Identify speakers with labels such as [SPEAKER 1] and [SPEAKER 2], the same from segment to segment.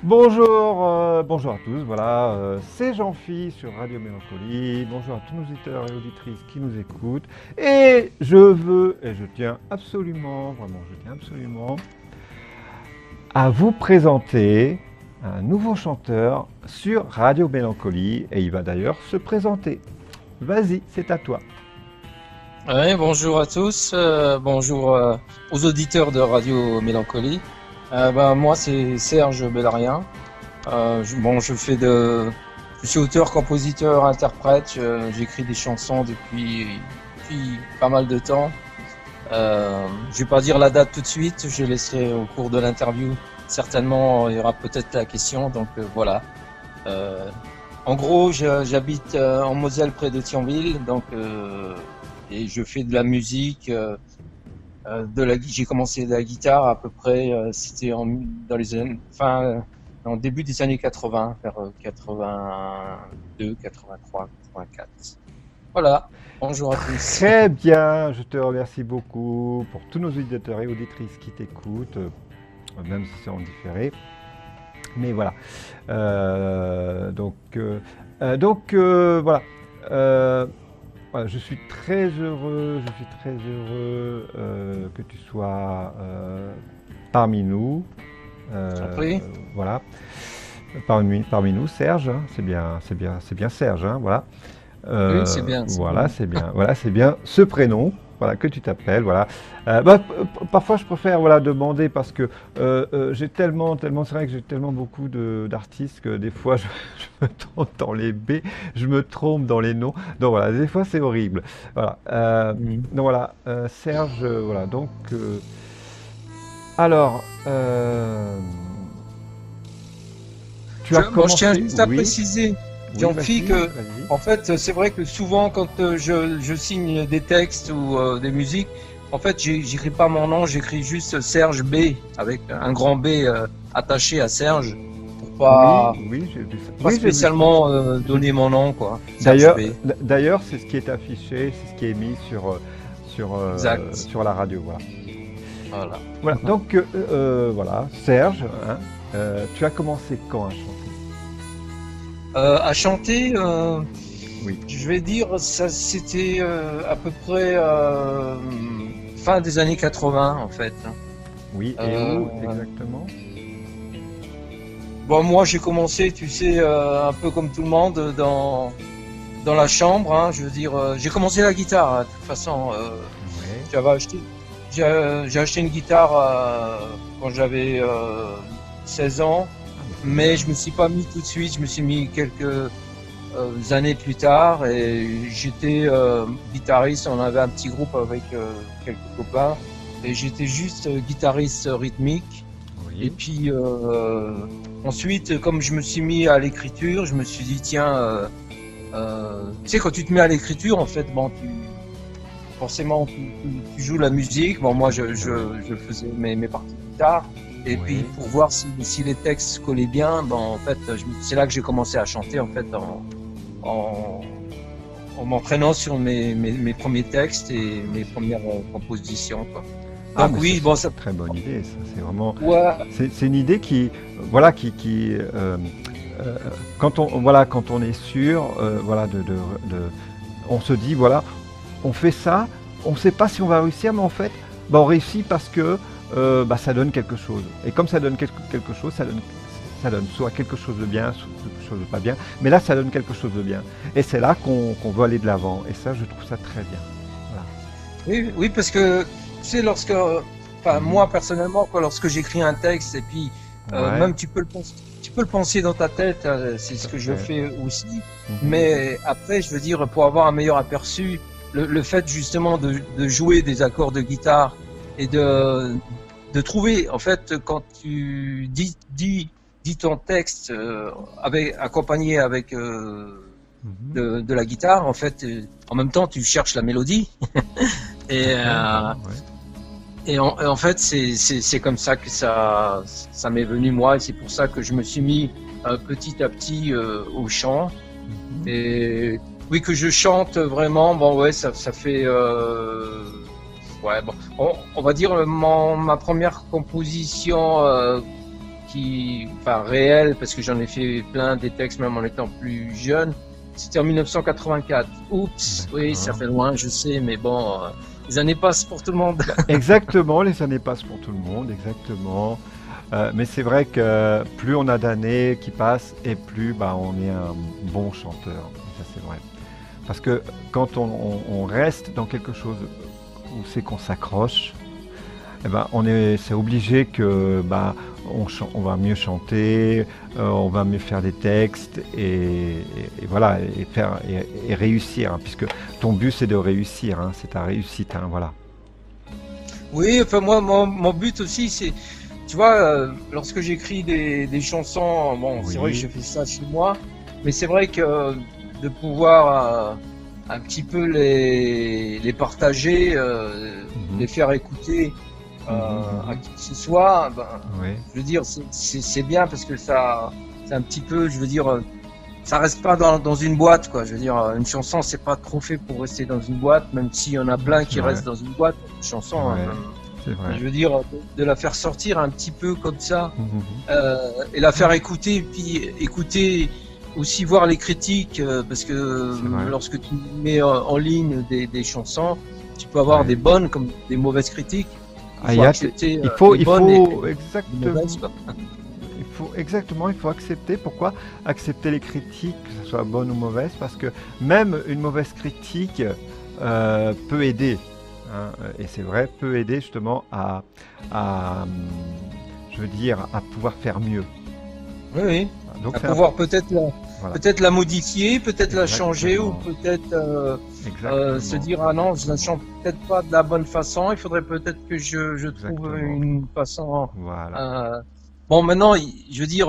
[SPEAKER 1] Bonjour à tous, voilà, c'est Jean-Phi sur Radio Mélancolie, bonjour à tous nos auditeurs et auditrices qui nous écoutent, et je veux, et je tiens absolument, vraiment, je tiens absolument à vous présenter un nouveau chanteur sur Radio Mélancolie, et il va d'ailleurs se présenter. Vas-y, c'est à toi.
[SPEAKER 2] Ouais, bonjour à tous, bonjour aux auditeurs de Radio Mélancolie. Moi c'est Serge Bellarien. Je suis auteur, compositeur, interprète. J'écris des chansons depuis pas mal de temps. Je vais pas dire la date tout de suite, je laisserai au cours de l'interview. Certainement, il y aura peut-être la question. Donc voilà. Euh, En gros, j'habite en Moselle près de Thionville, et je fais de la musique. J'ai commencé de la guitare à peu près, c'était dans les années, en début des années 80, vers 82, 83, 84. Voilà. Bonjour à tous.
[SPEAKER 1] Très bien, je te remercie beaucoup pour tous nos auditeurs et auditrices qui t'écoutent, même si c'est en différé. Mais voilà. Voilà. Voilà, je suis très heureux que tu sois parmi nous.
[SPEAKER 2] J'en
[SPEAKER 1] Euh,
[SPEAKER 2] prie.
[SPEAKER 1] voilà. Parmi nous, Serge, hein, c'est bien Serge, hein, voilà.
[SPEAKER 2] Oui, c'est bien, c'est
[SPEAKER 1] Voilà,
[SPEAKER 2] bien.
[SPEAKER 1] c'est bien ce prénom, voilà, que tu t'appelles, voilà. Parfois, je préfère, voilà, demander parce que j'ai c'est vrai que j'ai tellement beaucoup d'artistes que des fois, je me trompe dans les B, je me trompe dans les noms. Donc voilà, des fois, c'est horrible. Voilà.
[SPEAKER 2] Mhm.
[SPEAKER 1] Donc voilà, Serge, voilà. Donc, alors, tu as
[SPEAKER 2] Je tiens
[SPEAKER 1] commencé,
[SPEAKER 2] juste à
[SPEAKER 1] oui,
[SPEAKER 2] préciser,
[SPEAKER 1] oui,
[SPEAKER 2] Jean-Phi,
[SPEAKER 1] vas-y,
[SPEAKER 2] que
[SPEAKER 1] vas-y.
[SPEAKER 2] en fait, c'est vrai que souvent, quand je signe des textes ou des musiques, en fait, j'écris pas mon nom, j'écris juste Serge B avec un grand B attaché à Serge pour
[SPEAKER 1] Oui,
[SPEAKER 2] pas
[SPEAKER 1] oui, j'ai vu ça.
[SPEAKER 2] pas
[SPEAKER 1] Oui, j'ai vu ça.
[SPEAKER 2] spécialement
[SPEAKER 1] J'ai-
[SPEAKER 2] donner mon nom, quoi. Serge
[SPEAKER 1] D'ailleurs,
[SPEAKER 2] B.
[SPEAKER 1] d'ailleurs, c'est ce qui est affiché, c'est ce qui est mis
[SPEAKER 2] Exact.
[SPEAKER 1] sur la radio. Voilà.
[SPEAKER 2] Voilà.
[SPEAKER 1] Voilà. Donc, voilà, Serge, hein, tu as commencé quand à chanter?
[SPEAKER 2] À chanter,
[SPEAKER 1] Oui.
[SPEAKER 2] je vais dire, ça c'était à peu près fin des années 80 en fait.
[SPEAKER 1] Oui, et
[SPEAKER 2] Euh,
[SPEAKER 1] où exactement?
[SPEAKER 2] Bon, moi, j'ai commencé, tu sais, un peu comme tout le monde, dans la chambre. Hein, je veux dire, j'ai commencé la guitare. Hein, de toute façon,
[SPEAKER 1] Ouais.
[SPEAKER 2] j'avais acheté, j'ai acheté une guitare quand j'avais 16 ans,
[SPEAKER 1] Ah, mais c'est
[SPEAKER 2] mais
[SPEAKER 1] bien.
[SPEAKER 2] je me suis pas mis tout de suite. Je me suis mis quelques années plus tard, et j'étais guitariste. On avait un petit groupe avec quelques copains, et j'étais juste guitariste rythmique. Et
[SPEAKER 1] Oui.
[SPEAKER 2] puis ensuite, comme je me suis mis à l'écriture, je me suis dit tiens, tu sais quand tu te mets à l'écriture, en fait, bon, forcément tu joues la musique. Bon, moi
[SPEAKER 1] Oui.
[SPEAKER 2] je faisais mes parties de guitare. Et puis
[SPEAKER 1] Oui.
[SPEAKER 2] pour voir si les textes collaient bien, bon, en fait, c'est là que j'ai commencé à chanter en fait en, en m'entraînant sur mes premiers textes et mes premières compositions, quoi.
[SPEAKER 1] Ah,
[SPEAKER 2] Donc
[SPEAKER 1] mais ça,
[SPEAKER 2] oui,
[SPEAKER 1] c'est
[SPEAKER 2] bon
[SPEAKER 1] une
[SPEAKER 2] ça,
[SPEAKER 1] très bonne idée. Ça, c'est vraiment.
[SPEAKER 2] ouais,
[SPEAKER 1] C'est une idée qui, voilà, euh, quand on est sûr, voilà, on se dit, voilà, on fait ça, on ne sait pas si on va réussir, mais en fait, bah, on réussit parce que bah, ça donne quelque chose. Et comme ça donne quelque chose, ça donne soit quelque chose de bien, soit quelque chose de pas bien, mais là, ça donne quelque chose de bien. Et c'est là qu'on veut aller de l'avant. Et ça, je trouve ça très bien. Voilà.
[SPEAKER 2] oui, oui, parce que tu sais, enfin
[SPEAKER 1] Mhm.
[SPEAKER 2] moi personnellement, quoi, lorsque j'écris un texte et puis
[SPEAKER 1] Ouais,
[SPEAKER 2] même tu peux le penser dans ta tête, c'est
[SPEAKER 1] tout
[SPEAKER 2] ce
[SPEAKER 1] à
[SPEAKER 2] que je
[SPEAKER 1] fait.
[SPEAKER 2] fais aussi.
[SPEAKER 1] Mhm.
[SPEAKER 2] Mais après, je veux dire, pour avoir un meilleur aperçu, le fait justement de jouer des accords de guitare et de trouver, en fait, quand tu dis ton texte accompagné avec
[SPEAKER 1] Mhm.
[SPEAKER 2] de la guitare, en fait, en même temps, tu cherches la mélodie.
[SPEAKER 1] Tout à
[SPEAKER 2] Et,
[SPEAKER 1] fait,
[SPEAKER 2] euh,
[SPEAKER 1] voilà, ouais.
[SPEAKER 2] et en fait, c'est comme ça que ça m'est venu moi, et c'est pour ça que je me suis mis petit à petit au chant.
[SPEAKER 1] Mhm.
[SPEAKER 2] Et oui, que je chante vraiment, bon ouais, ça fait ouais, bon, on va dire ma première composition enfin réel, parce que j'en ai fait plein des textes même en étant plus jeune. C'était en 1984. Oups, oui, ça fait loin, je sais, mais bon, les années passent pour tout le monde.
[SPEAKER 1] Exactement, les années passent pour tout le monde, exactement. Mais c'est vrai que plus on a d'années qui passent et plus bah, on est un bon chanteur. Ça c'est vrai. Parce que quand on reste dans quelque chose où c'est qu'on s'accroche, eh ben, c'est obligé que bah, on va mieux chanter, on va mieux faire des textes et voilà et réussir, hein, puisque ton but c'est de réussir, hein, c'est ta réussite, hein, voilà.
[SPEAKER 2] Oui, enfin moi, mon but aussi, c'est, tu vois, lorsque j'écris des chansons, bon, c'est vrai que
[SPEAKER 1] Oui.
[SPEAKER 2] je fais ça chez moi, mais c'est vrai que de pouvoir un petit peu les partager, les faire écouter à qui que ce soit, ben,
[SPEAKER 1] Oui.
[SPEAKER 2] je veux dire, c'est bien parce que ça, c'est un petit peu, je veux dire, ça reste pas dans une boîte, quoi. Je veux dire, une chanson, c'est pas trop fait pour rester dans une boîte, même s'il y en a plein qui
[SPEAKER 1] C'est vrai.
[SPEAKER 2] restent dans une boîte, une chanson. Hein.
[SPEAKER 1] Ouais, c'est vrai.
[SPEAKER 2] Je veux dire, de la faire sortir un petit peu comme ça,
[SPEAKER 1] Mhm.
[SPEAKER 2] et la faire écouter, et puis écouter aussi voir les critiques, parce que
[SPEAKER 1] C'est vrai.
[SPEAKER 2] lorsque tu mets en ligne des chansons, tu peux avoir
[SPEAKER 1] Ouais.
[SPEAKER 2] des bonnes comme des mauvaises critiques.
[SPEAKER 1] Ah,
[SPEAKER 2] Il faut accepter
[SPEAKER 1] il faut,
[SPEAKER 2] les
[SPEAKER 1] il
[SPEAKER 2] bonnes et
[SPEAKER 1] faut
[SPEAKER 2] les
[SPEAKER 1] exactement,
[SPEAKER 2] mauvaises, quoi.
[SPEAKER 1] il faut accepter. Pourquoi accepter les critiques, que ce soit bonnes ou mauvaises, parce que même une mauvaise critique peut aider, hein, et c'est vrai, peut aider justement je veux dire, à pouvoir faire mieux.
[SPEAKER 2] Oui, oui.
[SPEAKER 1] Donc
[SPEAKER 2] À
[SPEAKER 1] c'est
[SPEAKER 2] pouvoir
[SPEAKER 1] important. Voilà.
[SPEAKER 2] peut-être la modifier, peut-être la changer, ou
[SPEAKER 1] Exactement.
[SPEAKER 2] peut-être
[SPEAKER 1] Exactement.
[SPEAKER 2] se dire ah non, je la chante peut-être pas de la bonne façon. Il faudrait peut-être que je trouve
[SPEAKER 1] Exactement.
[SPEAKER 2] une façon.
[SPEAKER 1] Voilà.
[SPEAKER 2] Bon, maintenant, je veux dire,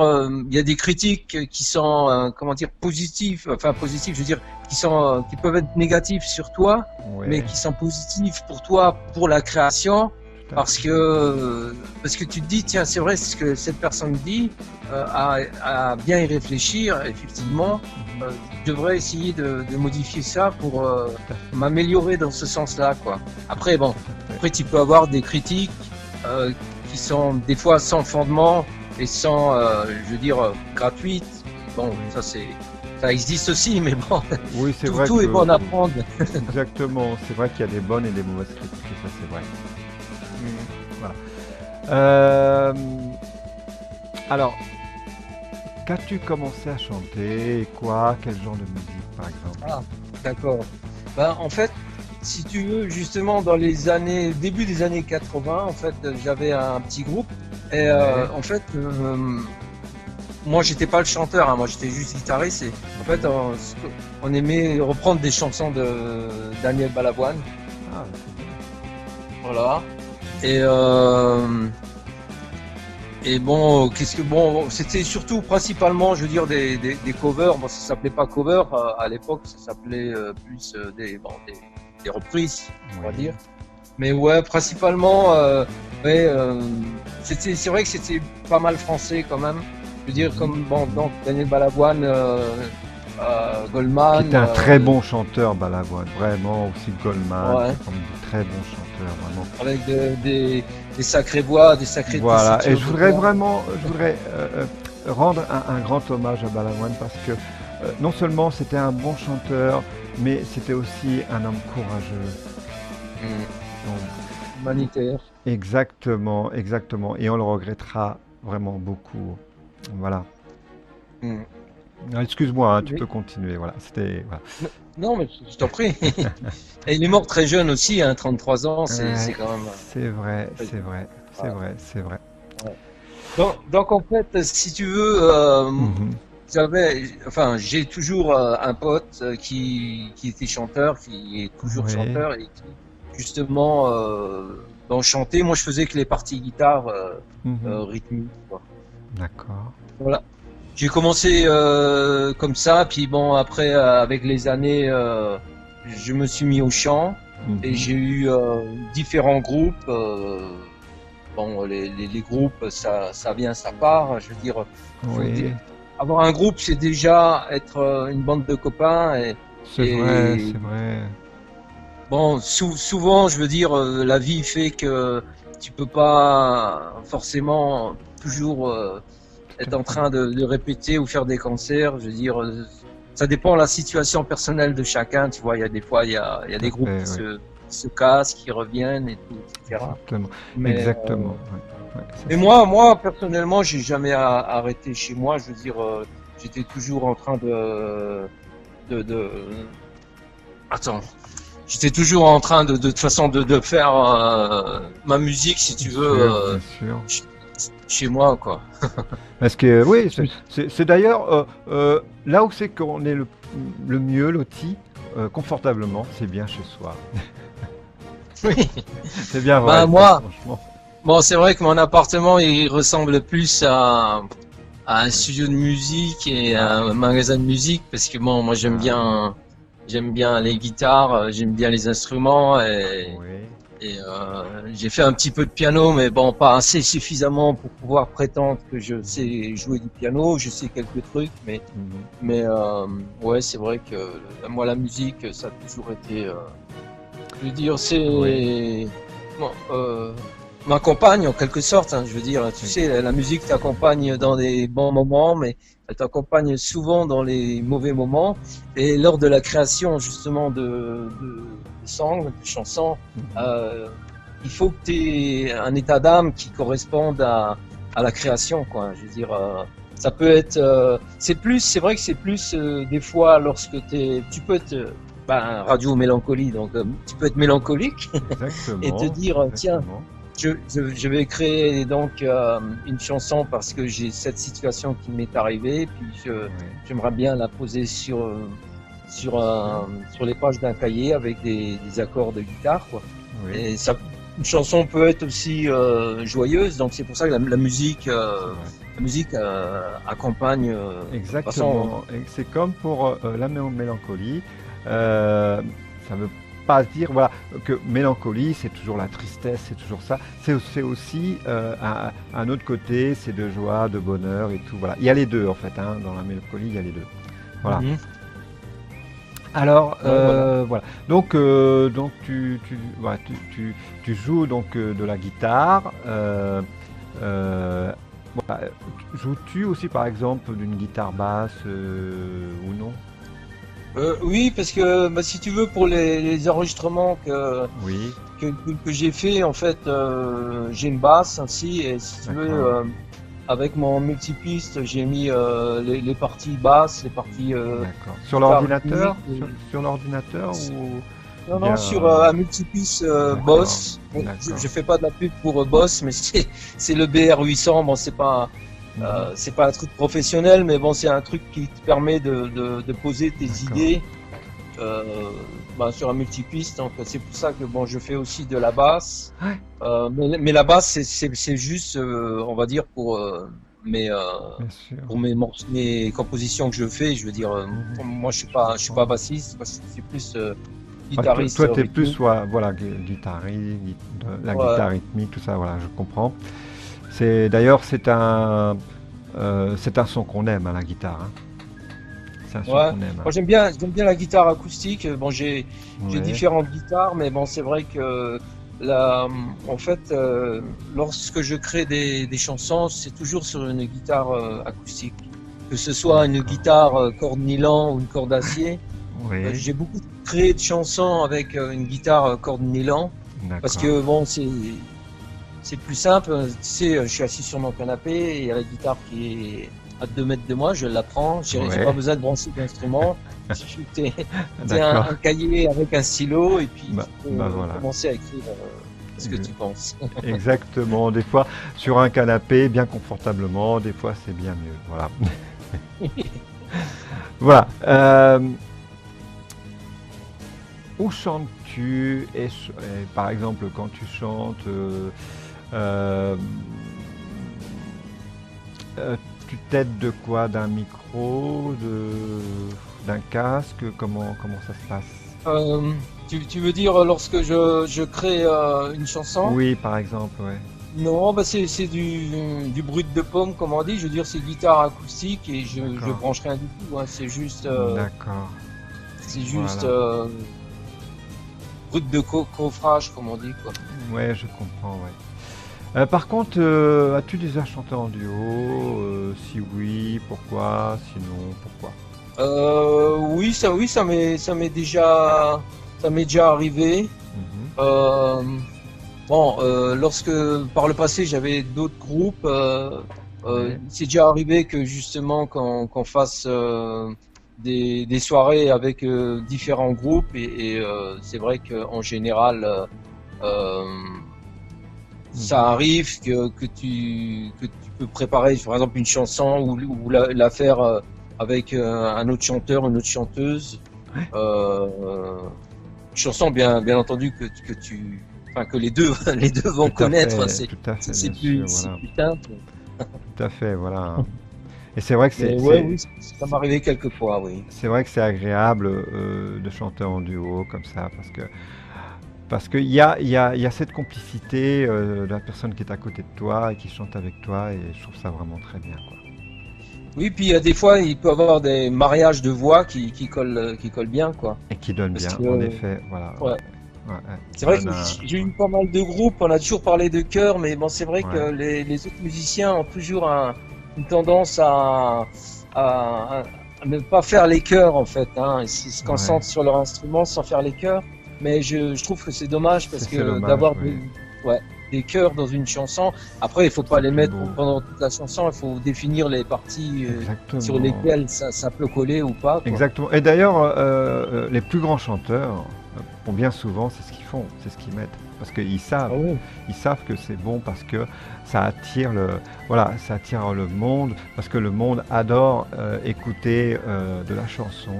[SPEAKER 2] il y a des critiques qui sont comment dire positifs, enfin positifs, je veux dire, qui peuvent être négatifs sur toi, mais
[SPEAKER 1] Ouais,
[SPEAKER 2] qui sont positifs pour toi, pour la création.
[SPEAKER 1] tout à
[SPEAKER 2] Parce
[SPEAKER 1] fait.
[SPEAKER 2] que tu te dis, tiens, c'est vrai, ce que cette personne dit, à bien y réfléchir, effectivement, je devrais essayer de modifier ça pour
[SPEAKER 1] Tout à fait.
[SPEAKER 2] m'améliorer dans ce sens-là, quoi. Après, bon,
[SPEAKER 1] Tout à fait.
[SPEAKER 2] après tu peux avoir des critiques euh, qui sont des fois sans fondement et sans, je veux dire, gratuites. Bon, ça existe aussi, mais bon,
[SPEAKER 1] Oui, c'est vrai
[SPEAKER 2] tout est bon à prendre.
[SPEAKER 1] exactement, c'est vrai qu'il y a des bonnes et des mauvaises critiques, et ça c'est vrai. Voilà. Alors, qu'as-tu commencé à chanter et quoi? Quel genre de musique par exemple?
[SPEAKER 2] Ah, d'accord. Ben, en fait, si tu veux, justement, dans les années, début des années 80, en fait, j'avais un petit groupe. Et
[SPEAKER 1] Ouais.
[SPEAKER 2] en fait, moi, j'étais pas le chanteur, hein, moi, j'étais juste guitariste. Et en fait, on aimait reprendre des chansons de Daniel Balavoine.
[SPEAKER 1] Ah, c'est bien.
[SPEAKER 2] Voilà. Et, et bon, bon, c'était surtout principalement, je veux dire, des covers. Bon, ça s'appelait pas cover à l'époque, ça s'appelait plus des reprises, on va
[SPEAKER 1] Oui.
[SPEAKER 2] dire. Mais ouais, principalement, ouais, c'est vrai que c'était pas mal français quand même. Je veux dire, comme bon, donc Daniel Balavoine,
[SPEAKER 1] Qui
[SPEAKER 2] Goldman,
[SPEAKER 1] était un très bon chanteur, Balavoine, vraiment aussi Goldman,
[SPEAKER 2] ouais,
[SPEAKER 1] c'est comme de très bons chanteurs, vraiment.
[SPEAKER 2] avec des sacrées voix, des sacrées
[SPEAKER 1] Voilà, et
[SPEAKER 2] tessitures de voix.
[SPEAKER 1] je voudrais rendre un grand hommage à Balavoine parce que non seulement c'était un bon chanteur, mais c'était aussi un homme courageux. Donc,
[SPEAKER 2] Humanitaire.
[SPEAKER 1] exactement, exactement, et on le regrettera vraiment beaucoup. Voilà.
[SPEAKER 2] Mm.
[SPEAKER 1] Ah, excuse-moi, hein, tu
[SPEAKER 2] Oui.
[SPEAKER 1] peux continuer. Voilà, c'était. Voilà.
[SPEAKER 2] Non, mais je t'en prie. Et il est mort très jeune aussi, hein, 33 ans, c'est
[SPEAKER 1] Ouais,
[SPEAKER 2] quand même
[SPEAKER 1] c'est vrai,
[SPEAKER 2] très
[SPEAKER 1] c'est
[SPEAKER 2] jeune.
[SPEAKER 1] vrai, c'est
[SPEAKER 2] Voilà.
[SPEAKER 1] vrai, c'est vrai.
[SPEAKER 2] Ouais. Donc, en fait, si tu veux,
[SPEAKER 1] Mhm.
[SPEAKER 2] enfin, j'ai toujours un pote qui était chanteur, qui est toujours
[SPEAKER 1] Oui,
[SPEAKER 2] chanteur et qui justement dans chanter. Moi, je faisais que les parties guitare
[SPEAKER 1] mhm.
[SPEAKER 2] rythmiques, quoi.
[SPEAKER 1] D'accord.
[SPEAKER 2] Voilà. J'ai commencé comme ça, puis bon, après, avec les années, je me suis mis au chant et
[SPEAKER 1] Mhm.
[SPEAKER 2] j'ai eu différents groupes. Bon, les groupes, ça vient, ça part. Je veux dire, faut
[SPEAKER 1] Oui,
[SPEAKER 2] avoir un groupe, c'est déjà être une bande de copains
[SPEAKER 1] c'est vrai,
[SPEAKER 2] et
[SPEAKER 1] c'est vrai.
[SPEAKER 2] bon, souvent, je veux dire, la vie fait que tu peux pas forcément toujours être en train de répéter ou faire des concerts. Je veux dire, ça dépend de la situation personnelle de chacun. Tu vois, il y a des fois, il y a des groupes qui se cassent, qui reviennent et tout, etc.
[SPEAKER 1] Exactement.
[SPEAKER 2] Mais,
[SPEAKER 1] Exactement.
[SPEAKER 2] mais moi, personnellement, j'ai jamais arrêté chez moi. Je veux dire, j'étais toujours en train Attends. J'étais toujours en train de toute façon de faire ma musique, si tu veux,
[SPEAKER 1] Bien sûr.
[SPEAKER 2] chez moi, quoi.
[SPEAKER 1] Parce que oui, c'est d'ailleurs là où c'est qu'on est le mieux loti, confortablement, c'est bien chez soi.
[SPEAKER 2] Oui.
[SPEAKER 1] C'est bien vrai.
[SPEAKER 2] Bah, moi,
[SPEAKER 1] franchement.
[SPEAKER 2] bon, c'est vrai que mon appartement, il ressemble plus à un studio de musique et à un magasin de musique, parce que bon, moi j'aime bien les guitares, j'aime bien les instruments et j'ai fait un petit peu de piano, mais bon, pas assez suffisamment pour pouvoir prétendre que je sais jouer du piano. Je sais quelques trucs, mais ouais, c'est vrai que moi la musique, ça a toujours été, je veux dire, c'est ma compagne en quelque sorte. Hein, je veux dire, tu sais, la musique t'accompagne dans des bons moments, mais elle t'accompagne souvent dans les mauvais moments. Et lors de la création justement de songs, de chansons, il faut que tu aies un état d'âme qui corresponde à la création, quoi. Je veux dire, ça peut être, c'est vrai que c'est plus des fois lorsque tu peux être radio mélancolie, donc tu peux être mélancolique et te dire tiens, je vais créer donc une chanson parce que j'ai cette situation qui m'est arrivée, puis j'aimerais bien la poser sur les pages d'un cahier avec des accords de guitare, quoi. Et ça, une chanson peut être aussi joyeuse, donc c'est pour ça que la musique accompagne.
[SPEAKER 1] Exactement. Et c'est comme pour la mélancolie. Ça veut pas dire voilà que mélancolie c'est toujours la tristesse, c'est toujours ça. C'est aussi un autre côté, c'est de joie, de bonheur et tout. Voilà, il y a les deux en fait. Hein, dans la mélancolie, il y a les deux. Voilà. Alors voilà. Donc tu joues donc de la guitare. Voilà. Joues-tu aussi par exemple d'une guitare basse ou non?
[SPEAKER 2] Oui, parce que si tu veux, pour les enregistrements que j'ai fait, en fait, j'ai une basse ainsi, et si tu veux, avec mon multipiste, j'ai mis les parties basses, les parties.
[SPEAKER 1] D'accord. Sur l'ordinateur, sur l'ordinateur ou
[SPEAKER 2] non, sur un multipiste Boss. Bon, je fais pas de la pub pour Boss, mais c'est le BR800. Bon, c'est pas un truc professionnel, mais bon, c'est un truc qui te permet de poser tes idées sur un multipiste. Donc c'est pour ça que bon, je fais aussi de la basse. Mais la basse, c'est juste, on va dire pour mes compositions que je fais. Je veux dire, moi je suis pas bassiste, c'est plus guitariste.
[SPEAKER 1] Toi, t'es plus voilà guitariste, la guitare rythmique, tout ça. Voilà, je comprends. D'ailleurs c'est un son qu'on aime à la guitare. Hein. C'est un son qu'on aime.
[SPEAKER 2] Moi j'aime bien la guitare acoustique. Bon, j'ai différentes guitares, mais bon, c'est vrai que en fait, lorsque je crée des chansons, c'est toujours sur une guitare acoustique, que ce soit une guitare corde nylon ou une corde d'acier. J'ai beaucoup créé de chansons avec une guitare corde nylon, parce que bon, c'est plus simple. Tu sais, je suis assis sur mon canapé et il y a la guitare qui est à 2 mètres de moi, je la prends, j'ai pas besoin de brancher d'instrument. Un cahier avec un stylo et puis tu peux commencer à écrire ce que tu penses.
[SPEAKER 1] Exactement, des fois sur un canapé, bien confortablement, des fois c'est bien mieux. Voilà. Voilà. Où chantes-tu et par exemple quand tu chantes tu t'aides de quoi? D'un micro, d'un casque? Comment ça se passe?
[SPEAKER 2] Tu veux dire lorsque je crée une chanson?
[SPEAKER 1] Oui, par exemple, ouais.
[SPEAKER 2] Non, c'est du brut de pomme, comme on dit. Je veux dire, c'est guitare acoustique et je branche rien du tout. Hein. C'est juste.
[SPEAKER 1] D'accord.
[SPEAKER 2] C'est juste brut de coffrage, comme on dit, quoi.
[SPEAKER 1] Ouais, je comprends, ouais. Par contre, as-tu déjà chanté en duo? Si oui, pourquoi? Sinon, pourquoi?
[SPEAKER 2] Oui, ça m'est déjà arrivé.
[SPEAKER 1] Mhm.
[SPEAKER 2] Euh, Bon, lorsque par le passé j'avais d'autres groupes,
[SPEAKER 1] Ouais,
[SPEAKER 2] c'est déjà arrivé que justement qu'on fasse des soirées avec différents groupes et c'est vrai qu'en général euh, ça
[SPEAKER 1] mhm.
[SPEAKER 2] arrive que tu peux préparer par exemple une chanson ou la faire avec un autre chanteur, une autre chanteuse.
[SPEAKER 1] Ouais,
[SPEAKER 2] Euh, Chanson bien entendu enfin que les deux les deux vont connaître,
[SPEAKER 1] tout à fait, bien sûr,
[SPEAKER 2] c'est
[SPEAKER 1] voilà,
[SPEAKER 2] plus simple.
[SPEAKER 1] tout à fait, voilà. Et c'est vrai que
[SPEAKER 2] Mais ouais, oui, ça m'est arrivé quelques fois, oui.
[SPEAKER 1] c'est vrai que c'est agréable de chanter en duo comme ça, parce qu'il y a, il y a cette complicité de la personne qui est à côté de toi et qui chante avec toi, et je trouve ça vraiment très bien, quoi.
[SPEAKER 2] Oui, puis il y a des fois il peut y avoir des mariages de voix qui collent bien, quoi.
[SPEAKER 1] Et qui donne
[SPEAKER 2] Parce
[SPEAKER 1] bien,
[SPEAKER 2] que
[SPEAKER 1] en effet, voilà,
[SPEAKER 2] ouais,
[SPEAKER 1] ouais, ouais,
[SPEAKER 2] c'est
[SPEAKER 1] qui
[SPEAKER 2] vrai
[SPEAKER 1] donne
[SPEAKER 2] que
[SPEAKER 1] un...
[SPEAKER 2] j'ai eu pas mal de groupes, on a toujours parlé de chœur, mais bon, c'est vrai
[SPEAKER 1] Ouais,
[SPEAKER 2] que les autres musiciens ont toujours une tendance à, à ne pas faire les chœurs en fait, hein. Ils se
[SPEAKER 1] ouais,
[SPEAKER 2] concentrent sur leur instrument sans faire les chœurs. Mais je trouve que c'est dommage parce
[SPEAKER 1] c'est
[SPEAKER 2] que
[SPEAKER 1] dommage,
[SPEAKER 2] d'avoir
[SPEAKER 1] oui.
[SPEAKER 2] ouais, des chœurs dans une chanson, après il faut pas
[SPEAKER 1] C'est
[SPEAKER 2] les
[SPEAKER 1] plus
[SPEAKER 2] mettre
[SPEAKER 1] beau.
[SPEAKER 2] pendant toute la chanson, il faut définir les parties sur
[SPEAKER 1] Exactement.
[SPEAKER 2] lesquelles ça peut coller ou pas, quoi.
[SPEAKER 1] Exactement. Et d'ailleurs, les plus grands chanteurs, bon, bien souvent, c'est ce qu'ils font, c'est ce qu'ils mettent. Parce
[SPEAKER 2] Ah oui.
[SPEAKER 1] ils savent que c'est bon parce que ça attire voilà, ça attire le monde, parce que le monde adore écouter de la chanson,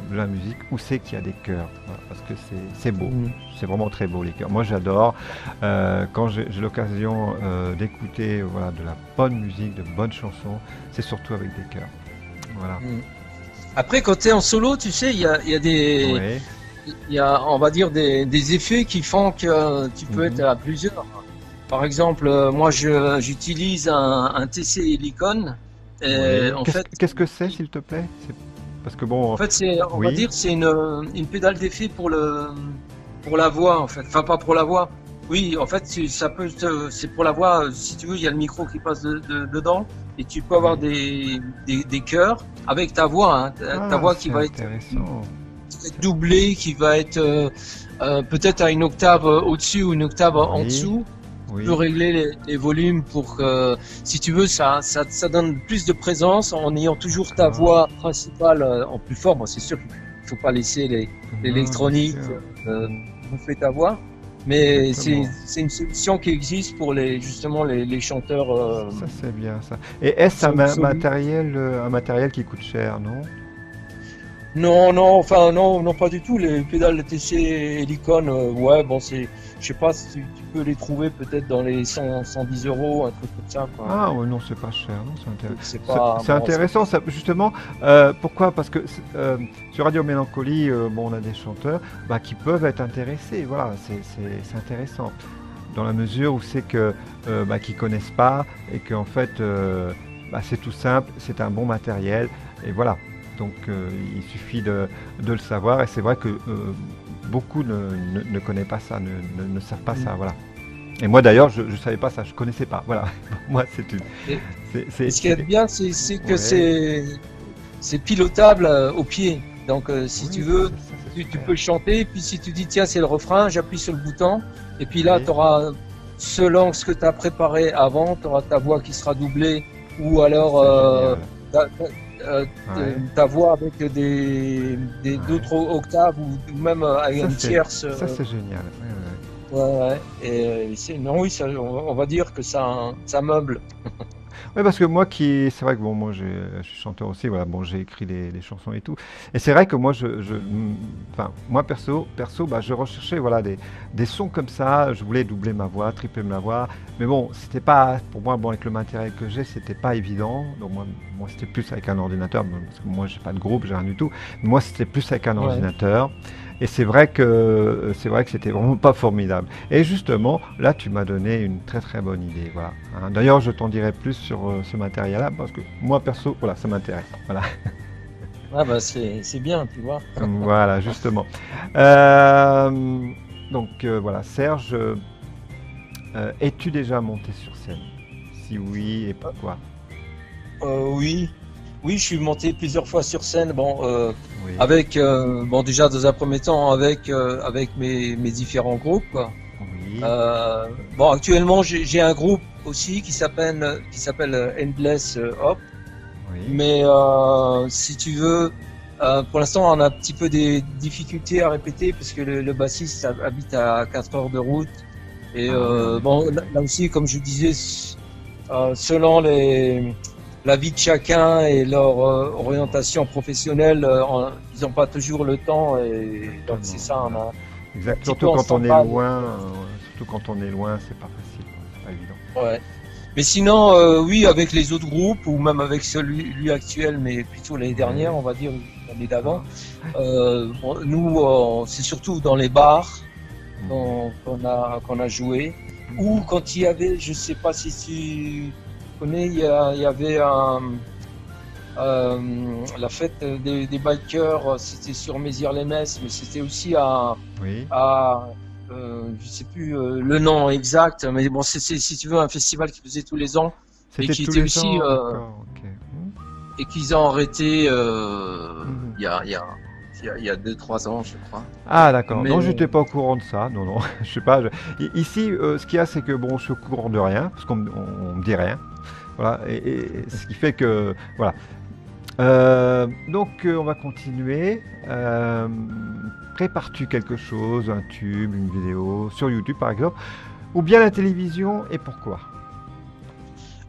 [SPEAKER 1] de la musique, où c'est qu'il y a des chœurs. Voilà, parce que c'est beau.
[SPEAKER 2] Mhm.
[SPEAKER 1] C'est vraiment très beau les chœurs. Moi j'adore quand j'ai l'occasion d'écouter voilà, de la bonne musique, de bonnes chansons, c'est surtout avec des chœurs. Voilà.
[SPEAKER 2] Mhm. Après, quand tu es en solo, tu sais,
[SPEAKER 1] Oui.
[SPEAKER 2] il y a, on va dire, des effets qui font que tu peux être
[SPEAKER 1] Mhm.
[SPEAKER 2] à plusieurs. Par exemple, moi, j'utilise un TC Helicon. Et
[SPEAKER 1] Oui.
[SPEAKER 2] en fait,
[SPEAKER 1] Qu'est-ce que c'est, s'il te plaît? Parce que
[SPEAKER 2] en
[SPEAKER 1] bon,
[SPEAKER 2] fait, on va
[SPEAKER 1] oui,
[SPEAKER 2] dire, c'est une pédale d'effet pour la voix, en fait. Enfin, pas pour la voix. Oui, en fait, c'est pour la voix. Si tu veux, il y a le micro qui passe dedans et tu peux avoir
[SPEAKER 1] oui.
[SPEAKER 2] des chœurs avec ta voix, hein, ta
[SPEAKER 1] Ah,
[SPEAKER 2] voix
[SPEAKER 1] c'est intéressant.
[SPEAKER 2] qui va être doublée, qui va être peut-être à une octave au-dessus ou une octave en
[SPEAKER 1] Oui,
[SPEAKER 2] dessous. Tu peux
[SPEAKER 1] oui.
[SPEAKER 2] régler les volumes pour que, si tu veux, ça donne plus de présence en ayant toujours ta
[SPEAKER 1] D'accord.
[SPEAKER 2] voix principale en plus fort. Bon, c'est sûr qu'il faut pas laisser
[SPEAKER 1] Non, bien
[SPEAKER 2] l'électronique
[SPEAKER 1] sûr.
[SPEAKER 2] bouffer ta voix, mais
[SPEAKER 1] Exactement.
[SPEAKER 2] c'est une solution qui existe pour justement les chanteurs
[SPEAKER 1] Ça, c'est bien, ça. Et est-ce
[SPEAKER 2] solistes.
[SPEAKER 1] un matériel qui coûte cher, non?
[SPEAKER 2] Non, non, enfin non, non pas du tout. Les pédales TC Helicon, ouais, bon je sais pas si tu peux les trouver peut-être dans les 110 euros, un truc comme ça, quoi.
[SPEAKER 1] Ah, ouais, non, c'est pas cher, non, c'est
[SPEAKER 2] C'est
[SPEAKER 1] intéressant.
[SPEAKER 2] pas,
[SPEAKER 1] C'est
[SPEAKER 2] bon,
[SPEAKER 1] intéressant, ça, justement. Pourquoi? Parce que sur Radio Mélancolie, bon, on a des chanteurs bah, qui peuvent être intéressés. Voilà, c'est intéressant. Dans la mesure où c'est que bah, qu'ils connaissent pas et qu'en fait, bah, c'est tout simple, c'est un bon matériel. Et voilà. Donc, il suffit de le savoir. Et c'est vrai que beaucoup ne connaissent pas ça, ne savent pas ça. Voilà. Et moi d'ailleurs, je ne savais pas ça, je connaissais pas. Voilà. Moi, c'est une.
[SPEAKER 2] et, et ce qui est
[SPEAKER 1] C'est-
[SPEAKER 2] bien, c'est que
[SPEAKER 1] Ouais.
[SPEAKER 2] c'est pilotable au pied. Donc, si tu
[SPEAKER 1] Oui,
[SPEAKER 2] veux,
[SPEAKER 1] ça c'est
[SPEAKER 2] tu
[SPEAKER 1] super.
[SPEAKER 2] peux chanter. Puis si tu dis, tiens, c'est le refrain, j'appuie sur le bouton. Et puis là,
[SPEAKER 1] Oui,
[SPEAKER 2] tu auras, selon ce que tu as préparé avant, tu auras ta voix qui sera doublée ou alors
[SPEAKER 1] c'est génial.
[SPEAKER 2] ta, euh,
[SPEAKER 1] Ouais,
[SPEAKER 2] ta voix avec
[SPEAKER 1] ouais.
[SPEAKER 2] d'autres octaves ou même avec
[SPEAKER 1] Ça
[SPEAKER 2] une
[SPEAKER 1] c'est,
[SPEAKER 2] tierce.
[SPEAKER 1] ça c'est génial. Ouais, ouais.
[SPEAKER 2] Ouais, ouais. Et non, oui, on va dire que ça meuble.
[SPEAKER 1] Ouais, parce que moi qui, c'est vrai que bon, moi je suis chanteur aussi, voilà, bon, j'ai écrit des chansons et tout. Et c'est vrai que moi, enfin, moi perso, bah, je recherchais, voilà, des sons comme ça. Je voulais doubler ma voix, tripler ma voix. Mais bon, c'était pas, pour moi, bon, avec le matériel que j'ai, c'était pas évident. Donc moi, c'était plus avec un ordinateur, bon, parce que moi, j'ai pas de groupe, j'ai rien du tout. Mais moi, c'était plus avec un
[SPEAKER 2] Ouais.
[SPEAKER 1] ordinateur. Et c'est vrai que c'était vraiment pas formidable. Et justement, là, tu m'as donné une très très bonne idée. Voilà. Hein. D'ailleurs, je t'en dirai plus sur ce matériel-là parce que moi, perso, voilà, ça m'intéresse. Voilà,
[SPEAKER 2] Ah bah c'est bien, tu vois.
[SPEAKER 1] voilà, justement. Euh, donc voilà, Serge, Es-tu déjà monté sur scène? Si oui, et pourquoi?
[SPEAKER 2] Oui, oui, je suis monté plusieurs fois sur scène. Bon,
[SPEAKER 1] Oui,
[SPEAKER 2] avec bon déjà dans un premier temps avec mes différents groupes, quoi.
[SPEAKER 1] oui,
[SPEAKER 2] Bon, actuellement j'ai un groupe aussi qui s'appelle Endless Hop.
[SPEAKER 1] oui,
[SPEAKER 2] Mais si tu veux, pour l'instant on a un petit peu des difficultés à répéter parce que le bassiste habite à 4 heures de route. Et
[SPEAKER 1] ah oui, en
[SPEAKER 2] bon,
[SPEAKER 1] effet,
[SPEAKER 2] là,
[SPEAKER 1] oui.
[SPEAKER 2] là aussi, comme je disais, selon la vie de chacun et leur orientation professionnelle, ils n'ont pas toujours le temps. Et donc c'est
[SPEAKER 1] Exactement,
[SPEAKER 2] ça, on
[SPEAKER 1] voilà.
[SPEAKER 2] a un
[SPEAKER 1] Exact.
[SPEAKER 2] petit peu
[SPEAKER 1] Surtout
[SPEAKER 2] en
[SPEAKER 1] quand on est
[SPEAKER 2] stand-by.
[SPEAKER 1] loin, surtout quand on est loin, c'est pas facile, quoi, c'est pas évident.
[SPEAKER 2] Ouais. Mais sinon, oui, avec les autres groupes ou même avec celui actuel, mais plutôt l'année dernière,
[SPEAKER 1] Oui,
[SPEAKER 2] on va dire, ou l'année d'avant,
[SPEAKER 1] d'accord.
[SPEAKER 2] bon, nous, c'est surtout dans les bars
[SPEAKER 1] Mhm,
[SPEAKER 2] qu'on a joué. Ou
[SPEAKER 1] mhm.
[SPEAKER 2] quand il y avait, je sais pas si tu connais, il y avait la fête des bikers, c'était sur Mézières-les-Messes, mais c'était aussi
[SPEAKER 1] Oui,
[SPEAKER 2] à je sais plus le nom exact, mais bon, c'est, si tu veux, un festival qui faisait tous les ans et
[SPEAKER 1] c'était
[SPEAKER 2] qui
[SPEAKER 1] tous
[SPEAKER 2] était
[SPEAKER 1] les
[SPEAKER 2] aussi
[SPEAKER 1] ans, d'accord, ok.
[SPEAKER 2] et qu'ils ont arrêté
[SPEAKER 1] Mhm.
[SPEAKER 2] il y a 2, 3 ans, je crois.
[SPEAKER 1] Ah d'accord,
[SPEAKER 2] Mais
[SPEAKER 1] non j'étais pas au courant de ça, non, non, je sais pas. Ici, ce qu'il y a, c'est que bon, je suis au courant de rien, parce on me dit rien, voilà, et ce qui fait que, voilà. Donc on va continuer. Prépares-tu quelque chose, un tube, une vidéo, sur YouTube par exemple, ou bien la télévision, et pourquoi?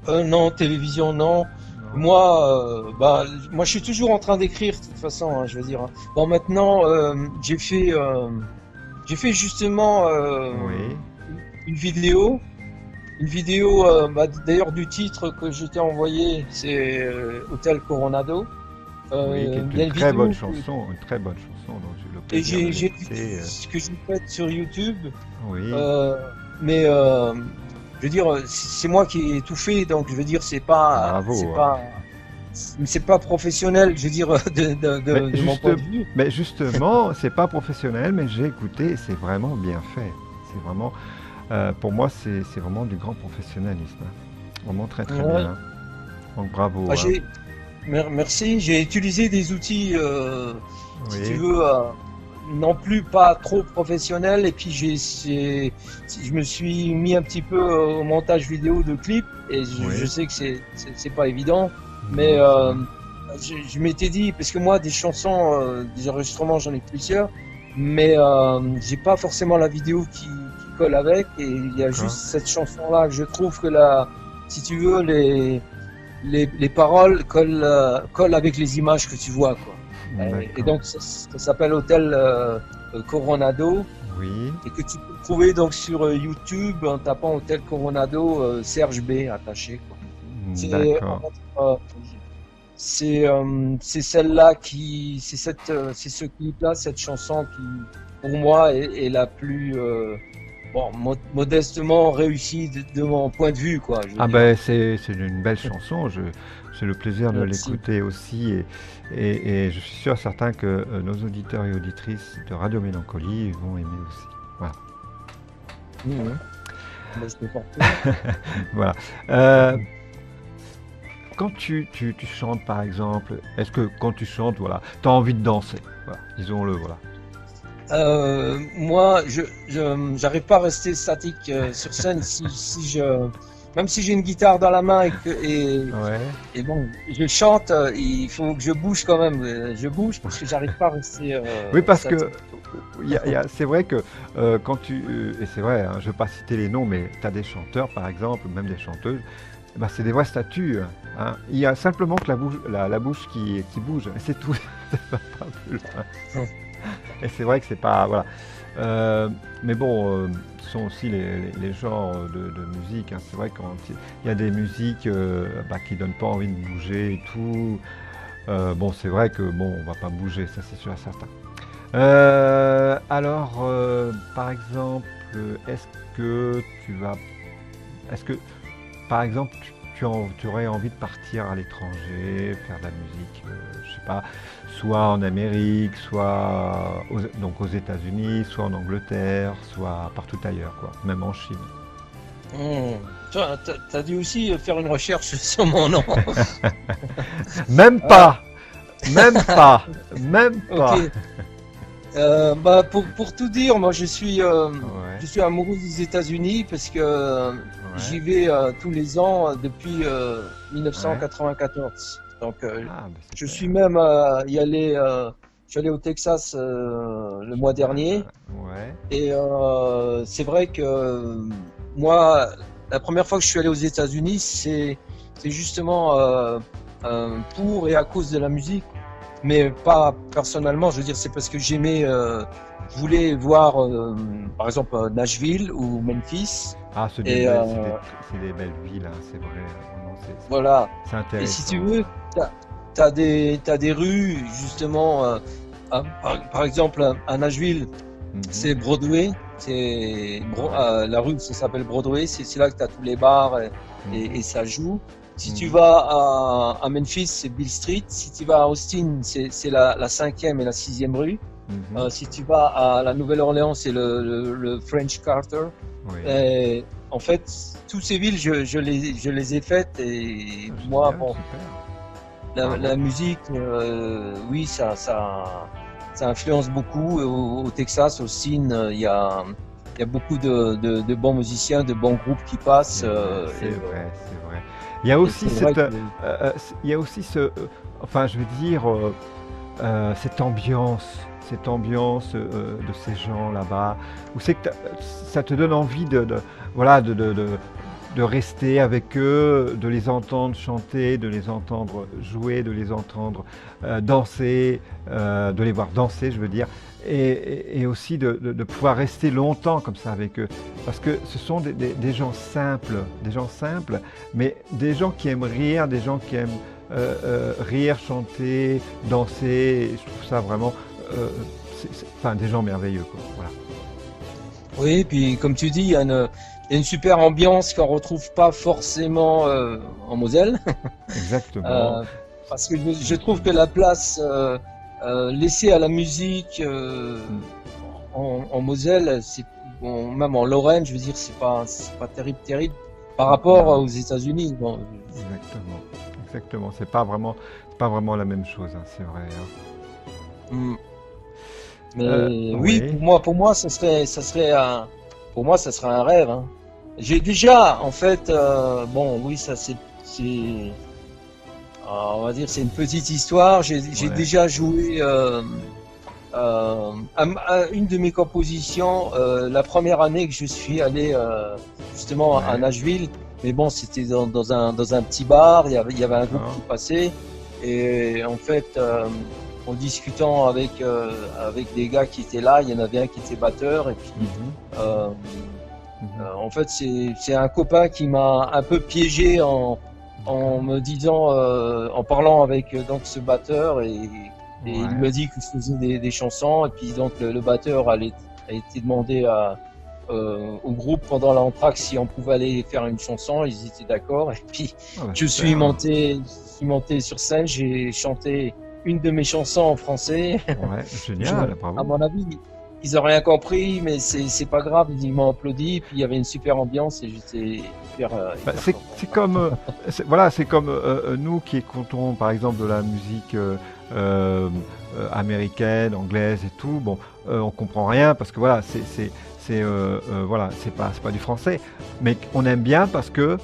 [SPEAKER 2] non, télévision, non.
[SPEAKER 1] Non.
[SPEAKER 2] Moi, je suis toujours en train d'écrire, de toute façon, hein, je veux dire, hein. Bon, maintenant, j'ai fait justement
[SPEAKER 1] Oui,
[SPEAKER 2] une vidéo. Une vidéo, d'ailleurs, du titre que je t'ai envoyé, c'est Hotel Coronado.
[SPEAKER 1] oui, qui est
[SPEAKER 2] Il y a
[SPEAKER 1] une
[SPEAKER 2] une
[SPEAKER 1] très bonne
[SPEAKER 2] vidéo
[SPEAKER 1] chanson, une très bonne chanson dont j'ai eu le
[SPEAKER 2] et
[SPEAKER 1] plaisir de
[SPEAKER 2] j'ai vu
[SPEAKER 1] l'écouter.
[SPEAKER 2] ce que j'ai fait sur YouTube.
[SPEAKER 1] Oui,
[SPEAKER 2] Euh, mais je veux dire, c'est moi qui ai tout fait, donc je veux dire,
[SPEAKER 1] bravo, hein.
[SPEAKER 2] c'est pas professionnel, je veux dire,
[SPEAKER 1] Mais,
[SPEAKER 2] de mon point de vue.
[SPEAKER 1] mais justement, c'est pas professionnel, mais j'ai écouté et c'est vraiment bien fait. C'est vraiment, pour moi, c'est vraiment du grand professionnalisme, hein. Vraiment très très
[SPEAKER 2] Ouais.
[SPEAKER 1] bien. Donc bravo,
[SPEAKER 2] Bah,
[SPEAKER 1] hein.
[SPEAKER 2] merci. J'ai utilisé des outils, si tu
[SPEAKER 1] Oui,
[SPEAKER 2] veux, non plus pas trop professionnels. Et puis je me suis mis un petit peu au montage vidéo de clips. Et je
[SPEAKER 1] oui.
[SPEAKER 2] sais que c'est pas évident, mais
[SPEAKER 1] Non, c'est vrai.
[SPEAKER 2] je m'étais dit parce que moi des chansons, des enregistrements, j'en ai plusieurs, mais j'ai pas forcément la vidéo qui colle avec. Et il y a juste
[SPEAKER 1] D'accord.
[SPEAKER 2] cette chanson-là que je trouve que si tu veux, les paroles collent avec les images que tu vois, quoi. Et
[SPEAKER 1] D'accord.
[SPEAKER 2] donc, ça s'appelle Hôtel Coronado
[SPEAKER 1] Oui,
[SPEAKER 2] et que tu peux trouver donc sur YouTube en tapant Hôtel Coronado Serge B attaché, quoi. C'est en
[SPEAKER 1] d'accord.
[SPEAKER 2] fait, c'est celle-là c'est ce clip-là, cette chanson qui, pour moi, est la plus bon, modestement réussie de mon point de vue, quoi. Je veux
[SPEAKER 1] Ah
[SPEAKER 2] dire.
[SPEAKER 1] ben c'est une belle chanson. J'ai le plaisir de
[SPEAKER 2] Merci.
[SPEAKER 1] l'écouter aussi et je suis sûr certain que nos auditeurs et auditrices de Radio Mélancolie vont aimer aussi. Voilà.
[SPEAKER 2] Mhm. Ben, je te porte plaisir.
[SPEAKER 1] Voilà. Euh, Quand tu chantes par exemple, est-ce que quand tu chantes, voilà, tu as envie de danser? Voilà, disons-le, voilà.
[SPEAKER 2] Moi, j'arrive pas à rester statique sur scène même si j'ai une guitare dans la main
[SPEAKER 1] Ouais.
[SPEAKER 2] et bon, je chante, il faut que je bouge quand même. Je bouge parce que j'arrive pas à rester
[SPEAKER 1] Oui, parce que
[SPEAKER 2] statique.
[SPEAKER 1] c'est vrai que quand et c'est vrai, hein, je ne vais pas citer les noms, mais tu as des chanteurs par exemple, ou même des chanteuses, bah, c'est des vraies statues, hein. Il y a simplement que la bouche qui bouge, et c'est tout. Ça va pas plus loin. Et c'est vrai que c'est pas. Voilà. Euh, mais bon, ce sont aussi les genres de musique, hein. C'est vrai quand il y a des musiques bah, qui donnent pas envie de bouger et tout. Bon, c'est vrai que bon, on va pas bouger, ça c'est sûr et certain. Alors, par exemple, est-ce que tu vas, est-ce que, par exemple, tu aurais envie de partir à l'étranger, faire de la musique, je sais pas, soit en Amérique, soit donc aux États-Unis, soit en Angleterre, soit partout ailleurs, quoi, même en Chine.
[SPEAKER 2] Hmm. Toi, t'as dû aussi faire une recherche sur mon nom.
[SPEAKER 1] Même
[SPEAKER 2] Ah,
[SPEAKER 1] pas, même pas, même
[SPEAKER 2] ok.
[SPEAKER 1] pas.
[SPEAKER 2] Bah pour tout dire, moi
[SPEAKER 1] Ouais,
[SPEAKER 2] je suis amoureux des États-Unis parce que
[SPEAKER 1] ouais,
[SPEAKER 2] j'y vais tous les ans depuis
[SPEAKER 1] ouais.
[SPEAKER 2] 1994. Donc
[SPEAKER 1] Ah, bah
[SPEAKER 2] je
[SPEAKER 1] super.
[SPEAKER 2] suis même y allé. Je suis allé au Texas le mois dernier
[SPEAKER 1] Génial. Ouais.
[SPEAKER 2] et c'est vrai que moi la première fois que je suis allé aux États-Unis, c'est justement pour et à cause de la musique, mais pas personnellement. Je veux dire, c'est parce que je voulais voir, par exemple, Nashville ou Memphis.
[SPEAKER 1] Ah,
[SPEAKER 2] Et
[SPEAKER 1] c'est des belles villes, hein, c'est vrai. Non,
[SPEAKER 2] voilà.
[SPEAKER 1] c'est
[SPEAKER 2] Et si tu
[SPEAKER 1] intéressant.
[SPEAKER 2] veux, t'as des rues, justement, par exemple, à Nashville,
[SPEAKER 1] Mhm,
[SPEAKER 2] c'est Broadway.
[SPEAKER 1] ouais.
[SPEAKER 2] La rue, ça s'appelle Broadway. C'est là que tu as tous les bars
[SPEAKER 1] Mhm,
[SPEAKER 2] et ça joue. Si tu
[SPEAKER 1] mhm,
[SPEAKER 2] vas à Memphis, c'est Bill Street. Si tu vas à Austin, c'est la cinquième et la sixième rue.
[SPEAKER 1] mhm.
[SPEAKER 2] Si tu vas à la Nouvelle-Orléans, c'est le French Quarter.
[SPEAKER 1] Oui.
[SPEAKER 2] Et en fait, toutes ces villes, je les ai faites. Et
[SPEAKER 1] Ah,
[SPEAKER 2] moi,
[SPEAKER 1] génial,
[SPEAKER 2] bon,
[SPEAKER 1] super.
[SPEAKER 2] la
[SPEAKER 1] Bravo.
[SPEAKER 2] musique, oui, ça influence beaucoup. Au Texas, Austin, il y a beaucoup de bons musiciens, de bons groupes qui passent.
[SPEAKER 1] C'est vrai, c'est vrai, c'est vrai. Il y a
[SPEAKER 2] Et
[SPEAKER 1] aussi
[SPEAKER 2] c'est vrai
[SPEAKER 1] cette,
[SPEAKER 2] que
[SPEAKER 1] il y a aussi enfin, je veux dire, cette ambiance de ces gens là-bas, où c'est que ça te donne envie voilà, de rester avec eux, de les entendre chanter, de les entendre jouer, de les entendre danser, de les voir danser, je veux dire, et aussi de pouvoir rester longtemps comme ça avec eux. Parce que ce sont des gens simples, mais des gens qui aiment rire, des gens qui aiment rire, chanter, danser. Je trouve ça vraiment, euh, enfin, des gens merveilleux, quoi. Voilà.
[SPEAKER 2] oui, puis comme tu dis, il y a une super ambiance qu'on retrouve pas forcément en Moselle.
[SPEAKER 1] Exactement.
[SPEAKER 2] Euh, Parce que je trouve que la place laissée à la musique
[SPEAKER 1] Mm.
[SPEAKER 2] en Moselle, c'est bon, même en Lorraine, je veux dire, c'est pas terrible, terrible par rapport
[SPEAKER 1] Non,
[SPEAKER 2] aux États-Unis. Bon,
[SPEAKER 1] exactement. Exactement. C'est pas vraiment la même chose, hein, c'est vrai, hein.
[SPEAKER 2] hmm. Mais oui,
[SPEAKER 1] Oui.
[SPEAKER 2] pour moi, pour moi, ça serait un rêve. Hein. J'ai déjà, en fait, bon, oui, on va dire, c'est une petite histoire. J'ai
[SPEAKER 1] Ouais.
[SPEAKER 2] déjà joué à une de mes compositions la première année que je suis allé justement à
[SPEAKER 1] Ouais.
[SPEAKER 2] Nashville. Mais bon, c'était dans un petit bar. Il y avait un groupe qui
[SPEAKER 1] D'accord.
[SPEAKER 2] passait. Et en fait, en discutant avec des gars qui étaient là, il y en avait un qui était batteur. Et puis,
[SPEAKER 1] Mhm,
[SPEAKER 2] euh,
[SPEAKER 1] mhm.
[SPEAKER 2] en fait, c'est un copain qui m'a un peu piégé en
[SPEAKER 1] D'accord.
[SPEAKER 2] me disant, en parlant avec donc ce batteur et il
[SPEAKER 1] Ouais.
[SPEAKER 2] me dit que je faisais des chansons et puis donc le batteur a été demandé au groupe pendant l'entracte si on pouvait aller faire une chanson, ils étaient d'accord et puis
[SPEAKER 1] Ah bah super.
[SPEAKER 2] je suis monté sur scène, j'ai chanté une de mes chansons en français.
[SPEAKER 1] Ouais,
[SPEAKER 2] Je,
[SPEAKER 1] génial,
[SPEAKER 2] à
[SPEAKER 1] bravo.
[SPEAKER 2] mon avis, ils ont rien compris, mais c'est pas grave, ils m'ont applaudi, puis il y avait une super ambiance et j'étais
[SPEAKER 1] Bah,
[SPEAKER 2] hyper content.
[SPEAKER 1] c'est comme, voilà, c'est comme nous qui écoutons par exemple de la musique euh, américaine, anglaise et tout. Bon, on comprend rien parce que voilà, voilà, c'est pas du français, mais on aime bien parce que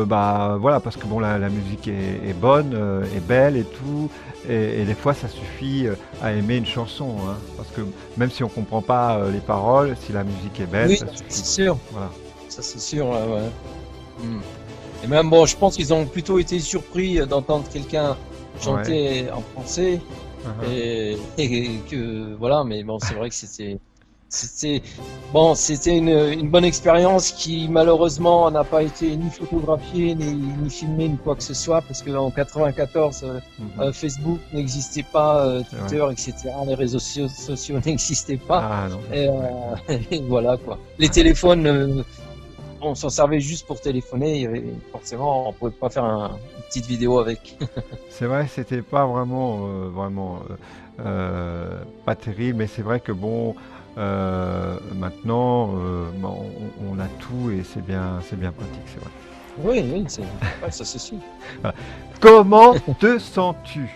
[SPEAKER 1] bah voilà, parce que bon, la musique est bonne, est belle et tout, et des fois ça suffit à aimer une chanson, hein, parce que même si on comprend pas les paroles, si la musique est belle,
[SPEAKER 2] Oui,
[SPEAKER 1] ça
[SPEAKER 2] ça
[SPEAKER 1] suffit
[SPEAKER 2] c'est
[SPEAKER 1] quoi.
[SPEAKER 2] sûr,
[SPEAKER 1] Voilà.
[SPEAKER 2] ça c'est sûr, ouais, ouais. Mm. Et même bon, je pense qu'ils ont plutôt été surpris d'entendre quelqu'un
[SPEAKER 1] Ouais.
[SPEAKER 2] chanter en français
[SPEAKER 1] Uhum.
[SPEAKER 2] et que voilà, mais bon, c'est vrai que c'était bon, c'était une bonne expérience qui malheureusement n'a pas été ni photographiée ni filmée ni quoi que ce soit parce que en 94
[SPEAKER 1] Mhm.
[SPEAKER 2] Facebook n'existait pas,
[SPEAKER 1] C'est vrai.
[SPEAKER 2] Twitter etc. Les réseaux sociaux n'existaient pas
[SPEAKER 1] Ah non, ça
[SPEAKER 2] et,
[SPEAKER 1] c'est vrai. Ouais.
[SPEAKER 2] et voilà quoi. Les
[SPEAKER 1] Ouais.
[SPEAKER 2] téléphones on s'en servait juste pour téléphoner. Forcément, on pouvait pas faire une petite vidéo avec.
[SPEAKER 1] C'est vrai, c'était pas vraiment, pas terrible, mais c'est vrai que bon, maintenant, bah, on a tout et c'est bien pratique, c'est vrai.
[SPEAKER 2] Oui, oui, ouais, ça c'est sûr.
[SPEAKER 1] Voilà. Comment te sens-tu?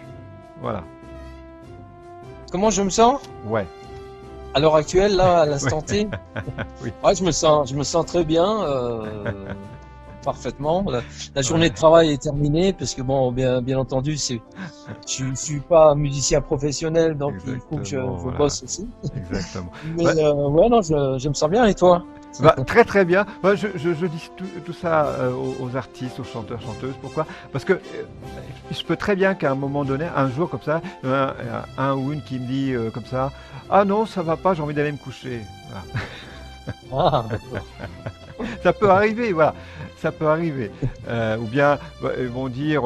[SPEAKER 1] Voilà.
[SPEAKER 2] Comment je me sens
[SPEAKER 1] Ouais.
[SPEAKER 2] à l'heure actuelle, là, à
[SPEAKER 1] Ouais.
[SPEAKER 2] l'instant T?
[SPEAKER 1] Oui.
[SPEAKER 2] Ouais, je me sens très bien, parfaitement. La journée de travail est terminée parce que bon, bien entendu, je suis pas musicien professionnel, donc il faut que
[SPEAKER 1] Exactement,
[SPEAKER 2] je
[SPEAKER 1] voilà.
[SPEAKER 2] bosse aussi.
[SPEAKER 1] Exactement.
[SPEAKER 2] Mais
[SPEAKER 1] Ouais.
[SPEAKER 2] ouais, non, je me sens bien. Et toi?
[SPEAKER 1] Bah, très très bien. Moi, je dis tout ça aux artistes, aux chanteurs, chanteuses. Pourquoi? Parce que je peux très bien qu'à un moment donné, un jour comme ça, un ou une qui me dit comme ça, ah non, ça va pas, j'ai envie d'aller me coucher. Voilà.
[SPEAKER 2] Ah, d'accord.
[SPEAKER 1] Ça peut arriver, voilà. Ça peut arriver. Ou bien bah, ils vont dire,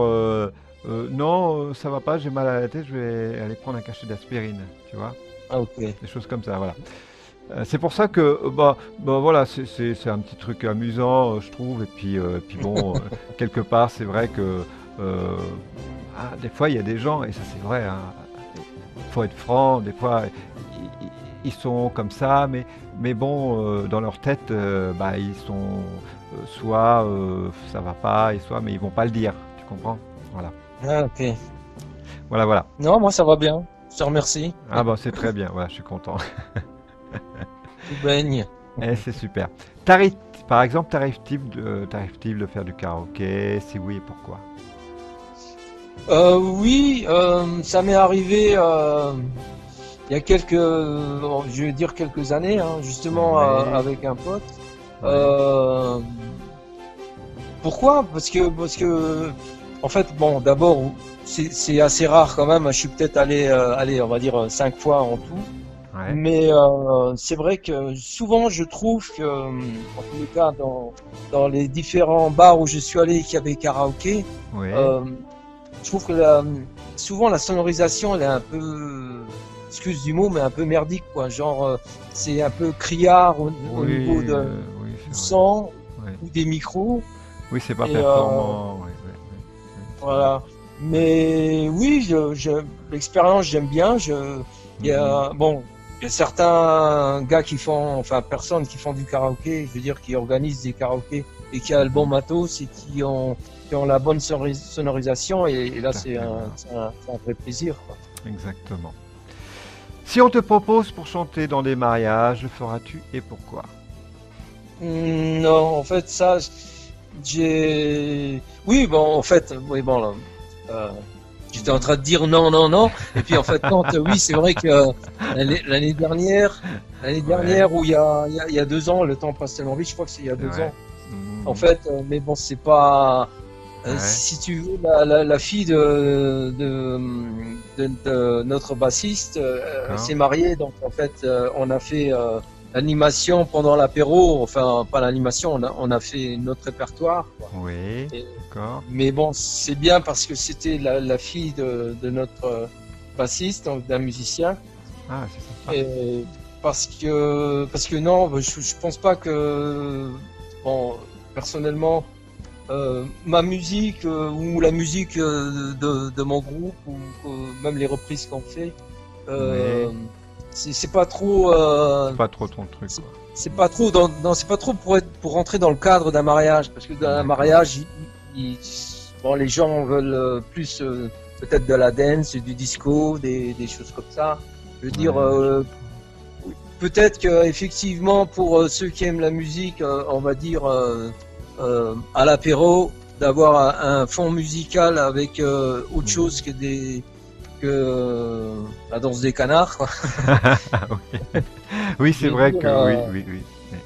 [SPEAKER 1] non, ça va pas, j'ai mal à la tête, je vais aller prendre un cachet d'aspirine. Tu vois?
[SPEAKER 2] Ah, ok.
[SPEAKER 1] Des choses comme ça, voilà. C'est pour ça que bah voilà, c'est un petit truc amusant, je trouve. Et puis bon, quelque part, c'est vrai que des fois, il y a des gens, et ça c'est vrai, hein, il faut être franc, des fois, ils sont comme ça, mais bon, dans leur tête, bah, ils sont soit ça va pas, et soit, mais ils vont pas le dire, tu comprends? Voilà,
[SPEAKER 2] Ah, ok.
[SPEAKER 1] voilà, voilà.
[SPEAKER 2] Non, moi ça va bien. Je te remercie.
[SPEAKER 1] Ah bah c'est très bien, voilà, je suis content.
[SPEAKER 2] Tout baigne.
[SPEAKER 1] Eh, c'est super. T'arrives, par exemple, t'arrive-t-il de faire du karaoké? Si oui, et pourquoi?
[SPEAKER 2] Oui, ça m'est arrivé il y a je vais dire quelques années, hein, justement
[SPEAKER 1] Oui,
[SPEAKER 2] avec un pote.
[SPEAKER 1] oui,
[SPEAKER 2] Euh, Pourquoi? Parce que en fait, bon, d'abord, c'est assez rare quand même. Je suis peut-être allé, on va dire 5 fois en tout.
[SPEAKER 1] ouais,
[SPEAKER 2] Mais c'est vrai que souvent, je trouve que, en tous les cas, dans les différents bars où je suis allé qui avaient karaoké,
[SPEAKER 1] oui,
[SPEAKER 2] euh, je trouve que souvent la sonorisation, elle est un peu, excuse du mot, mais un peu merdique, quoi. Genre, c'est un peu criard au niveau
[SPEAKER 1] oui, oui,
[SPEAKER 2] du
[SPEAKER 1] c'est vrai.
[SPEAKER 2] son
[SPEAKER 1] Oui,
[SPEAKER 2] ou des micros.
[SPEAKER 1] oui, c'est pas
[SPEAKER 2] Et
[SPEAKER 1] performant. Oui, oui, oui, oui, c'est vrai.
[SPEAKER 2] voilà. Mais oui, l'expérience, j'aime bien. Il y
[SPEAKER 1] Mhm.
[SPEAKER 2] a, bon, il y a certains gars qui font, enfin, personnes qui font du karaoké, je veux dire, qui organisent des karaokés et qui a le bon
[SPEAKER 1] Mhm.
[SPEAKER 2] matos et qui ont la bonne sonorisation. Et là,
[SPEAKER 1] Tout à fait, voilà.
[SPEAKER 2] c'est un vrai plaisir, quoi.
[SPEAKER 1] Exactement. Si on te propose pour chanter dans des mariages, le feras-tu et pourquoi?
[SPEAKER 2] Non, en fait, ça, oui, bon, en fait, oui, bon, là, euh, j'étais en train de dire non, non, non. Et puis, en fait, oui, c'est vrai que l'année dernière,
[SPEAKER 1] Ouais,
[SPEAKER 2] ou il y a 2 ans, le temps passe tellement vite, je crois que c'est il y a
[SPEAKER 1] c'est
[SPEAKER 2] 2 ans.
[SPEAKER 1] vrai.
[SPEAKER 2] En
[SPEAKER 1] Mhm.
[SPEAKER 2] fait, mais bon, c'est pas,
[SPEAKER 1] Ouais,
[SPEAKER 2] si tu veux, la fille de notre bassiste
[SPEAKER 1] d'accord.
[SPEAKER 2] s'est mariée, donc en fait, on a fait l'animation pendant l'apéro, enfin pas l'animation, on a fait notre répertoire, quoi.
[SPEAKER 1] Oui,
[SPEAKER 2] Et-
[SPEAKER 1] d'accord.
[SPEAKER 2] mais bon, c'est bien parce que c'était la fille de notre bassiste, donc d'un musicien,
[SPEAKER 1] Ah, c'est sympa.
[SPEAKER 2] et parce que non, je pense pas que, bon, personnellement. Ma musique ou la musique de mon groupe ou même les reprises qu'on fait,
[SPEAKER 1] Oui,
[SPEAKER 2] euh, c'est pas trop,
[SPEAKER 1] c'est pas trop ton truc,
[SPEAKER 2] c'est
[SPEAKER 1] quoi.
[SPEAKER 2] c'est pas trop c'est pas trop pour rentrer dans le cadre d'un mariage parce que dans un
[SPEAKER 1] D'accord.
[SPEAKER 2] mariage, bon, les gens veulent plus peut-être de la dance, du disco, des choses comme ça. Je veux dire,
[SPEAKER 1] Ouais, je comprends.
[SPEAKER 2] peut-être que effectivement pour ceux qui aiment la musique, on va dire à l'apéro, d'avoir un fond musical avec autre
[SPEAKER 1] Mhm.
[SPEAKER 2] chose que la danse des canards, quoi.
[SPEAKER 1] Oui, oui,
[SPEAKER 2] Je
[SPEAKER 1] c'est
[SPEAKER 2] veux
[SPEAKER 1] vrai
[SPEAKER 2] dire,
[SPEAKER 1] que oui, oui, oui. Oui.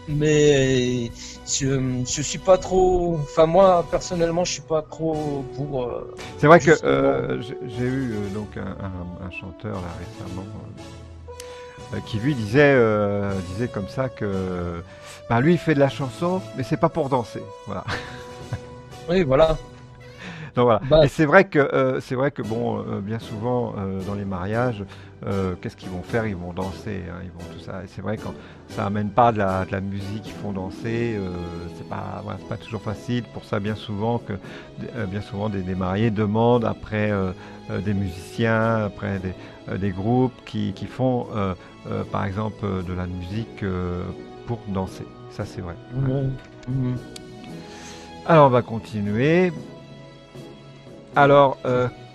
[SPEAKER 2] mais je suis pas trop, enfin moi personnellement, je suis pas trop pour
[SPEAKER 1] C'est vrai que
[SPEAKER 2] justement.
[SPEAKER 1] j'ai eu donc un chanteur là récemment qui lui disait comme ça que ben, lui il fait de la chanson mais c'est pas pour danser. Voilà.
[SPEAKER 2] Oui, voilà.
[SPEAKER 1] Donc voilà.
[SPEAKER 2] Bah,
[SPEAKER 1] Et c'est vrai que bon, bien souvent dans les mariages, qu'est-ce qu'ils vont faire? Ils vont danser, hein, ils vont tout ça. Et c'est vrai quand ça amène pas de la musique, ils font danser. C'est pas, voilà, c'est pas toujours facile. Pour ça, bien souvent des mariés demandent après des musiciens, après des groupes qui font, par exemple, de la musique pour danser. Ça, c'est vrai. Ouais.
[SPEAKER 2] ouais. Mhm.
[SPEAKER 1] Alors, on va continuer. Alors,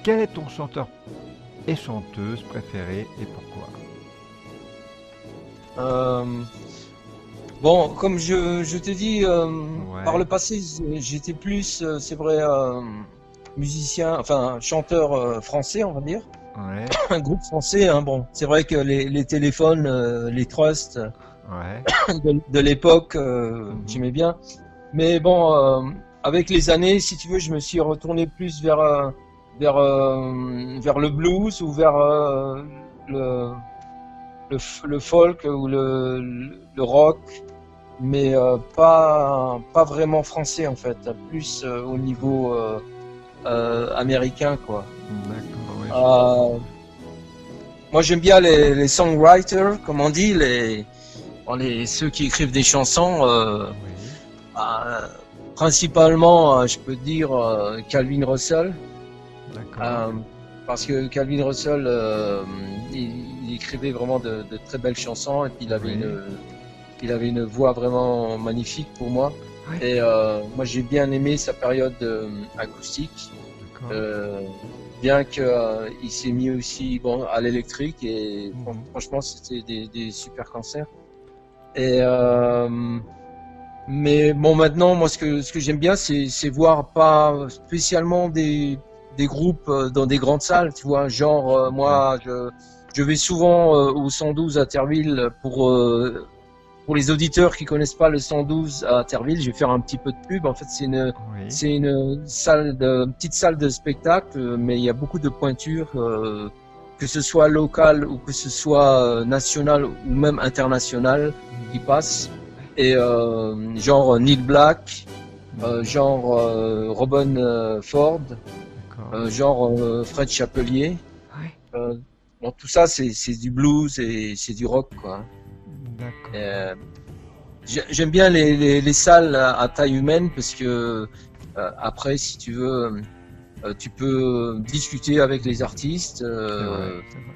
[SPEAKER 1] quel est ton chanteur et chanteuse préféré et pourquoi?
[SPEAKER 2] Euh, Bon, comme je t'ai dit, par
[SPEAKER 1] Ouais,
[SPEAKER 2] le passé, j'étais plus, c'est vrai, musicien, enfin chanteur français, on va dire,
[SPEAKER 1] ouais,
[SPEAKER 2] un groupe français. Hein, bon, c'est vrai que les téléphones, les trusts
[SPEAKER 1] ouais.
[SPEAKER 2] de l'époque,
[SPEAKER 1] Mhm.
[SPEAKER 2] j'aimais bien. Mais bon, avec les années, si tu veux, je me suis retourné plus vers le blues ou vers le, le folk ou le rock, mais pas vraiment français en fait, plus au niveau américain quoi.
[SPEAKER 1] D'accord, ouais, je comprends.
[SPEAKER 2] Euh, Moi j'aime bien les songwriters, comme on dit, ceux qui écrivent des chansons.
[SPEAKER 1] Oui,
[SPEAKER 2] Euh, Principalement, je peux dire Calvin Russell,
[SPEAKER 1] d'accord.
[SPEAKER 2] euh, parce que Calvin Russell, il écrivait vraiment de très belles chansons et puis
[SPEAKER 1] Oui,
[SPEAKER 2] il avait une voix vraiment magnifique pour moi.
[SPEAKER 1] oui,
[SPEAKER 2] Et moi, j'ai bien aimé sa période acoustique,
[SPEAKER 1] d'accord.
[SPEAKER 2] euh, bien que il s'est mis aussi bon à l'électrique et
[SPEAKER 1] Mhm.
[SPEAKER 2] franchement, c'était des super concerts. Et mais bon, maintenant, moi, ce que j'aime bien, c'est voir pas spécialement des groupes dans des grandes salles, tu vois. Genre,
[SPEAKER 1] Ouais,
[SPEAKER 2] je vais souvent au 112 à Terville pour les auditeurs qui connaissent pas le 112 à Terville. Je vais faire un petit peu de pub. En fait,
[SPEAKER 1] oui,
[SPEAKER 2] c'est une petite salle de spectacle, mais il y a beaucoup de pointures, que ce soit local ou que ce soit national ou même international qui
[SPEAKER 1] mhm.
[SPEAKER 2] passent. Et genre Neil Black,
[SPEAKER 1] Mhm.
[SPEAKER 2] genre Robin Ford,
[SPEAKER 1] D'accord.
[SPEAKER 2] genre Fred Chapelier.
[SPEAKER 1] Oui,
[SPEAKER 2] Euh, bon, tout ça, c'est du blues et c'est du rock, quoi.
[SPEAKER 1] d'accord.
[SPEAKER 2] Euh, J'aime bien les salles à taille humaine parce que après, si tu veux, tu peux discuter avec les artistes,
[SPEAKER 1] C'est vrai, c'est vrai.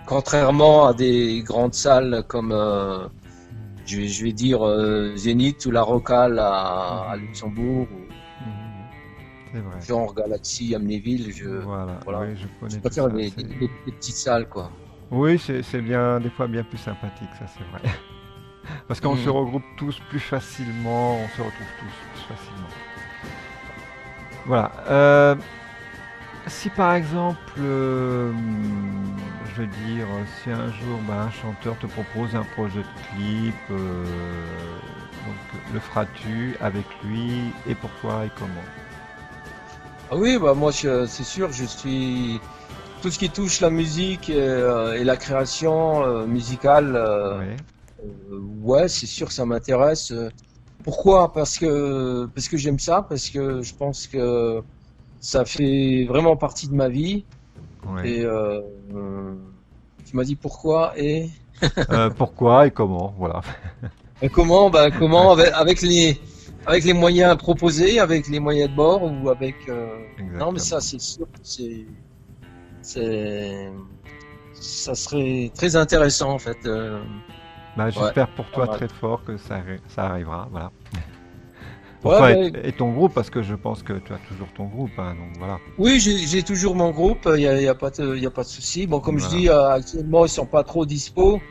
[SPEAKER 2] contrairement à des grandes salles comme,
[SPEAKER 1] Mhm.
[SPEAKER 2] je vais dire, Zénith ou la Rocale à
[SPEAKER 1] Mhm.
[SPEAKER 2] Luxembourg, ou
[SPEAKER 1] Mhm. C'est vrai.
[SPEAKER 2] genre Galaxy, Amnéville.
[SPEAKER 1] Voilà,
[SPEAKER 2] Voilà,
[SPEAKER 1] oui, je
[SPEAKER 2] je
[SPEAKER 1] connais tout
[SPEAKER 2] préfère
[SPEAKER 1] ça.
[SPEAKER 2] les petites salles, quoi.
[SPEAKER 1] Oui, c'est bien, des fois bien plus sympathique, ça c'est vrai. Parce qu'on se
[SPEAKER 2] Mhm.
[SPEAKER 1] regroupe tous plus facilement, on se retrouve tous plus facilement. Voilà. Si par exemple, je veux dire, si un jour un chanteur te propose un projet de clip, donc le feras-tu avec lui et pourquoi et comment?
[SPEAKER 2] Ah oui, bah moi, c'est sûr, je suis tout ce qui touche la musique et la création musicale.
[SPEAKER 1] Oui,
[SPEAKER 2] Ouais, c'est sûr, ça m'intéresse. Pourquoi? Parce que j'aime ça, parce que je pense que ça fait vraiment partie de ma vie.
[SPEAKER 1] oui.
[SPEAKER 2] Et euh, tu m'as dit pourquoi
[SPEAKER 1] Pourquoi et comment? Voilà.
[SPEAKER 2] et comment? Ben comment avec les moyens proposés, avec les moyens de bord ou avec non, mais ça
[SPEAKER 1] Exactement.
[SPEAKER 2] c'est sûr, que c'est ça serait très intéressant en fait.
[SPEAKER 1] Bah,
[SPEAKER 2] Ouais,
[SPEAKER 1] j'espère pour
[SPEAKER 2] pas
[SPEAKER 1] toi
[SPEAKER 2] mal.
[SPEAKER 1] très fort que ça arrivera. Voilà. Pour
[SPEAKER 2] Ouais,
[SPEAKER 1] toi
[SPEAKER 2] ben
[SPEAKER 1] et ton groupe, parce que je pense que tu as toujours ton groupe, hein, donc voilà.
[SPEAKER 2] oui, j'ai toujours mon groupe, y a pas y a pas de souci. Bon, comme je
[SPEAKER 1] Voilà.
[SPEAKER 2] dis, actuellement ils sont pas trop dispo.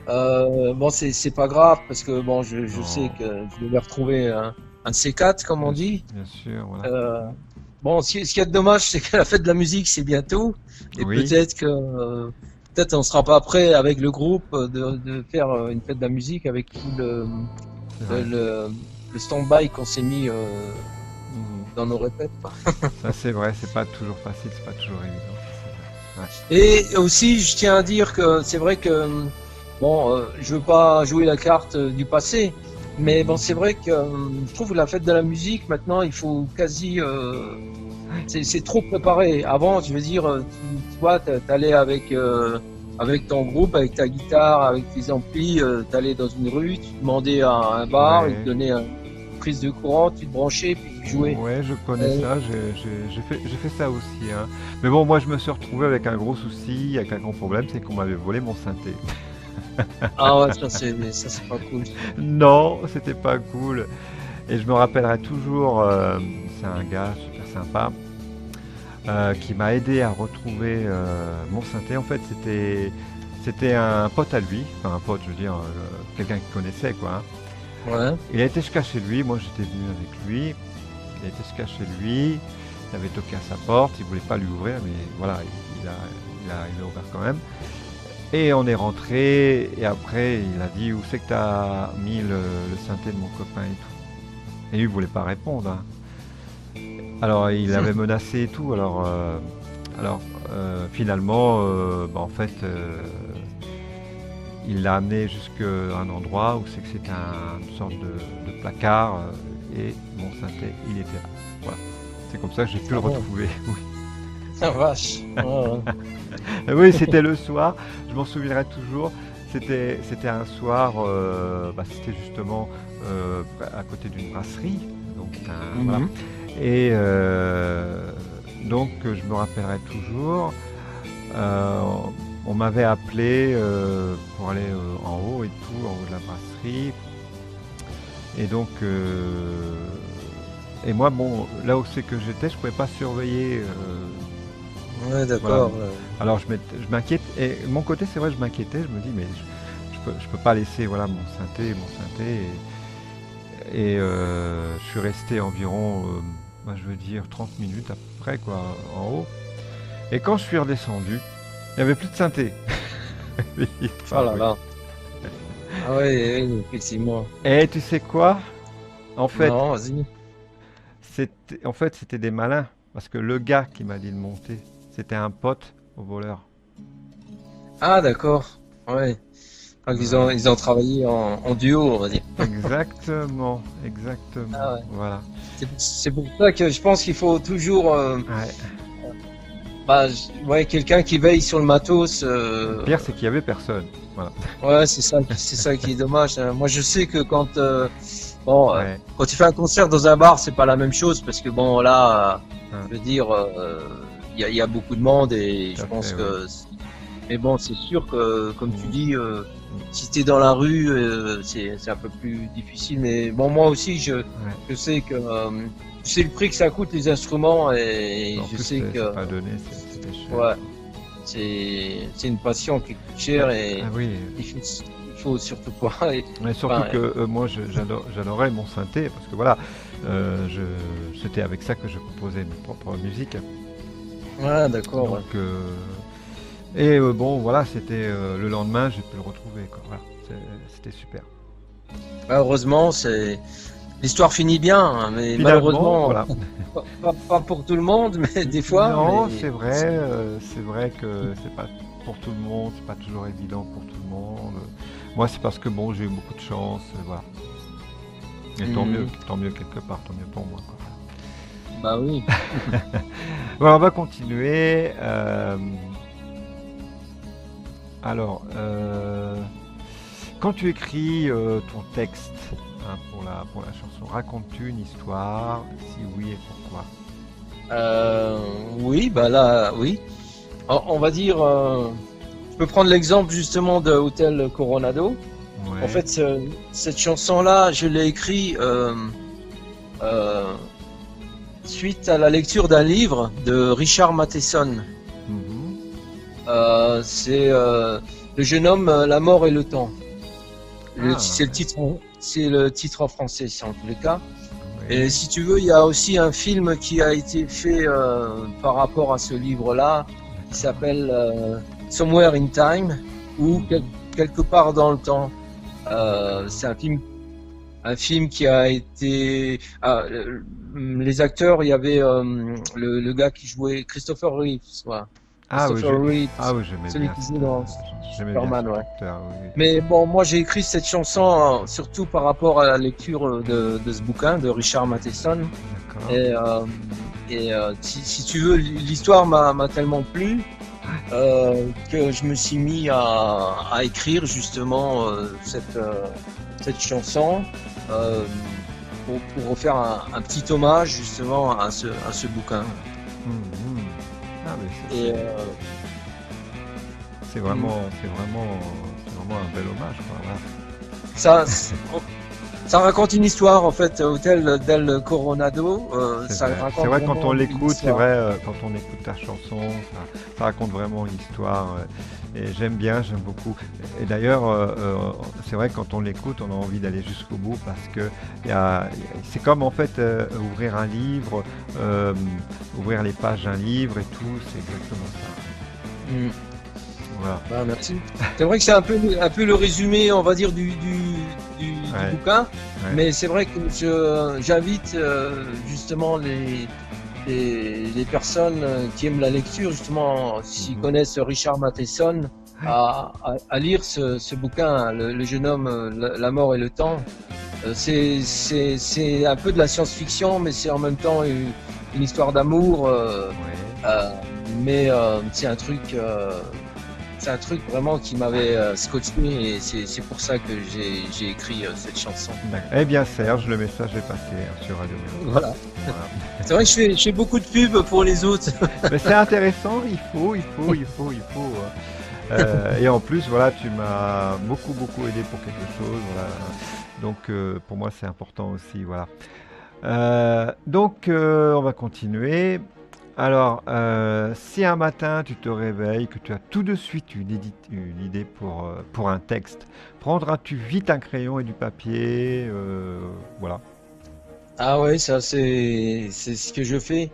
[SPEAKER 2] Bon, c'est pas grave parce que bon, je sais
[SPEAKER 1] Non,
[SPEAKER 2] que je vais les retrouver un de ces quatre, comme on dit.
[SPEAKER 1] bien sûr, voilà.
[SPEAKER 2] Euh, bon, ce qui est dommage, c'est que la fête de la musique, c'est bientôt, et
[SPEAKER 1] Oui,
[SPEAKER 2] peut-être on sera pas prêt avec le groupe de faire une fête de la musique avec tout
[SPEAKER 1] c'est
[SPEAKER 2] le,
[SPEAKER 1] vrai.
[SPEAKER 2] le, le stand-by qu'on s'est mis
[SPEAKER 1] Mhm.
[SPEAKER 2] dans nos répètes, quoi.
[SPEAKER 1] Ça, c'est vrai, c'est pas toujours facile, c'est pas toujours évident. C'est vrai.
[SPEAKER 2] Et aussi, je tiens à dire que c'est vrai que bon, je veux pas jouer la carte du passé,
[SPEAKER 1] Ouais.
[SPEAKER 2] mais bon,
[SPEAKER 1] Mhm.
[SPEAKER 2] c'est vrai que je trouve que la fête de la musique maintenant, il faut quasi c'est trop préparé. Avant, je veux dire, tu vois, t'allais avec ton groupe, avec ta guitare, avec tes amplis, t'allais dans une rue, tu demandais à un bar, il te
[SPEAKER 1] Ouais.
[SPEAKER 2] donnait une prise de courant, tu te branchais, puis tu jouais.
[SPEAKER 1] Ouais, je connais
[SPEAKER 2] Euh,
[SPEAKER 1] ça, j'ai fait ça aussi, hein. Mais bon, moi je me suis retrouvé avec un gros souci, avec un gros problème, c'est qu'on m'avait volé mon synthé.
[SPEAKER 2] ah ouais, ça c'est pas cool.
[SPEAKER 1] Non, c'était pas cool. Et je me rappellerai toujours, c'est un gars super sympa qui m'a aidé à retrouver mon synthé. En fait, c'était un pote à lui, enfin un pote, je veux dire, quelqu'un qu'il connaissait, quoi, hein.
[SPEAKER 2] Ouais.
[SPEAKER 1] Il a été jusqu'à chez lui, moi j'étais venu avec lui. Il a été jusqu'à chez lui, il avait toqué à sa porte, il voulait pas lui ouvrir, mais voilà, il a ouvert quand même. Et on est rentré, et après il a dit où c'est que t'as mis le synthé de mon copain et tout. Et lui il voulait pas répondre, hein. Alors il avait menacé et tout, finalement, bah, en fait, il l'a amené jusqu'à un endroit où c'est que c'était une sorte de placard, et mon synthé il était là. Voilà. C'est comme ça que j'ai pu le
[SPEAKER 2] Ah bon,
[SPEAKER 1] retrouver. Oui.
[SPEAKER 2] ah vache. Ouais, ouais.
[SPEAKER 1] Oui, c'était le soir, je m'en souviendrai toujours. C'était un soir, bah, c'était justement à côté d'une brasserie. Donc, voilà.
[SPEAKER 2] Mhm.
[SPEAKER 1] Et donc, je me rappellerai toujours, euh, on m'avait appelé pour aller en haut et tout, en haut de la brasserie. Et donc, et moi, bon, là où c'est que j'étais, je pouvais pas surveiller.
[SPEAKER 2] Ouais,
[SPEAKER 1] Voilà.
[SPEAKER 2] d'accord.
[SPEAKER 1] Alors je m'inquiète. Et de mon côté, c'est vrai, je m'inquiétais. Je me dis, mais je peux pas laisser voilà mon synthé. Je suis resté environ, bah, je veux dire, 30 minutes après, quoi, en haut. Et quand je suis redescendu, il n'y avait plus de synthé. Il est
[SPEAKER 2] Oh là
[SPEAKER 1] disparu.
[SPEAKER 2] là. Ah ouais, ouais, effectivement.
[SPEAKER 1] Et tu sais quoi? En fait,
[SPEAKER 2] Non, vas-y.
[SPEAKER 1] c'était des malins. Parce que le gars qui m'a dit de monter, c'était un pote au voleur.
[SPEAKER 2] Ah d'accord. Ouais. Donc
[SPEAKER 1] Voilà.
[SPEAKER 2] ils ont travaillé en duo, on va dire.
[SPEAKER 1] Exactement, exactement.
[SPEAKER 2] Ah ouais.
[SPEAKER 1] Voilà.
[SPEAKER 2] C'est pour ça que je pense qu'il faut toujours
[SPEAKER 1] Ouais.
[SPEAKER 2] bah, ouais, quelqu'un qui veille sur le matos.
[SPEAKER 1] Le pire, c'est qu'il y avait personne. Voilà.
[SPEAKER 2] Ouais, c'est ça qui est dommage, hein. Moi, je sais que bon,
[SPEAKER 1] Ouais.
[SPEAKER 2] quand tu fais un concert dans un bar, c'est pas la même chose parce que bon, là,
[SPEAKER 1] Hein,
[SPEAKER 2] je veux dire, il y a beaucoup de monde et
[SPEAKER 1] tout
[SPEAKER 2] je
[SPEAKER 1] à
[SPEAKER 2] pense
[SPEAKER 1] fait, ouais.
[SPEAKER 2] que. Mais bon, c'est sûr que, comme tu
[SPEAKER 1] Mm,
[SPEAKER 2] dis,
[SPEAKER 1] mm,
[SPEAKER 2] si t'es dans la rue, c'est un peu plus difficile. Mais bon, moi aussi,
[SPEAKER 1] ouais.
[SPEAKER 2] je sais que, je sais le prix que ça coûte les instruments et
[SPEAKER 1] En
[SPEAKER 2] je
[SPEAKER 1] plus,
[SPEAKER 2] sais
[SPEAKER 1] c'est
[SPEAKER 2] que,
[SPEAKER 1] pas donné, c'était cher,
[SPEAKER 2] ouais,
[SPEAKER 1] quoi.
[SPEAKER 2] c'est une passion qui coûte cher et
[SPEAKER 1] Ah oui.
[SPEAKER 2] il faut surtout pas.
[SPEAKER 1] Mais surtout
[SPEAKER 2] Enfin,
[SPEAKER 1] que moi, j'adorais mon synthé parce que voilà, c'était avec ça que je composais mes propres musiques.
[SPEAKER 2] ouais, d'accord. Ouais.
[SPEAKER 1] Donc, et bon, voilà, c'était le lendemain, j'ai pu le retrouver, quoi. Voilà, c'était super.
[SPEAKER 2] Bah, heureusement, l'histoire finit bien, hein, mais
[SPEAKER 1] Finalement,
[SPEAKER 2] malheureusement,
[SPEAKER 1] voilà.
[SPEAKER 2] pas pour tout le monde, mais des fois,
[SPEAKER 1] Non,
[SPEAKER 2] mais
[SPEAKER 1] c'est vrai que c'est pas pour tout le monde, c'est pas toujours évident pour tout le monde. Moi, c'est parce que bon, j'ai eu beaucoup de chance, voilà. Et
[SPEAKER 2] hmm,
[SPEAKER 1] tant mieux quelque part, tant mieux pour moi, quoi.
[SPEAKER 2] bah oui.
[SPEAKER 1] Voilà, on va continuer. Alors, quand tu écris ton texte, hein, pour la chanson, racontes-tu une histoire? Si oui, et pourquoi?
[SPEAKER 2] Euh, oui, bah là, oui. On va dire, je peux prendre l'exemple justement de Hotel Coronado. En
[SPEAKER 1] Ouais.
[SPEAKER 2] fait, cette chanson-là, je l'ai écrite euh, suite à la lecture d'un livre de Richard Matheson.
[SPEAKER 1] Mhm.
[SPEAKER 2] C'est Le jeune homme, la mort et le temps.
[SPEAKER 1] Ah,
[SPEAKER 2] C'est le titre en français, c'est en tous les cas. Et
[SPEAKER 1] oui.
[SPEAKER 2] si tu veux, il y a aussi un film qui a été fait par rapport à ce livre-là, qui
[SPEAKER 1] D'accord.
[SPEAKER 2] s'appelle Somewhere in Time, ou
[SPEAKER 1] Mhm.
[SPEAKER 2] quelque part dans le temps. C'est un film qui a été. Les acteurs, il y avait le gars qui jouait Christopher Reeves, voilà.
[SPEAKER 1] Ah oui,
[SPEAKER 2] Christopher Reeves,
[SPEAKER 1] j'aimais
[SPEAKER 2] celui
[SPEAKER 1] bien
[SPEAKER 2] qui joue dans
[SPEAKER 1] j'aimais bien
[SPEAKER 2] Superman,
[SPEAKER 1] cet
[SPEAKER 2] ouais.
[SPEAKER 1] acteur, oui.
[SPEAKER 2] Mais bon, moi j'ai écrit cette chanson surtout par rapport à la lecture de ce bouquin de Richard Matheson.
[SPEAKER 1] D'accord.
[SPEAKER 2] Et Et si tu veux, l'histoire m'a tellement plu que je me suis mis à écrire justement cette chanson pour refaire un petit hommage justement à ce bouquin.
[SPEAKER 1] Mhm. Ah, mais
[SPEAKER 2] Et
[SPEAKER 1] c'est vraiment un bel hommage, quoi. Voilà.
[SPEAKER 2] ça, ça raconte une histoire en fait, Hôtel del Coronado. Ça
[SPEAKER 1] C'est
[SPEAKER 2] raconte
[SPEAKER 1] vrai, quand
[SPEAKER 2] vraiment
[SPEAKER 1] on
[SPEAKER 2] une
[SPEAKER 1] l'écoute, c'est
[SPEAKER 2] histoire.
[SPEAKER 1] vrai, quand on écoute ta chanson, ça raconte vraiment une histoire. Et j'aime bien, j'aime beaucoup. Et d'ailleurs, c'est vrai, quand on l'écoute, on a envie d'aller jusqu'au bout parce que c'est comme en fait ouvrir un livre, euh, ouvrir les pages d'un livre et tout, c'est exactement ça.
[SPEAKER 2] Mm.
[SPEAKER 1] Voilà.
[SPEAKER 2] Bah, merci. C'est vrai que c'est un peu le résumé, on va dire, du
[SPEAKER 1] Ouais,
[SPEAKER 2] bouquin,
[SPEAKER 1] ouais.
[SPEAKER 2] mais c'est vrai que j'invite justement les personnes qui aiment la lecture, justement, s'ils
[SPEAKER 1] Mhm.
[SPEAKER 2] connaissent Richard Matheson, à lire ce bouquin, le jeune homme, la mort et le temps. C'est un peu de la science-fiction, mais c'est en même temps une histoire d'amour,
[SPEAKER 1] Ouais.
[SPEAKER 2] euh, mais c'est un truc vraiment qui m'avait scotché et c'est pour ça que j'ai écrit cette chanson.
[SPEAKER 1] D'accord. Eh bien, Serge, le message est passé sur Radio Mélo.
[SPEAKER 2] Voilà.
[SPEAKER 1] Voilà.
[SPEAKER 2] C'est vrai que je fais beaucoup de pubs pour les autres.
[SPEAKER 1] Mais c'est intéressant, il faut. Et en plus, voilà, tu m'as beaucoup aidé pour quelque chose. Voilà. Donc, pour moi, c'est important aussi. Voilà. On va continuer. Alors, si un matin tu te réveilles, que tu as tout de suite une idée pour un texte, prendras-tu vite un crayon et du papier voilà.
[SPEAKER 2] Ah ouais, ça c'est ce que je fais.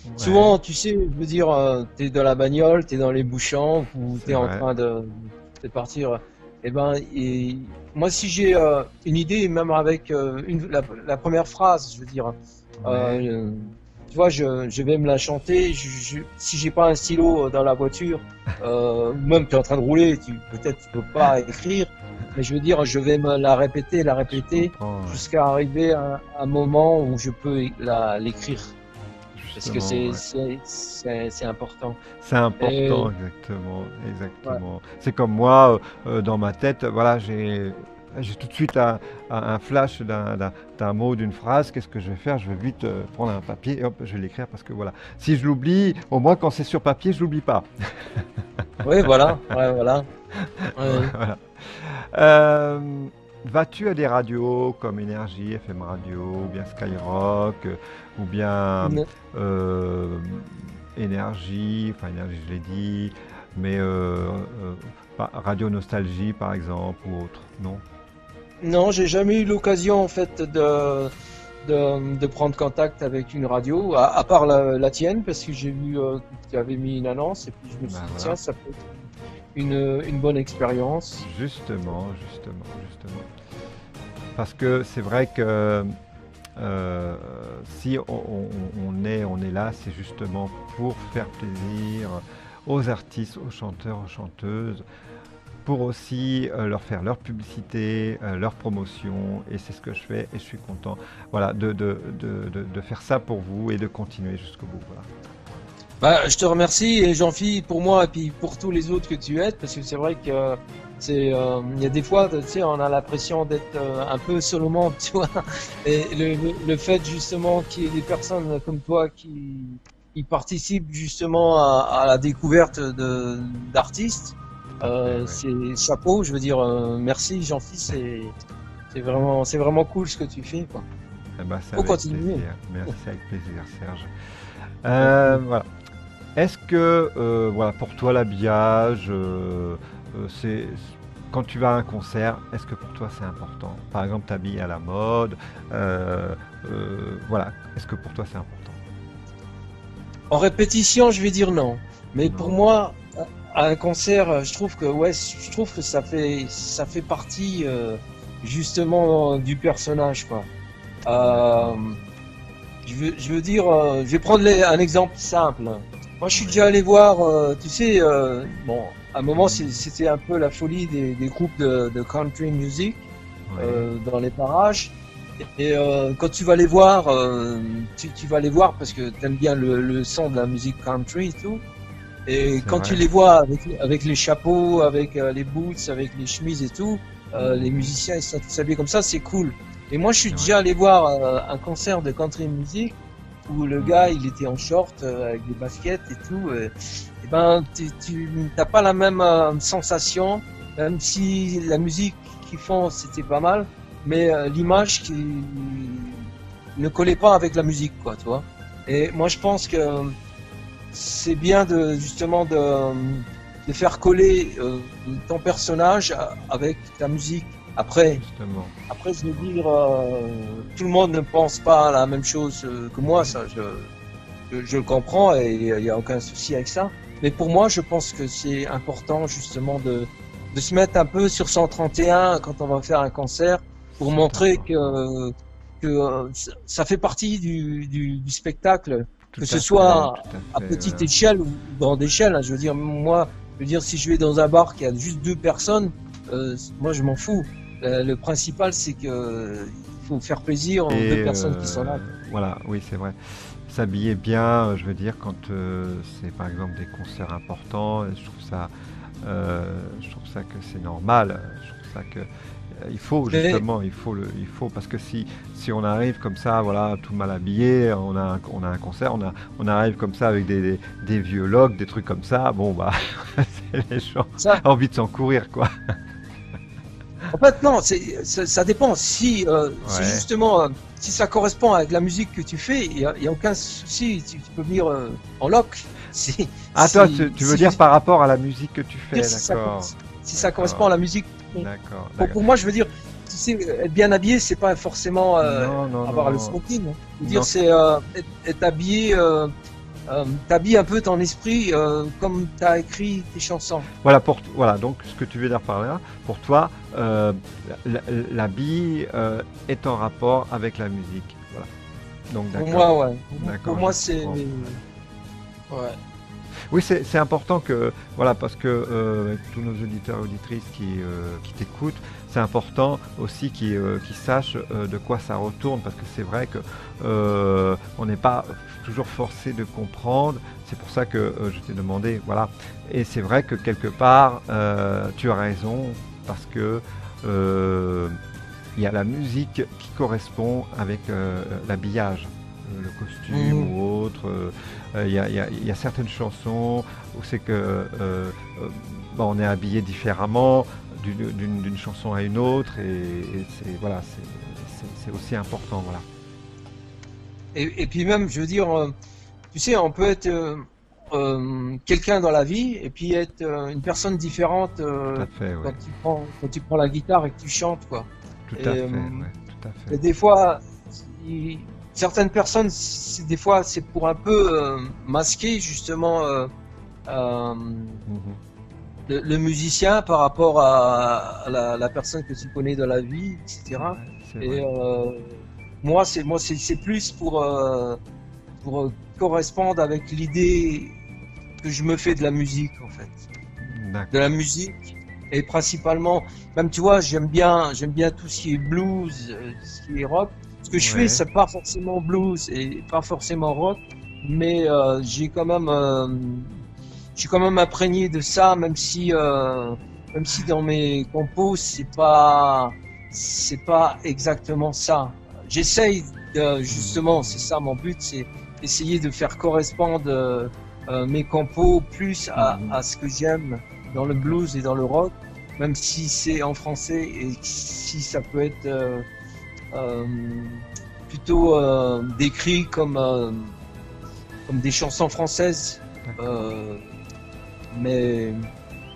[SPEAKER 1] Ouais,
[SPEAKER 2] Souvent, tu sais, je veux dire, t'es dans la bagnole, t'es dans les bouchons, ou
[SPEAKER 1] c'est
[SPEAKER 2] t'es en
[SPEAKER 1] vrai.
[SPEAKER 2] train de partir. Et moi, si j'ai une idée, même avec la première phrase, je veux dire,
[SPEAKER 1] Ouais.
[SPEAKER 2] euh, tu vois, je vais me la chanter. Si j'ai pas un stylo dans la voiture, même tu es en train de rouler, peut-être tu peux pas écrire, mais je veux dire, je vais me la
[SPEAKER 1] Je
[SPEAKER 2] répéter
[SPEAKER 1] comprends, ouais.
[SPEAKER 2] jusqu'à arriver à un moment où je peux l'écrire. Parce que
[SPEAKER 1] Justement, ouais.
[SPEAKER 2] c'est important.
[SPEAKER 1] C'est
[SPEAKER 2] Et,
[SPEAKER 1] important, exactement,
[SPEAKER 2] ouais.
[SPEAKER 1] exactement. C'est comme moi, dans ma tête, voilà, j'ai tout de suite un flash d'un mot, d'une phrase. Qu'est-ce que je vais faire? Je vais vite prendre un papier et hop, je vais l'écrire parce que voilà. Si je l'oublie, au moins quand c'est sur papier, je l'oublie pas.
[SPEAKER 2] Oui, voilà, ouais, voilà. Ouais.
[SPEAKER 1] Voilà. Euh, Vas-tu à des radios comme Énergie, FM Radio, ou bien Skyrock, ou bien
[SPEAKER 2] Ne-
[SPEAKER 1] euh, Énergie, enfin Énergie je l'ai dit, mais Radio Nostalgie par exemple, ou autre, non?
[SPEAKER 2] Non, j'ai jamais eu l'occasion en fait de prendre contact avec une radio, à part la tienne, parce que j'ai vu que tu avais mis une annonce et puis je me suis
[SPEAKER 1] Ben
[SPEAKER 2] dit, tiens,
[SPEAKER 1] voilà,
[SPEAKER 2] ça peut être une bonne expérience.
[SPEAKER 1] justement. Parce que c'est vrai que si on est là, c'est justement pour faire plaisir aux artistes, aux chanteurs, aux chanteuses, pour aussi leur faire leur publicité, leur promotion, et c'est ce que je fais, et je suis content, voilà, de faire ça pour vous et de continuer jusqu'au bout. Voilà.
[SPEAKER 2] Bah, je te remercie et Jean-Philippe pour moi et puis pour tous les autres que tu aides, parce que c'est vrai que il y a des fois, tu sais, on a l'impression d'être un peu seulement, tu vois. Et le fait justement qu'il y ait des personnes comme toi qui participent justement à la découverte d'artistes,
[SPEAKER 1] Parfait, ouais.
[SPEAKER 2] c'est chapeau. Je veux dire, merci Jean-Philippe, c'est vraiment cool ce que tu fais, quoi.
[SPEAKER 1] Eh ben, c'est
[SPEAKER 2] Faut
[SPEAKER 1] avec
[SPEAKER 2] continuer.
[SPEAKER 1] plaisir. Merci, avec plaisir, Serge.
[SPEAKER 2] Merci.
[SPEAKER 1] Voilà. Est-ce que, voilà, pour toi, l'habillage, c'est quand tu vas à un concert, est-ce que pour toi c'est important? Par exemple, t'habilles à la mode, euh, voilà. Est-ce que pour toi c'est important?
[SPEAKER 2] En répétition, je vais dire non. Mais pour
[SPEAKER 1] Non.
[SPEAKER 2] moi, à un concert, je trouve que ouais, je trouve que ça fait partie justement du personnage, quoi.
[SPEAKER 1] D'accord.
[SPEAKER 2] Euh, je veux dire, je vais prendre un exemple simple. Moi, je suis déjà
[SPEAKER 1] Oui.
[SPEAKER 2] allé voir, tu sais, bon, à un moment,
[SPEAKER 1] Mhm.
[SPEAKER 2] c'était un peu la folie des groupes de country music
[SPEAKER 1] Oui.
[SPEAKER 2] dans les parages. Et quand tu vas les voir, tu vas les voir parce que tu aimes bien le son de la musique country et tout. Et
[SPEAKER 1] C'est
[SPEAKER 2] quand tu
[SPEAKER 1] vrai.
[SPEAKER 2] les vois avec les chapeaux, avec les boots, avec les chemises et tout, les musiciens ils sont tous habillés comme ça, c'est cool. Et moi je suis
[SPEAKER 1] C'est vrai.
[SPEAKER 2] déjà allé voir un concert de country music où le gars
[SPEAKER 1] Mhm.
[SPEAKER 2] il était en short avec des baskets et tout. Et ben tu t'as pas la même sensation, même si la musique qu'ils font c'était pas mal, mais l'image qui ne collait pas avec la musique quoi, tu vois. Et moi je pense que c'est bien de justement de faire coller ton personnage avec ta musique. Après,
[SPEAKER 1] Justement.
[SPEAKER 2] après je veux dire, tout le monde ne pense pas la même chose que moi, ça, je le comprends et il n'y a aucun souci avec ça. Mais pour moi, je pense que c'est important justement de se mettre un peu sur 131 quand on va faire un concert pour
[SPEAKER 1] C'est
[SPEAKER 2] montrer
[SPEAKER 1] important.
[SPEAKER 2] que ça fait partie du spectacle,
[SPEAKER 1] Tout
[SPEAKER 2] que ce
[SPEAKER 1] à fait,
[SPEAKER 2] soit
[SPEAKER 1] tout à
[SPEAKER 2] à
[SPEAKER 1] fait.
[SPEAKER 2] petite échelle ou grande échelle. Hein. Je veux dire, moi, je veux dire, si je vais dans un bar qui a juste deux personnes, moi je m'en fous. Le principal, c'est que il faut faire plaisir aux deux
[SPEAKER 1] Et
[SPEAKER 2] personnes qui sont là.
[SPEAKER 1] voilà, oui, c'est vrai. S'habiller bien, je veux dire, quand c'est par exemple des concerts importants, je trouve ça que c'est normal. Je trouve ça que il faut
[SPEAKER 2] Mais
[SPEAKER 1] justement, il faut parce que si on arrive comme ça, voilà, tout mal habillé, on a un concert, on arrive comme ça avec des vieux logs, des trucs comme ça, bon bah, les gens
[SPEAKER 2] ça,
[SPEAKER 1] ont envie de s'en courir quoi.
[SPEAKER 2] en fait, non, ça dépend. Si
[SPEAKER 1] Ouais.
[SPEAKER 2] justement, si ça correspond avec la musique que tu fais, y a aucun souci. Tu peux venir en loc. Si,
[SPEAKER 1] Ah toi,
[SPEAKER 2] si,
[SPEAKER 1] tu veux
[SPEAKER 2] si,
[SPEAKER 1] dire par rapport à la musique que tu
[SPEAKER 2] dire
[SPEAKER 1] fais, d'accord,
[SPEAKER 2] si ça correspond à
[SPEAKER 1] d'accord,
[SPEAKER 2] la musique.
[SPEAKER 1] d'accord, d'accord.
[SPEAKER 2] Pour moi, je veux dire, tu sais, être bien habillé, c'est pas forcément
[SPEAKER 1] Non, non,
[SPEAKER 2] avoir le
[SPEAKER 1] non,
[SPEAKER 2] smoking. Hein. Je veux dire,
[SPEAKER 1] non.
[SPEAKER 2] c'est être habillé, t'habilles un peu ton esprit comme t'as écrit tes chansons.
[SPEAKER 1] Voilà, voilà, donc ce que tu veux dire par là, pour toi, l'habit est en rapport avec la musique. Voilà. Donc
[SPEAKER 2] Pour
[SPEAKER 1] d'accord,
[SPEAKER 2] moi, ouais. Pour
[SPEAKER 1] d'accord, je
[SPEAKER 2] moi, c'est
[SPEAKER 1] comprends.
[SPEAKER 2] ouais.
[SPEAKER 1] Oui, c'est important que, voilà, parce que tous nos auditeurs et auditrices qui t'écoutent, c'est important aussi qu'ils sachent de quoi ça retourne, parce que c'est vrai que on n'est pas toujours forcé de comprendre. C'est pour ça que je t'ai demandé, voilà. Et c'est vrai que quelque part, tu as raison, parce que il y a la musique qui correspond avec l'habillage, le costume
[SPEAKER 2] Mhm.
[SPEAKER 1] ou autre. Il y a certaines chansons où c'est que bon, on est habillé différemment d'une chanson à une autre et c'est voilà, c'est aussi important, voilà.
[SPEAKER 2] Et puis même, je veux dire, tu sais, on peut être quelqu'un dans la vie et puis être une personne différente
[SPEAKER 1] Tout à fait, oui.
[SPEAKER 2] quand tu prends la guitare et que tu chantes, quoi.
[SPEAKER 1] Tout à
[SPEAKER 2] Et,
[SPEAKER 1] fait, ouais, tout à
[SPEAKER 2] et
[SPEAKER 1] fait.
[SPEAKER 2] des fois, il- certaines personnes, des fois, c'est pour un peu masquer justement euh,
[SPEAKER 1] Mhm.
[SPEAKER 2] le musicien par rapport à la personne que tu connais dans la vie, etc.
[SPEAKER 1] Ouais, c'est
[SPEAKER 2] Et
[SPEAKER 1] vrai.
[SPEAKER 2] c'est plus pour correspondre avec l'idée que je me fais de la musique en fait, de la
[SPEAKER 1] D'accord.
[SPEAKER 2] musique et principalement, même tu vois, j'aime bien tout ce qui est blues, ce qui est rock. Ce que je fais,
[SPEAKER 1] Ouais.
[SPEAKER 2] c'est pas forcément blues et pas forcément rock, mais je suis quand même imprégné de ça, même si dans mes compos c'est pas exactement ça. J'essaye de, justement, c'est ça mon but, c'est essayer de faire correspondre mes compos plus
[SPEAKER 1] Mhm.
[SPEAKER 2] à ce que j'aime dans le
[SPEAKER 1] D'accord.
[SPEAKER 2] blues et dans le rock, même si c'est en français et si ça peut être euh, plutôt décrit comme des chansons françaises.
[SPEAKER 1] D'accord.
[SPEAKER 2] Euh, mais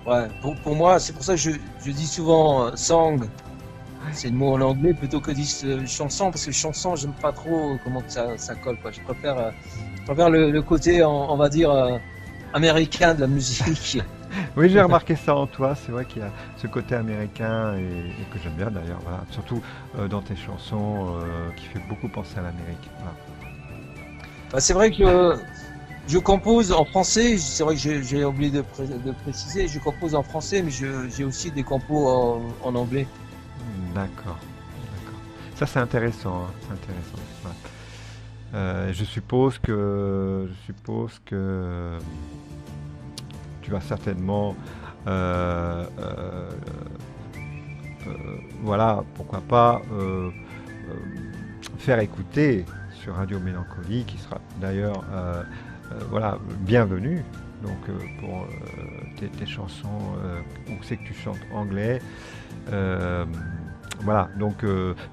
[SPEAKER 2] ouais, pour moi, c'est pour ça que je dis souvent song. C'est le mot en anglais plutôt que dire chanson, parce que chanson, j'aime pas trop comment que ça colle, quoi. Je préfère le côté, on va dire, américain de la musique.
[SPEAKER 1] Oui, j'ai remarqué ça en toi. C'est vrai qu'il y a ce côté américain et que j'aime bien d'ailleurs. Voilà. Surtout dans tes chansons qui fait beaucoup penser à l'Amérique. Voilà.
[SPEAKER 2] Bah, c'est vrai que je compose en français, c'est vrai que j'ai oublié de préciser, je compose en français, mais j'ai aussi des compos en anglais.
[SPEAKER 1] D'accord. D'accord. Ça, c'est intéressant, hein, c'est intéressant. Voilà. Je suppose que tu vas certainement, euh, euh, euh, voilà, pourquoi pas, euh, faire écouter sur Radio Mélancolie, qui sera d'ailleurs, voilà, bienvenue. Donc pour tes chansons, on sait que tu chantes anglais. Euh, voilà, donc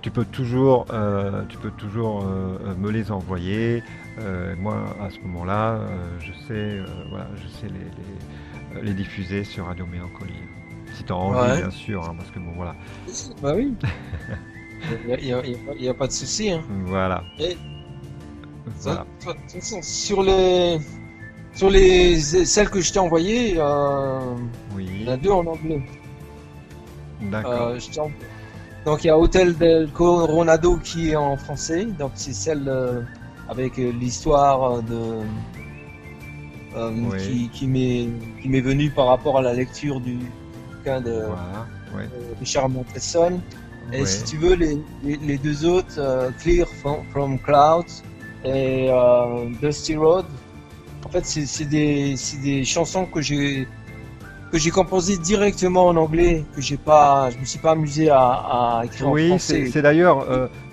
[SPEAKER 1] tu peux toujours me les envoyer. Moi, à ce moment-là, voilà, je sais les diffuser sur Radio Mélancolie. Si tu as envie,
[SPEAKER 2] Ouais.
[SPEAKER 1] bien sûr, hein, parce que bon, voilà.
[SPEAKER 2] Bah oui, il y a pas de souci, hein.
[SPEAKER 1] Voilà,
[SPEAKER 2] Et
[SPEAKER 1] voilà.
[SPEAKER 2] de toute façon, sur les celles que je t'ai envoyées, il y en
[SPEAKER 1] Oui,
[SPEAKER 2] a deux en anglais.
[SPEAKER 1] d'accord.
[SPEAKER 2] Je t'ai Donc il y a Hotel del Coronado qui est en français, donc c'est celle avec l'histoire
[SPEAKER 1] Oui,
[SPEAKER 2] qui m'est venue par rapport à la lecture du bouquin de
[SPEAKER 1] voilà, oui,
[SPEAKER 2] Richard Montesson. Et si
[SPEAKER 1] oui.
[SPEAKER 2] tu veux, les deux autres, Clear from Clouds et Dusty Road, en fait c'est des chansons que j'ai composées directement en anglais, je me suis pas amusé à écrire en
[SPEAKER 1] Oui, c'est
[SPEAKER 2] français.
[SPEAKER 1] c'est d'ailleurs,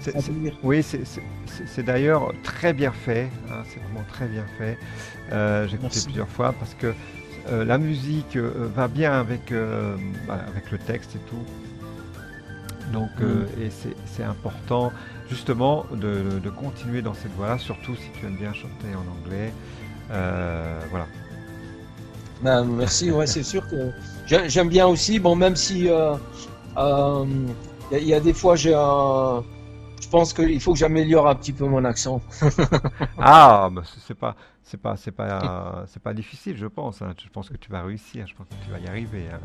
[SPEAKER 2] Traduire.
[SPEAKER 1] oui, c'est d'ailleurs très bien fait, hein, c'est vraiment très bien fait. J'ai écouté
[SPEAKER 2] Merci.
[SPEAKER 1] plusieurs fois parce que la musique va bien avec le texte et tout. Donc,
[SPEAKER 2] Mm.
[SPEAKER 1] et c'est important justement de continuer dans cette voie-là, surtout si tu aimes bien chanter en anglais. Voilà.
[SPEAKER 2] Ben, merci, ouais, c'est sûr que j'aime bien aussi. Bon, même si euh, il y a des fois, je pense qu'il faut que j'améliore un petit peu mon accent.
[SPEAKER 1] Ah, bah, c'est pas difficile, je pense, hein. Je pense que tu vas réussir, je pense que tu vas y arriver, hein.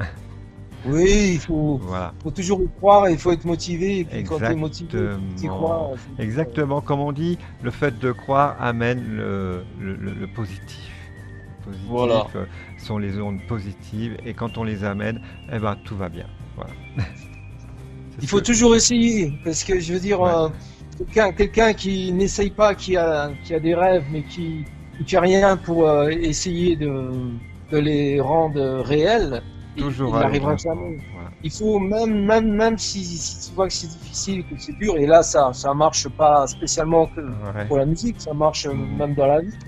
[SPEAKER 2] Oui, il faut,
[SPEAKER 1] Voilà.
[SPEAKER 2] faut toujours y croire, il faut être motivé. Et puis quand tu es motivé, tu y
[SPEAKER 1] Exactement.
[SPEAKER 2] crois.
[SPEAKER 1] Exactement. Comme on dit, le fait de croire amène le positif. Le
[SPEAKER 2] Voilà.
[SPEAKER 1] positif sont les ondes positives et quand on les amène, eh ben, tout va bien. Voilà. C'est
[SPEAKER 2] Il
[SPEAKER 1] ce
[SPEAKER 2] faut
[SPEAKER 1] que.
[SPEAKER 2] toujours essayer, parce que je veux dire,
[SPEAKER 1] Ouais.
[SPEAKER 2] quelqu'un qui n'essaye pas, qui a des rêves, mais qui fait rien pour essayer de les rendre réels, il
[SPEAKER 1] Toujours aller de
[SPEAKER 2] n'arrivera
[SPEAKER 1] l'avant.
[SPEAKER 2] jamais.
[SPEAKER 1] Voilà.
[SPEAKER 2] Il faut même si tu vois que c'est difficile, que c'est dur, et là ça marche pas spécialement que
[SPEAKER 1] Ouais.
[SPEAKER 2] pour la musique, ça marche
[SPEAKER 1] Mhm.
[SPEAKER 2] même dans la vie.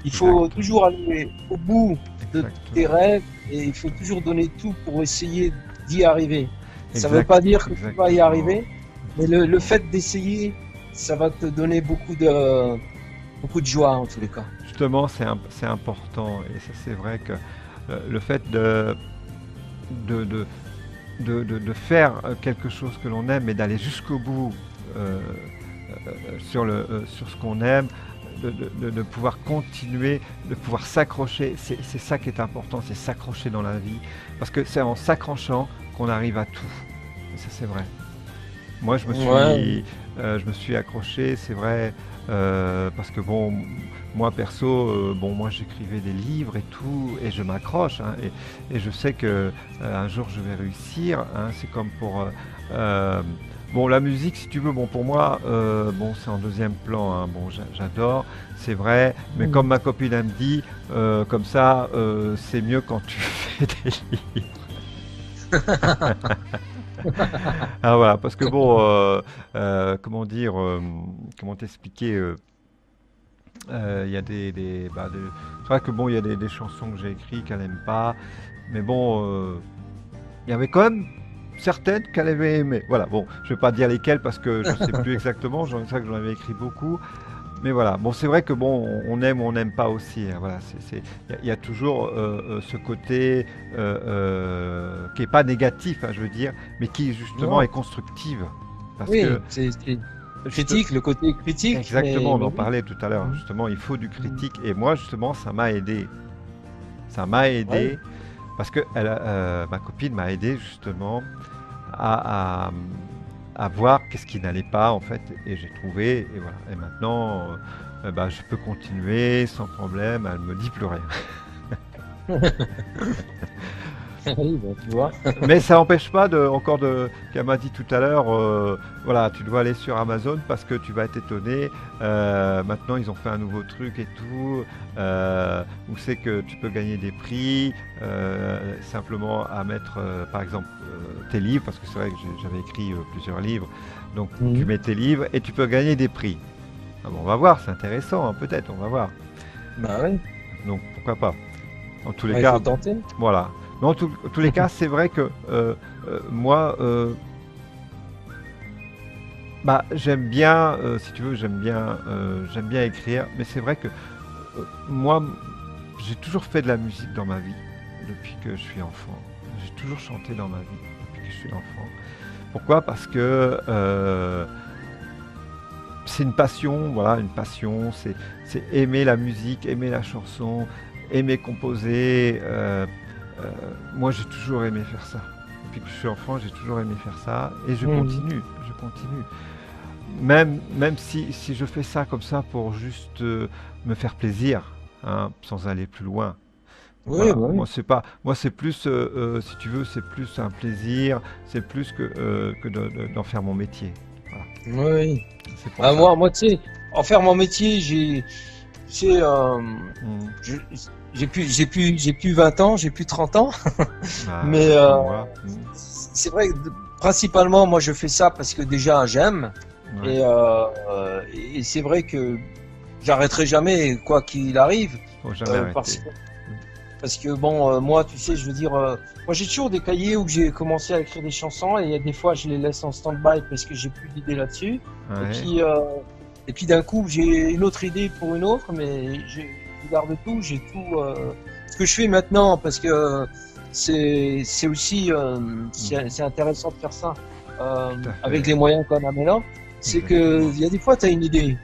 [SPEAKER 2] Il faut
[SPEAKER 1] Exactement.
[SPEAKER 2] toujours aller au bout de tes
[SPEAKER 1] Exactement.
[SPEAKER 2] rêves et il faut toujours donner tout pour essayer d'y arriver. Ça veut
[SPEAKER 1] Exact.
[SPEAKER 2] pas dire que tu vas y
[SPEAKER 1] Exactement.
[SPEAKER 2] arriver, mais le
[SPEAKER 1] Exactement.
[SPEAKER 2] fait d'essayer, ça va te donner beaucoup de joie en tous les cas.
[SPEAKER 1] Justement, c'est important et ça c'est vrai que le fait de, de, de faire quelque chose que l'on aime et d'aller jusqu'au bout euh, sur ce qu'on aime, de pouvoir continuer, de pouvoir s'accrocher, c'est ça qui est important, c'est s'accrocher dans la vie, parce que c'est en s'accrochant qu'on arrive à tout. Et ça c'est vrai. Moi,
[SPEAKER 2] Ouais.
[SPEAKER 1] je me suis accroché, c'est vrai, parce que bon, moi perso, bon, moi j'écrivais des livres et tout, et je m'accroche, hein, et je sais que un jour je vais réussir. Hein, c'est comme pour, bon, la musique, si tu veux, bon, pour moi, bon, c'est en deuxième plan. Hein, bon, j'adore, c'est vrai, mais comme ma copine elle me dit, comme ça, c'est mieux quand tu fais des livres. Ah voilà, parce que bon, comment dire, comment t'expliquer, il y a c'est vrai que bon, il y a des chansons que j'ai écrites qu'elle n'aime pas, mais bon, il y avait quand même certaines qu'elle avait aimées. Voilà, bon, je vais pas dire lesquelles parce que je sais plus exactement, c'est vrai que j'en avais écrit beaucoup, mais voilà, bon, c'est vrai que bon, on aime ou on n'aime pas aussi, hein, voilà, il y a toujours ce côté qui est pas négatif, hein, je veux dire, mais qui justement est
[SPEAKER 2] Non.
[SPEAKER 1] constructive. Parce
[SPEAKER 2] Oui,
[SPEAKER 1] que,
[SPEAKER 2] c'est
[SPEAKER 1] juste,
[SPEAKER 2] critique, le côté critique,
[SPEAKER 1] exactement, on
[SPEAKER 2] mais
[SPEAKER 1] en
[SPEAKER 2] oui.
[SPEAKER 1] parlait tout à l'heure,
[SPEAKER 2] Mhm.
[SPEAKER 1] justement, il faut du
[SPEAKER 2] Mhm.
[SPEAKER 1] critique, et moi, justement, ça m'a aidé. Ça m'a
[SPEAKER 2] Ouais.
[SPEAKER 1] aidé, parce que ma copine m'a aidé, justement, à, à, à voir qu'est-ce qui n'allait pas en fait et j'ai trouvé et voilà et maintenant bah, je peux continuer sans problème, elle me dit plus rien.
[SPEAKER 2] Oui, bah, tu vois.
[SPEAKER 1] Mais ça n'empêche pas qu'elle m'a dit tout à l'heure, voilà, tu dois aller sur Amazon parce que tu vas être étonné. Maintenant, ils ont fait un nouveau truc et tout, où c'est que tu peux gagner des prix, simplement à mettre, par exemple, tes livres, parce que c'est vrai que j'avais écrit plusieurs livres. Donc, tu
[SPEAKER 2] Mhm.
[SPEAKER 1] mets tes livres et tu peux gagner des prix. Ah bon, on va voir, c'est intéressant, hein, peut-être, on va voir.
[SPEAKER 2] Bah oui,
[SPEAKER 1] Donc, pourquoi pas. En tous les
[SPEAKER 2] ouais, il faut
[SPEAKER 1] cas,
[SPEAKER 2] tenter.
[SPEAKER 1] voilà. Mais en tous les cas, c'est vrai que moi, bah, j'aime bien, si tu veux, j'aime bien écrire, mais c'est vrai que moi, j'ai toujours fait de la musique dans ma vie depuis que je suis enfant. J'ai toujours chanté dans ma vie depuis que je suis enfant. Pourquoi? Parce que c'est une passion, voilà, une passion. C'est aimer la musique, aimer la chanson, aimer composer. Euh, Moi, j'ai toujours aimé faire ça. Depuis que je suis enfant, j'ai toujours aimé faire ça. Et
[SPEAKER 2] Mhm.
[SPEAKER 1] je continue. Même si je fais ça comme ça pour juste me faire plaisir, hein, sans aller plus loin.
[SPEAKER 2] Oui,
[SPEAKER 1] Voilà,
[SPEAKER 2] bah oui.
[SPEAKER 1] moi c'est plus, si tu veux, c'est plus un plaisir, c'est plus que d'en faire mon métier. Voilà,
[SPEAKER 2] Oui, oui.
[SPEAKER 1] c'est pour
[SPEAKER 2] Ah,
[SPEAKER 1] ça.
[SPEAKER 2] tu sais, en faire mon métier, j'ai,
[SPEAKER 1] Mm.
[SPEAKER 2] je- j'ai plus 20 ans, j'ai plus 30 ans,
[SPEAKER 1] Bah,
[SPEAKER 2] mais
[SPEAKER 1] comme moi. Mm.
[SPEAKER 2] c'est vrai que principalement, moi, je fais ça parce que déjà, j'aime,
[SPEAKER 1] Ouais,
[SPEAKER 2] et c'est vrai que j'arrêterai jamais, quoi qu'il arrive,
[SPEAKER 1] faut jamais
[SPEAKER 2] parce
[SPEAKER 1] arrêter.
[SPEAKER 2] que bon, moi, tu sais, je veux dire, moi j'ai toujours des cahiers où j'ai commencé à écrire des chansons et des fois je les laisse en stand-by parce que j'ai plus d'idées là-dessus. Et
[SPEAKER 1] Ouais,
[SPEAKER 2] puis, euh, et puis d'un coup j'ai une autre idée pour une autre, mais je garde tout, j'ai tout. Ce que je fais maintenant, parce que c'est aussi
[SPEAKER 1] mm,
[SPEAKER 2] c'est intéressant de faire ça
[SPEAKER 1] tout à
[SPEAKER 2] avec les
[SPEAKER 1] fait,
[SPEAKER 2] moyens qu'on a maintenant. C'est que
[SPEAKER 1] exactement.
[SPEAKER 2] il y a des fois t'as une idée,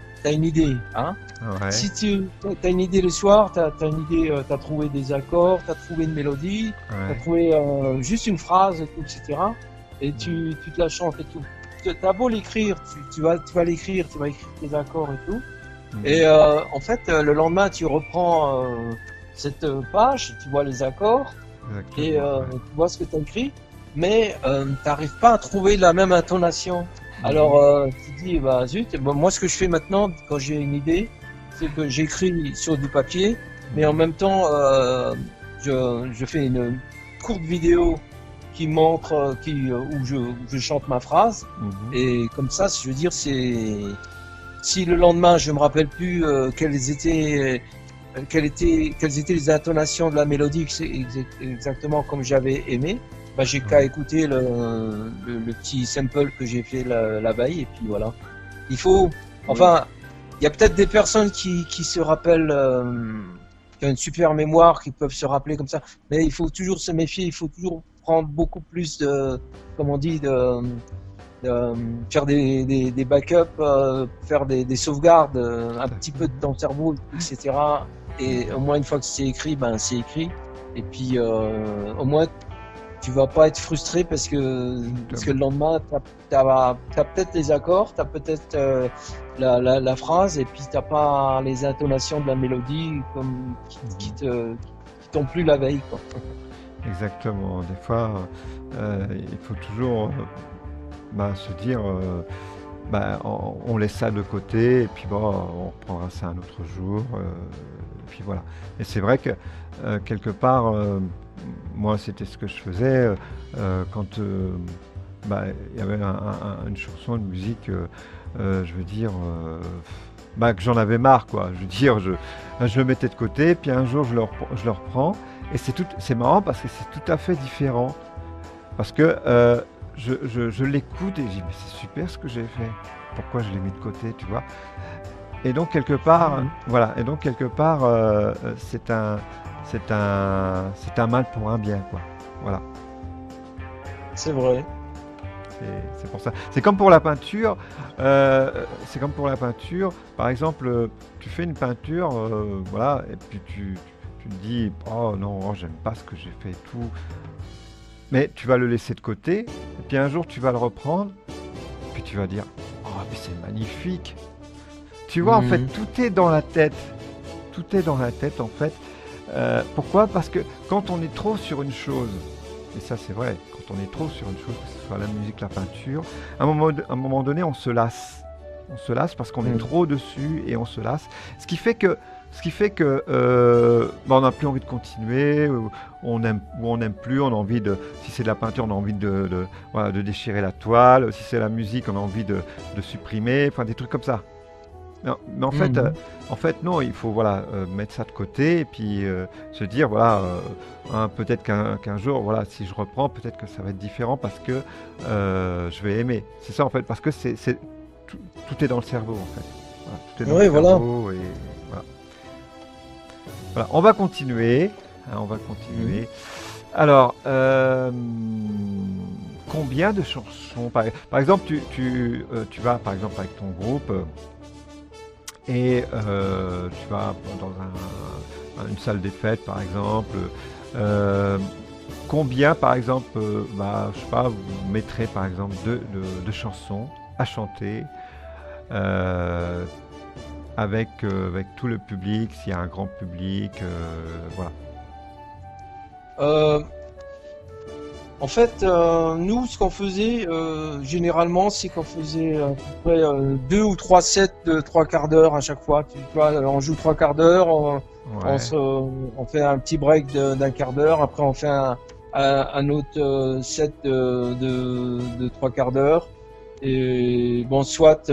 [SPEAKER 2] hein.
[SPEAKER 1] Ouais,
[SPEAKER 2] Si tu as une idée le soir, tu as une idée, tu as trouvé des accords, tu as trouvé une mélodie, tu as
[SPEAKER 1] ouais.
[SPEAKER 2] trouvé juste une phrase, et tout, etc. Et
[SPEAKER 1] Mm,
[SPEAKER 2] tu te la chantes et tout. Tu as beau l'écrire, tu vas l'écrire, tu vas écrire tes accords et tout.
[SPEAKER 1] mhm,
[SPEAKER 2] Et en fait, le lendemain, tu reprends cette page, tu vois les accords et
[SPEAKER 1] exactement, ouais.
[SPEAKER 2] tu vois ce que tu as écrit, mais tu n'arrives pas à trouver la même intonation. Alors
[SPEAKER 1] Mhm,
[SPEAKER 2] tu te dis, bah zut, bon, moi ce que je fais maintenant quand j'ai une idée, c'est que j'écris sur du papier, mais en
[SPEAKER 1] mhm,
[SPEAKER 2] même temps, je fais une courte vidéo qui montre, où je chante ma phrase,
[SPEAKER 1] mhm.
[SPEAKER 2] et comme ça, je veux dire, si le lendemain je me rappelle plus quelles étaient les intonations de la mélodie, que c'est exactement comme j'avais aimé, bah, j'ai qu'à
[SPEAKER 1] Ouais,
[SPEAKER 2] écouter le petit sample que j'ai fait la veille, et puis voilà. Il faut,
[SPEAKER 1] oui,
[SPEAKER 2] enfin, il y a peut-être des personnes qui se rappellent, qui ont une super mémoire, qui peuvent se rappeler comme ça, mais il faut toujours se méfier, il faut toujours prendre beaucoup plus comme on dit, de faire des backups, faire des sauvegardes un
[SPEAKER 1] tout à
[SPEAKER 2] petit
[SPEAKER 1] fait.
[SPEAKER 2] peu de ton cerveau, etc. Et au
[SPEAKER 1] Mhm,
[SPEAKER 2] moins une fois que c'est écrit, ben c'est écrit. Et puis au moins tu vas pas être frustré parce que le
[SPEAKER 1] exactement.
[SPEAKER 2] lendemain t'as peut-être les accords, t'as peut-être la phrase et puis t'as pas les intonations de la mélodie comme
[SPEAKER 1] Mhm.
[SPEAKER 2] qui t'ont plu la veille quoi.
[SPEAKER 1] Exactement. Des fois, il faut toujours bah, se dire, bah, on laisse ça de côté et puis bon, on reprendra ça un autre jour. Et puis voilà. Et c'est vrai que quelque part, moi, c'était ce que je faisais quand bah, il y avait une chanson, une musique, je veux dire, bah, que j'en avais marre, quoi. Je veux dire, je le mettais de côté, puis un jour, je le reprends. Et c'est marrant parce que c'est tout à fait différent. Parce que je l'écoute et je dis, mais c'est super ce que j'ai fait. Pourquoi je l'ai mis de côté, tu vois? Et donc, quelque part,
[SPEAKER 2] Mhm.
[SPEAKER 1] voilà. Et donc, quelque part, c'est un mal pour un bien, quoi. Voilà.
[SPEAKER 2] C'est vrai.
[SPEAKER 1] C'est pour ça. C'est comme pour la peinture. C'est comme pour la peinture. Par exemple, tu fais une peinture, voilà, et puis tu te dis, oh non, oh, j'aime pas ce que j'ai fait et tout. Mais tu vas le laisser de côté, et puis un jour tu vas le reprendre, puis tu vas dire, oh mais c'est magnifique. Tu vois, en fait,
[SPEAKER 2] Mhm.
[SPEAKER 1] tout est dans la tête. Tout est dans la tête, en fait. Pourquoi? Parce que quand on est trop sur une chose, Et ça, c'est vrai. Quand on est trop sur une chose, que ce soit la musique, la peinture, à un moment donné, on se lasse. On se lasse parce qu'on est trop dessus et on se lasse. Ce qui fait que, on n'a plus envie de continuer, ou on n'aime plus, on a envie de, si c'est de la peinture, on a envie voilà, de déchirer la toile, si c'est la musique, on a envie de supprimer, enfin des trucs comme ça. Mais en fait, non, il faut voilà, mettre ça de côté et puis se dire, voilà, peut-être qu'un jour, voilà, si je reprends, peut-être que ça va être différent parce que je vais aimer. C'est ça en fait, parce que tout est dans le cerveau en fait. Voilà, tout est dans le cerveau et voilà. Voilà, on va continuer. On va continuer. Alors, combien de chansons par exemple, tu vas par exemple avec ton groupe et tu vas dans une salle des fêtes par exemple. Combien par exemple, je sais pas, vous mettrez par exemple de chansons à chanter avec tout le public, s'il y a un grand public, voilà.
[SPEAKER 2] En fait, nous, ce qu'on faisait généralement, c'est qu'on faisait à peu près 2 ou 3 sets de 3 quarts d'heure à chaque fois. Tu vois, on joue 3 quarts d'heure, on fait un petit break d'un quart d'heure, après on fait un autre set de 3 quarts d'heure. Et bon, soit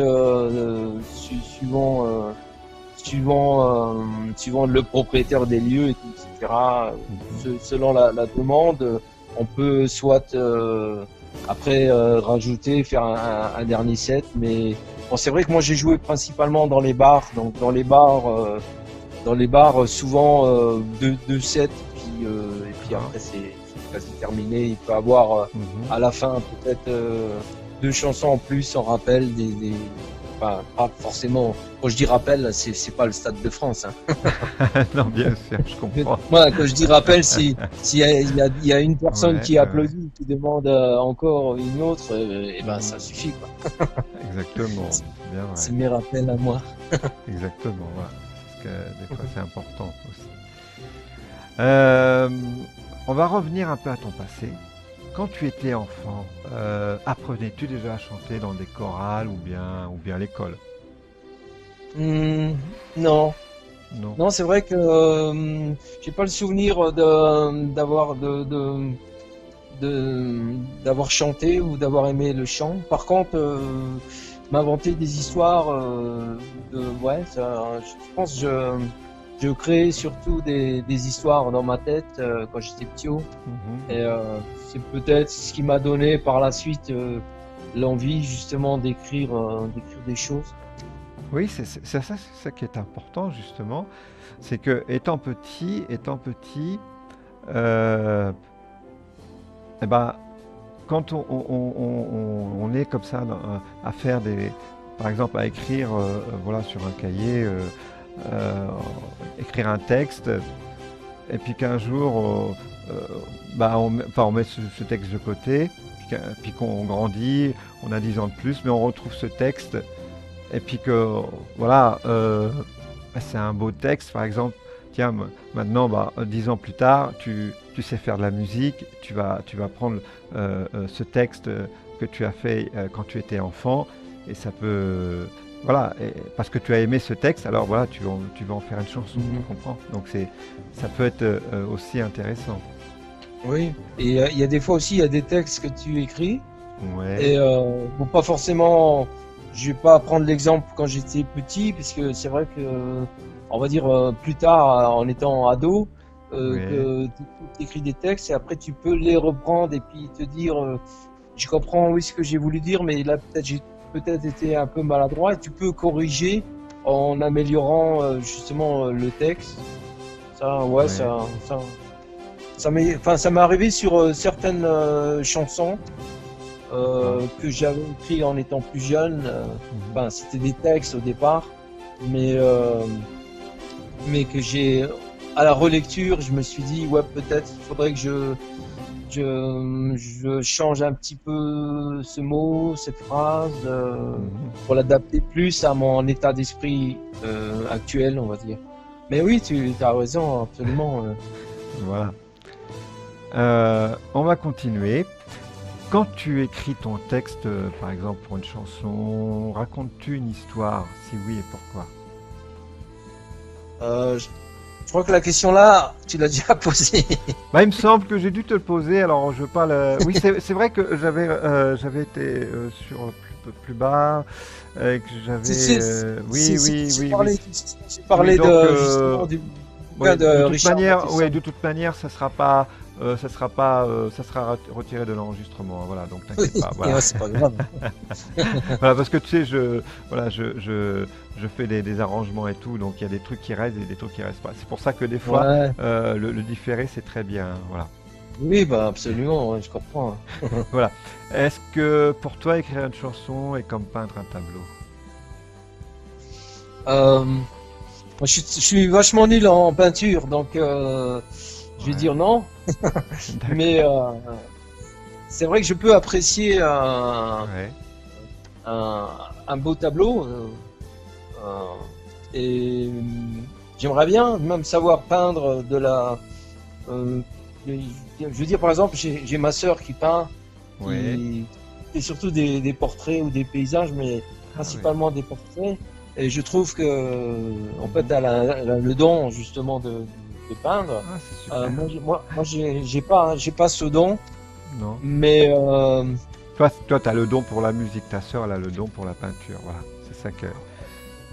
[SPEAKER 2] suivant le propriétaire des lieux, etc. Selon la demande, on peut soit après rajouter, faire un dernier set. Mais bon, c'est vrai que moi j'ai joué principalement dans les bars, donc dans les bars souvent deux sets, et puis après c'est quasi terminé. Il peut avoir à la fin peut-être 2 chansons en plus en rappel enfin, pas forcément. Quand je dis rappel, c'est pas le Stade de France. Hein.
[SPEAKER 1] Non, bien sûr, je comprends.
[SPEAKER 2] Moi, quand je dis rappel, s'il y a une personne qui applaudit, qui demande encore une autre, et ben ça suffit, quoi.
[SPEAKER 1] Exactement. Bien, ouais.
[SPEAKER 2] C'est mes rappels à moi.
[SPEAKER 1] Exactement, voilà. Parce que des fois c'est important aussi. On va revenir un peu à ton passé. Quand tu étais enfant, apprenais-tu déjà à chanter dans des chorales ou bien à l'école?
[SPEAKER 2] Non.
[SPEAKER 1] Non.
[SPEAKER 2] Non, c'est vrai que j'ai pas le souvenir d'avoir chanté ou d'avoir aimé le chant. Par contre, m'inventer des histoires je pense que je créais surtout des histoires dans ma tête quand j'étais petit. Et c'est peut-être ce qui m'a donné par la suite l'envie justement d'écrire des choses.
[SPEAKER 1] Oui, c'est ça qui est important justement, c'est que étant petit, quand on est comme ça à faire par exemple à écrire, voilà, sur un cahier, écrire un texte, et puis qu'un jour, on met ce texte de côté, puis qu'on grandit, on a 10 ans de plus, mais on retrouve ce texte. Et puis que, voilà, c'est un beau texte, par exemple. Tiens, maintenant, 10 ans plus tard, tu sais faire de la musique, tu vas prendre ce texte que tu as fait quand tu étais enfant, et ça peut, voilà, parce que tu as aimé ce texte, alors voilà, tu vas en faire une chanson, tu comprends? Donc ça peut être aussi intéressant.
[SPEAKER 2] Oui, et il y a des fois aussi, il y a des textes que tu écris,
[SPEAKER 1] Ouais.
[SPEAKER 2] et bon, pas forcément. Je vais pas prendre l'exemple quand j'étais petit, puisque c'est vrai que, on va dire plus tard, en étant ado, que tu écris des textes et après tu peux les reprendre et puis te dire, je comprends oui ce que j'ai voulu dire, mais là j'ai peut-être été un peu maladroit, et tu peux corriger en améliorant justement le texte. Ça, ouais, ça m'est arrivé sur certaines chansons. Que j'avais écrit en étant plus jeune. C'était des textes au départ, mais que j'ai, à la relecture, je me suis dit, ouais, peut-être il faudrait que je change un petit peu ce mot, cette phrase, pour l'adapter plus à mon état d'esprit actuel, on va dire. Mais oui, tu as raison, absolument.
[SPEAKER 1] Voilà. On va continuer. Quand tu écris ton texte, par exemple pour une chanson, racontes-tu une histoire? Si oui, et pourquoi?
[SPEAKER 2] Je crois que la question là, tu l'as déjà posée.
[SPEAKER 1] Bah, il me semble que j'ai dû te le poser, alors je parle. Oui, c'est vrai que j'avais été sur plus bas, que
[SPEAKER 2] C'est
[SPEAKER 1] j'avais. Oui, oui,
[SPEAKER 2] j'ai
[SPEAKER 1] oui, oui.
[SPEAKER 2] parlé, j'ai
[SPEAKER 1] Oui,
[SPEAKER 2] parlé
[SPEAKER 1] donc,
[SPEAKER 2] de justement du bouquin
[SPEAKER 1] ouais,
[SPEAKER 2] de
[SPEAKER 1] de toute
[SPEAKER 2] Richard
[SPEAKER 1] manière,
[SPEAKER 2] Matheson.
[SPEAKER 1] ouais, de toute manière, ça sera retiré de l'enregistrement. Voilà, donc
[SPEAKER 2] Oui,
[SPEAKER 1] t'inquiète pas. Voilà.
[SPEAKER 2] ouais, c'est pas grave.
[SPEAKER 1] Voilà, parce que tu sais, voilà, je fais des arrangements et tout, donc il y a des trucs qui restent et des trucs qui restent pas. C'est pour ça que des fois,
[SPEAKER 2] Ouais.
[SPEAKER 1] le différé, c'est très bien. Voilà.
[SPEAKER 2] Oui, bah absolument, ouais, je comprends.
[SPEAKER 1] Voilà. Est-ce que pour toi, écrire une chanson est comme peindre un tableau?
[SPEAKER 2] Moi, je suis vachement nul en peinture, donc je vais
[SPEAKER 1] Ouais,
[SPEAKER 2] dire non. Mais
[SPEAKER 1] d'accord.
[SPEAKER 2] c'est vrai que je peux apprécier
[SPEAKER 1] Ouais,
[SPEAKER 2] un, un beau tableau. Euh, et j'aimerais bien même savoir peindre de la. euh, je veux dire, par exemple, j'ai ma sœur qui peint,
[SPEAKER 1] ouais.
[SPEAKER 2] qui fait surtout des portraits ou des paysages, mais
[SPEAKER 1] Ah oui.
[SPEAKER 2] principalement des portraits. Et je trouve que, en fait,
[SPEAKER 1] Mhm.
[SPEAKER 2] elle a le don justement de peindre.
[SPEAKER 1] Ah, c'est super.
[SPEAKER 2] Moi, j'ai pas ce don,
[SPEAKER 1] Non.
[SPEAKER 2] mais
[SPEAKER 1] Toi, tu as le don pour la musique. Ta sœur, elle a le don pour la peinture. Voilà. C'est ça que.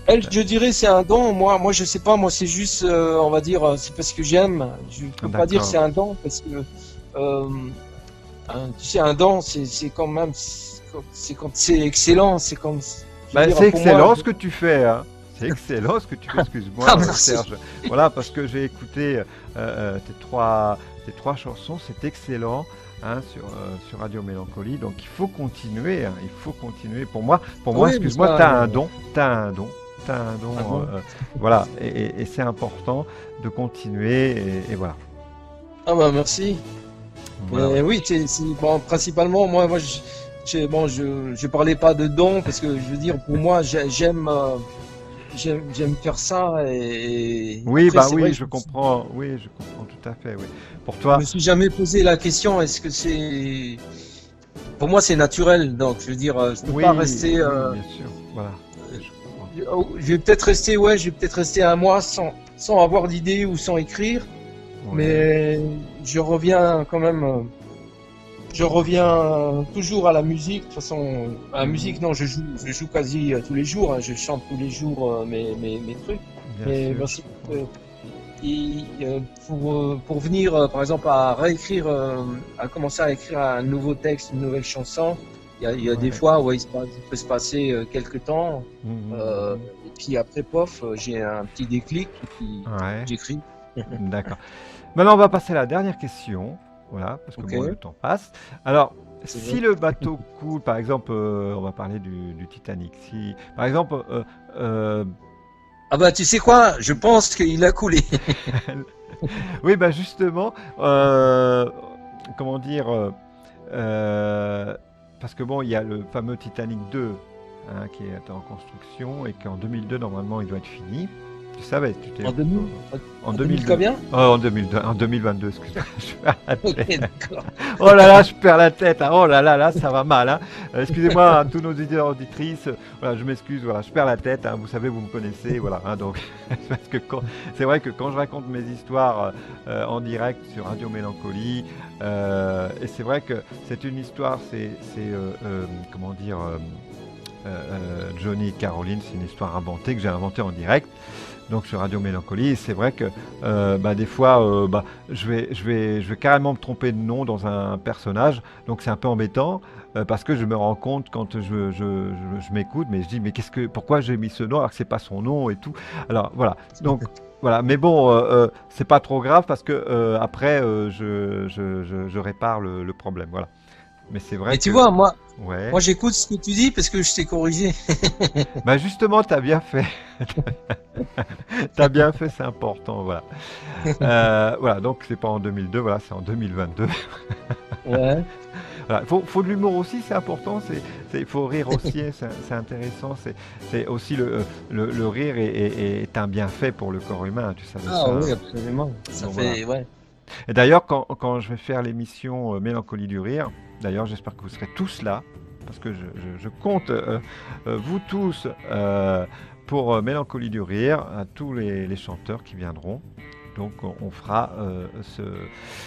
[SPEAKER 2] elle, je dirais, c'est un don. Moi, je sais pas. Moi, c'est juste, on va dire, c'est parce que j'aime. Je peux pas dire
[SPEAKER 1] D'accord.
[SPEAKER 2] c'est un don parce que, euh, tu sais, un don, c'est quand même, c'est quand c'est excellent. C'est comme, je veux
[SPEAKER 1] Bah,
[SPEAKER 2] dire,
[SPEAKER 1] c'est
[SPEAKER 2] pour moi.
[SPEAKER 1] excellent ce que tu fais, hein. C'est excellent ce que tu fais. Excuse-moi,
[SPEAKER 2] Ah, merci.
[SPEAKER 1] Serge. Voilà, parce que j'ai écouté tes trois chansons. C'est excellent, hein, sur Radio Mélancolie. Donc il faut continuer, hein, il faut continuer. Pour moi,
[SPEAKER 2] Oui, mais
[SPEAKER 1] excuse-moi,
[SPEAKER 2] ça,
[SPEAKER 1] t'as un don, t'as un don, t'as un
[SPEAKER 2] ah
[SPEAKER 1] don.
[SPEAKER 2] bon.
[SPEAKER 1] Voilà, et c'est important de continuer. Et voilà.
[SPEAKER 2] Ah bah merci.
[SPEAKER 1] Voilà,
[SPEAKER 2] Mais
[SPEAKER 1] voilà.
[SPEAKER 2] oui, bon, principalement, moi, bon, je parlais pas de don parce que je veux dire, pour moi, j'aime faire ça et
[SPEAKER 1] Oui,
[SPEAKER 2] après,
[SPEAKER 1] bah
[SPEAKER 2] c'est vrai
[SPEAKER 1] oui,
[SPEAKER 2] que
[SPEAKER 1] je comprends. Oui, je comprends tout à fait. Oui. Pour
[SPEAKER 2] je
[SPEAKER 1] toi,
[SPEAKER 2] me suis jamais posé la question, est-ce que c'est, pour moi, c'est naturel, donc je veux dire, je peux pas
[SPEAKER 1] oui,
[SPEAKER 2] rester,
[SPEAKER 1] oui, bien sûr. Voilà, je comprends.
[SPEAKER 2] je vais peut-être rester, ouais, je vais peut-être rester un mois sans avoir d'idée ou sans écrire,
[SPEAKER 1] Ouais.
[SPEAKER 2] mais je reviens quand même. Je reviens toujours à la musique. De toute façon, à la
[SPEAKER 1] Mhm.
[SPEAKER 2] musique, non, je joue quasi tous les jours, hein. Je chante tous les jours mes trucs.
[SPEAKER 1] Bien
[SPEAKER 2] Mais
[SPEAKER 1] sûr,
[SPEAKER 2] ben,
[SPEAKER 1] je comprends.
[SPEAKER 2] pour venir, par exemple, à réécrire, à commencer à écrire un nouveau texte, une nouvelle chanson, il y a des
[SPEAKER 1] Ouais.
[SPEAKER 2] fois où il peut se passer quelques temps.
[SPEAKER 1] Mhm,
[SPEAKER 2] Et puis après, pof, j'ai un petit déclic et puis
[SPEAKER 1] mhm. Ouais,
[SPEAKER 2] j'écris.
[SPEAKER 1] d'accord. Maintenant, on va passer à la dernière question. Voilà, parce que
[SPEAKER 2] Ok,
[SPEAKER 1] bon, le temps passe. Alors,
[SPEAKER 2] c'est vrai.
[SPEAKER 1] si le bateau coule, par exemple, on va parler du Titanic. Si, par exemple, euh,
[SPEAKER 2] Ah bah tu sais quoi? Je pense qu'il a coulé.
[SPEAKER 1] oui, bah justement, comment dire, parce que bon, il y a le fameux Titanic 2, hein, qui est en construction et qu'en 2002, normalement, il doit être fini. Tu savais, tu t'es
[SPEAKER 2] En 2000,
[SPEAKER 1] en
[SPEAKER 2] en 2000
[SPEAKER 1] 2002.
[SPEAKER 2] combien?
[SPEAKER 1] Oh, en 2002, en 2022, excuse-moi, je perds la
[SPEAKER 2] Ok,
[SPEAKER 1] tête.
[SPEAKER 2] d'accord.
[SPEAKER 1] Oh là là, je perds la tête, hein. Oh là là, là, ça va mal, hein. Excusez-moi, hein, tous nos auditeurs et auditrices, voilà, je m'excuse, voilà, je perds la tête, hein. Vous savez, vous me connaissez, voilà, hein, donc, parce que c'est vrai que quand je raconte mes histoires en direct sur Radio Mélancolie, et c'est vrai que c'est une histoire, comment dire, Johnny et Caroline, c'est une histoire inventée que j'ai inventée en direct donc sur Radio Mélancolie. Et c'est vrai que bah, des fois, je vais carrément me tromper de nom dans un personnage. Donc c'est un peu embêtant parce que je me rends compte quand je m'écoute, mais je dis mais pourquoi j'ai mis ce nom alors que c'est pas son nom et tout. Alors voilà. Donc voilà. Mais bon, c'est pas trop grave parce que après je répare le problème. Voilà. Mais c'est vrai
[SPEAKER 2] Mais tu
[SPEAKER 1] que
[SPEAKER 2] vois,
[SPEAKER 1] ouais.
[SPEAKER 2] moi j'écoute ce que tu dis parce que je t'ai corrigé.
[SPEAKER 1] Bah justement, t'as bien fait. T'as bien fait, c'est important, voilà. Voilà, donc c'est pas en 2002, voilà, c'est en 2022.
[SPEAKER 2] Ouais.
[SPEAKER 1] Voilà, faut de l'humour aussi, c'est important. Il faut rire aussi, c'est intéressant. C'est aussi le rire est un bienfait pour le corps humain. Tu savais
[SPEAKER 2] Ah
[SPEAKER 1] ça,
[SPEAKER 2] oui,
[SPEAKER 1] hein.
[SPEAKER 2] absolument. Ça
[SPEAKER 1] Donc voilà.
[SPEAKER 2] fait, ouais.
[SPEAKER 1] Et d'ailleurs, quand je vais faire l'émission Mélancolie du rire, d'ailleurs, j'espère que vous serez tous là, parce que je compte vous tous pour Mélancolie du rire, à tous les chanteurs qui viendront. Donc on fera ce...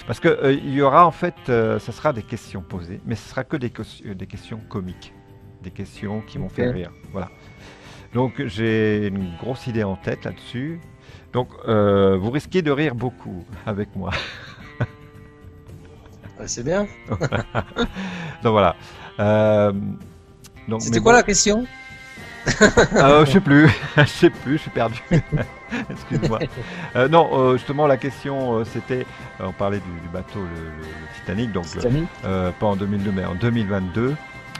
[SPEAKER 1] Parce que il y aura en fait, ça sera des questions posées, mais ce sera que des questions comiques, des questions qui vont faire
[SPEAKER 2] Ok.
[SPEAKER 1] rire. Voilà. Donc j'ai une grosse idée en tête là-dessus. Donc vous risquez de rire beaucoup avec moi.
[SPEAKER 2] C'est bien.
[SPEAKER 1] Donc voilà. Euh, donc, mais
[SPEAKER 2] C'était quoi
[SPEAKER 1] bon,
[SPEAKER 2] la question?
[SPEAKER 1] je sais plus, je sais plus, je suis perdu. Excuse-moi. Non, justement la question c'était, on parlait du bateau le Titanic, donc
[SPEAKER 2] Titanic.
[SPEAKER 1] pas en 2002 mais en 2022,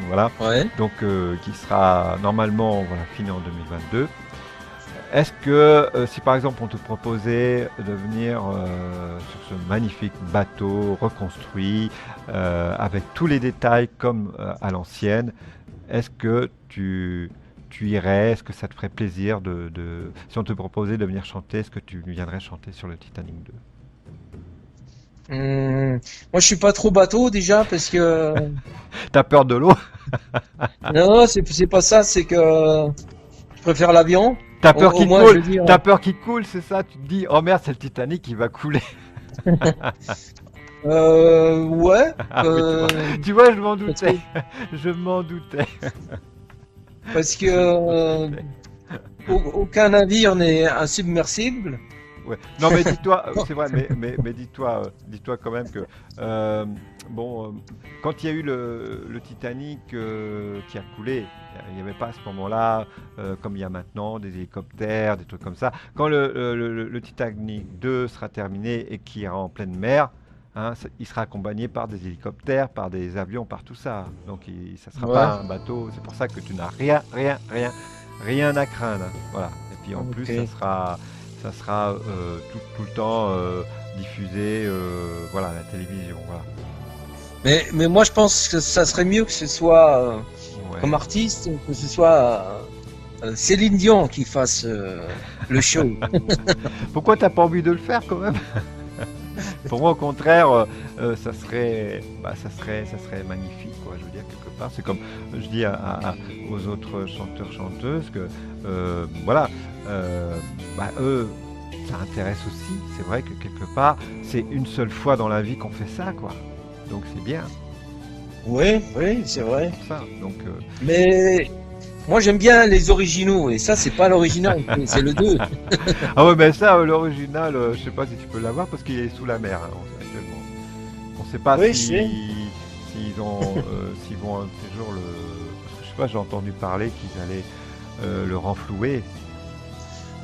[SPEAKER 1] voilà.
[SPEAKER 2] Ouais.
[SPEAKER 1] Donc qui sera normalement voilà fini en 2022. Est-ce que si par exemple on te proposait de venir sur ce magnifique bateau reconstruit avec tous les détails comme à l'ancienne, est-ce que tu irais, est-ce que ça te ferait plaisir si on te proposait de venir chanter, est-ce que tu viendrais chanter sur le Titanic 2?
[SPEAKER 2] Moi, je suis pas trop bateau déjà parce que
[SPEAKER 1] T'as peur de l'eau?
[SPEAKER 2] non, c'est pas ça. C'est que je préfère l'avion.
[SPEAKER 1] T'as
[SPEAKER 2] Au,
[SPEAKER 1] peur
[SPEAKER 2] au
[SPEAKER 1] qu'il
[SPEAKER 2] moins, je
[SPEAKER 1] coule?
[SPEAKER 2] veux dire.
[SPEAKER 1] T'as peur qu'il coule, c'est ça? Tu te dis, oh merde, c'est le Titanic qui va couler.
[SPEAKER 2] Ouais.
[SPEAKER 1] Ah oui,
[SPEAKER 2] euh,
[SPEAKER 1] tu vois, je m'en
[SPEAKER 2] parce que
[SPEAKER 1] doutais. Je m'en doutais.
[SPEAKER 2] parce que
[SPEAKER 1] Je m'en doutais.
[SPEAKER 2] aucun navire n'est insubmersible.
[SPEAKER 1] Ouais. Non, mais dis-toi, c'est vrai, mais dis-toi, dis-toi quand même que, euh, bon, quand il y a eu le Titanic qui a coulé, il n'y avait pas à ce moment-là, comme il y a maintenant, des hélicoptères, des trucs comme ça. Quand le Titanic 2 sera terminé et qu'il ira en pleine mer, hein, il sera accompagné par des hélicoptères, par des avions, par tout ça. Donc, ça ne sera
[SPEAKER 2] Ouais.
[SPEAKER 1] pas un bateau. C'est pour ça que tu n'as rien à craindre. Voilà. Et puis en plus,
[SPEAKER 2] Ok.
[SPEAKER 1] ça sera tout le temps diffusé voilà, à la télévision. Voilà.
[SPEAKER 2] Mais moi, je pense que ça serait mieux que ce soit comme
[SPEAKER 1] Ouais.
[SPEAKER 2] artiste, que ce soit Céline Dion qui fasse le show.
[SPEAKER 1] Pourquoi t'as pas envie de le faire quand même? Pour moi, au contraire, ça serait magnifique, quoi. Je veux dire quelque part, c'est comme je dis aux autres chanteurs chanteuses que voilà, euh, eux, ça intéresse aussi. C'est vrai que quelque part, c'est une seule fois dans la vie qu'on fait ça, quoi. Donc c'est bien.
[SPEAKER 2] Oui, oui, c'est vrai.
[SPEAKER 1] Pour ça. Donc
[SPEAKER 2] Mais moi, j'aime bien les originaux, et ça, c'est pas l'original, c'est le 2.
[SPEAKER 1] ah ouais, mais ça, l'original, je sais pas si tu peux l'avoir parce qu'il est sous la mer hein, actuellement. On sait pas
[SPEAKER 2] Oui, je sais.
[SPEAKER 1] s'ils ont s'ils vont un de ces jours le parce que je sais pas, j'ai entendu parler qu'ils allaient le renflouer.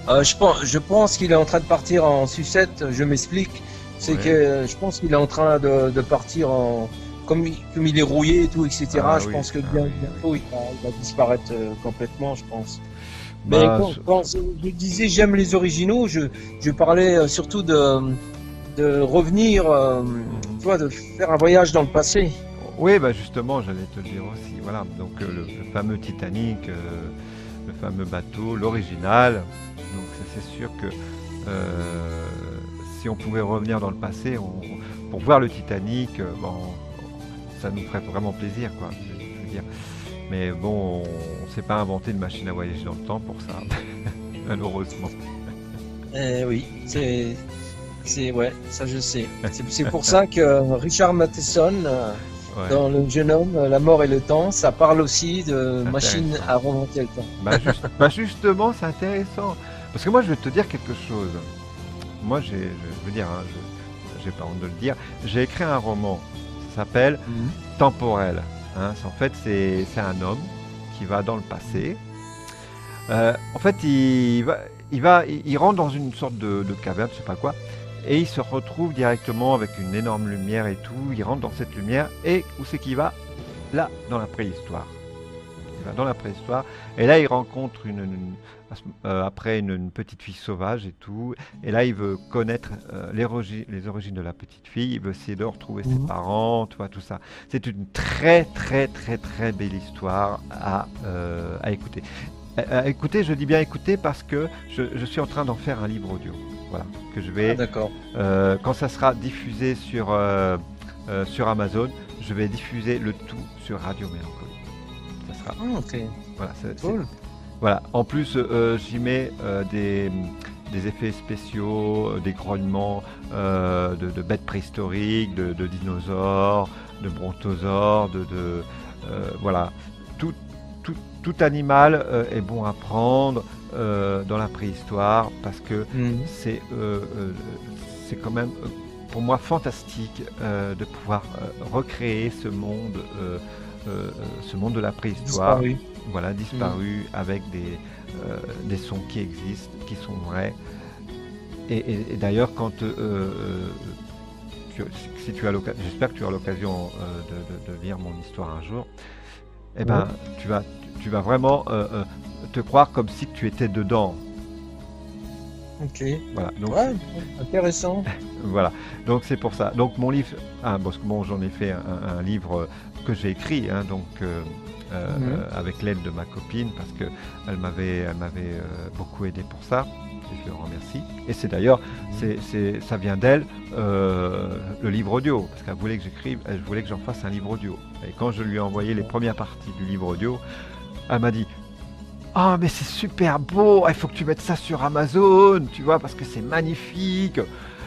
[SPEAKER 2] Je pense qu'il est en train de partir en sucette. Je m'explique. C'est que
[SPEAKER 1] Ouais.
[SPEAKER 2] je pense qu'il est en train de partir en comme il est rouillé et tout, etc.
[SPEAKER 1] Ah
[SPEAKER 2] Je
[SPEAKER 1] oui,
[SPEAKER 2] pense que
[SPEAKER 1] ah oui, oui.
[SPEAKER 2] bientôt il va disparaître complètement, je pense. Mais
[SPEAKER 1] Bah,
[SPEAKER 2] quand je disais j'aime les originaux, je parlais surtout de revenir,
[SPEAKER 1] mhm.
[SPEAKER 2] tu vois, de faire un voyage dans le passé.
[SPEAKER 1] Oui, bah justement, j'allais te le dire aussi. Voilà, donc le fameux Titanic, le fameux bateau, l'original. Donc c'est sûr que euh, si on pouvait revenir dans le passé pour voir le Titanic, bon, ça nous ferait vraiment plaisir, quoi. Je veux dire. Mais bon, on ne s'est pas inventé de machine à voyager dans le temps pour ça, malheureusement.
[SPEAKER 2] Oui, c'est ouais, ça je sais. C'est pour ça que Richard Matheson
[SPEAKER 1] Ouais,
[SPEAKER 2] dans Le jeune homme, la mort et le temps, ça parle aussi de
[SPEAKER 1] c'est
[SPEAKER 2] machine
[SPEAKER 1] intéressant.
[SPEAKER 2] à remonter le temps.
[SPEAKER 1] Bah justement, c'est intéressant. Parce que moi, je vais te dire quelque chose. Moi, je veux dire, hein, j'ai pas honte de le dire, j'ai écrit un roman. Ça s'appelle
[SPEAKER 2] Mhm.
[SPEAKER 1] Temporel. Hein. En fait, c'est un homme qui va dans le passé. En fait, il rentre dans une sorte de caverne, je sais pas quoi, et il se retrouve directement avec une énorme lumière et tout. Il rentre dans cette lumière et où c'est qu'il va? Là, dans la préhistoire. Il va dans la préhistoire et là, il rencontre après une petite fille sauvage et tout. Et là, il veut connaître les origines de la petite fille. Il veut essayer de retrouver ses
[SPEAKER 2] Mhm.
[SPEAKER 1] parents, tu vois, tout ça. C'est une très belle histoire à écouter. À écouter, je dis bien écouter parce que je suis en train d'en faire un livre audio. Voilà, que je
[SPEAKER 2] Ah,
[SPEAKER 1] vais,
[SPEAKER 2] d'accord.
[SPEAKER 1] quand ça sera diffusé sur Amazon, je vais diffuser le tout sur Radio Mélancolie. Ça sera,
[SPEAKER 2] Ah, ok,
[SPEAKER 1] voilà,
[SPEAKER 2] cool.
[SPEAKER 1] voilà. En plus, j'y mets des effets spéciaux, des grognements de bêtes préhistoriques, de dinosaures, de brontosaures, voilà. Tout, tout animal est bon à prendre dans la préhistoire parce que
[SPEAKER 2] Mhm.
[SPEAKER 1] c'est c'est quand même pour moi fantastique de pouvoir recréer ce monde de la préhistoire,
[SPEAKER 2] Disparu.
[SPEAKER 1] voilà,
[SPEAKER 2] Mhm.
[SPEAKER 1] disparu avec des sons qui existent, qui sont vrais. Et d'ailleurs, quand si tu as l'occasion, j'espère que tu as l'occasion de lire mon histoire un jour, eh
[SPEAKER 2] Ouais.
[SPEAKER 1] ben, tu vas vraiment te croire comme si tu étais dedans.
[SPEAKER 2] Ok.
[SPEAKER 1] Voilà. Donc,
[SPEAKER 2] Ouais, intéressant.
[SPEAKER 1] voilà. Donc c'est pour ça. Donc mon livre, parce que bon, j'en ai fait un livre que j'ai écrit, hein, donc
[SPEAKER 2] Mhm.
[SPEAKER 1] avec l'aide de ma copine, parce que elle m'avait beaucoup aidé pour ça. Et je le remercie. Et c'est d'ailleurs,
[SPEAKER 2] Mhm.
[SPEAKER 1] ça vient d'elle, le livre audio, parce qu'elle voulait que j'écrive, elle voulait que j'en fasse un livre audio. Et quand je lui ai envoyé les premières parties du livre audio, elle m'a dit: «Ah, mais c'est super beau, il faut que tu mettes ça sur Amazon, tu vois, parce que c'est magnifique.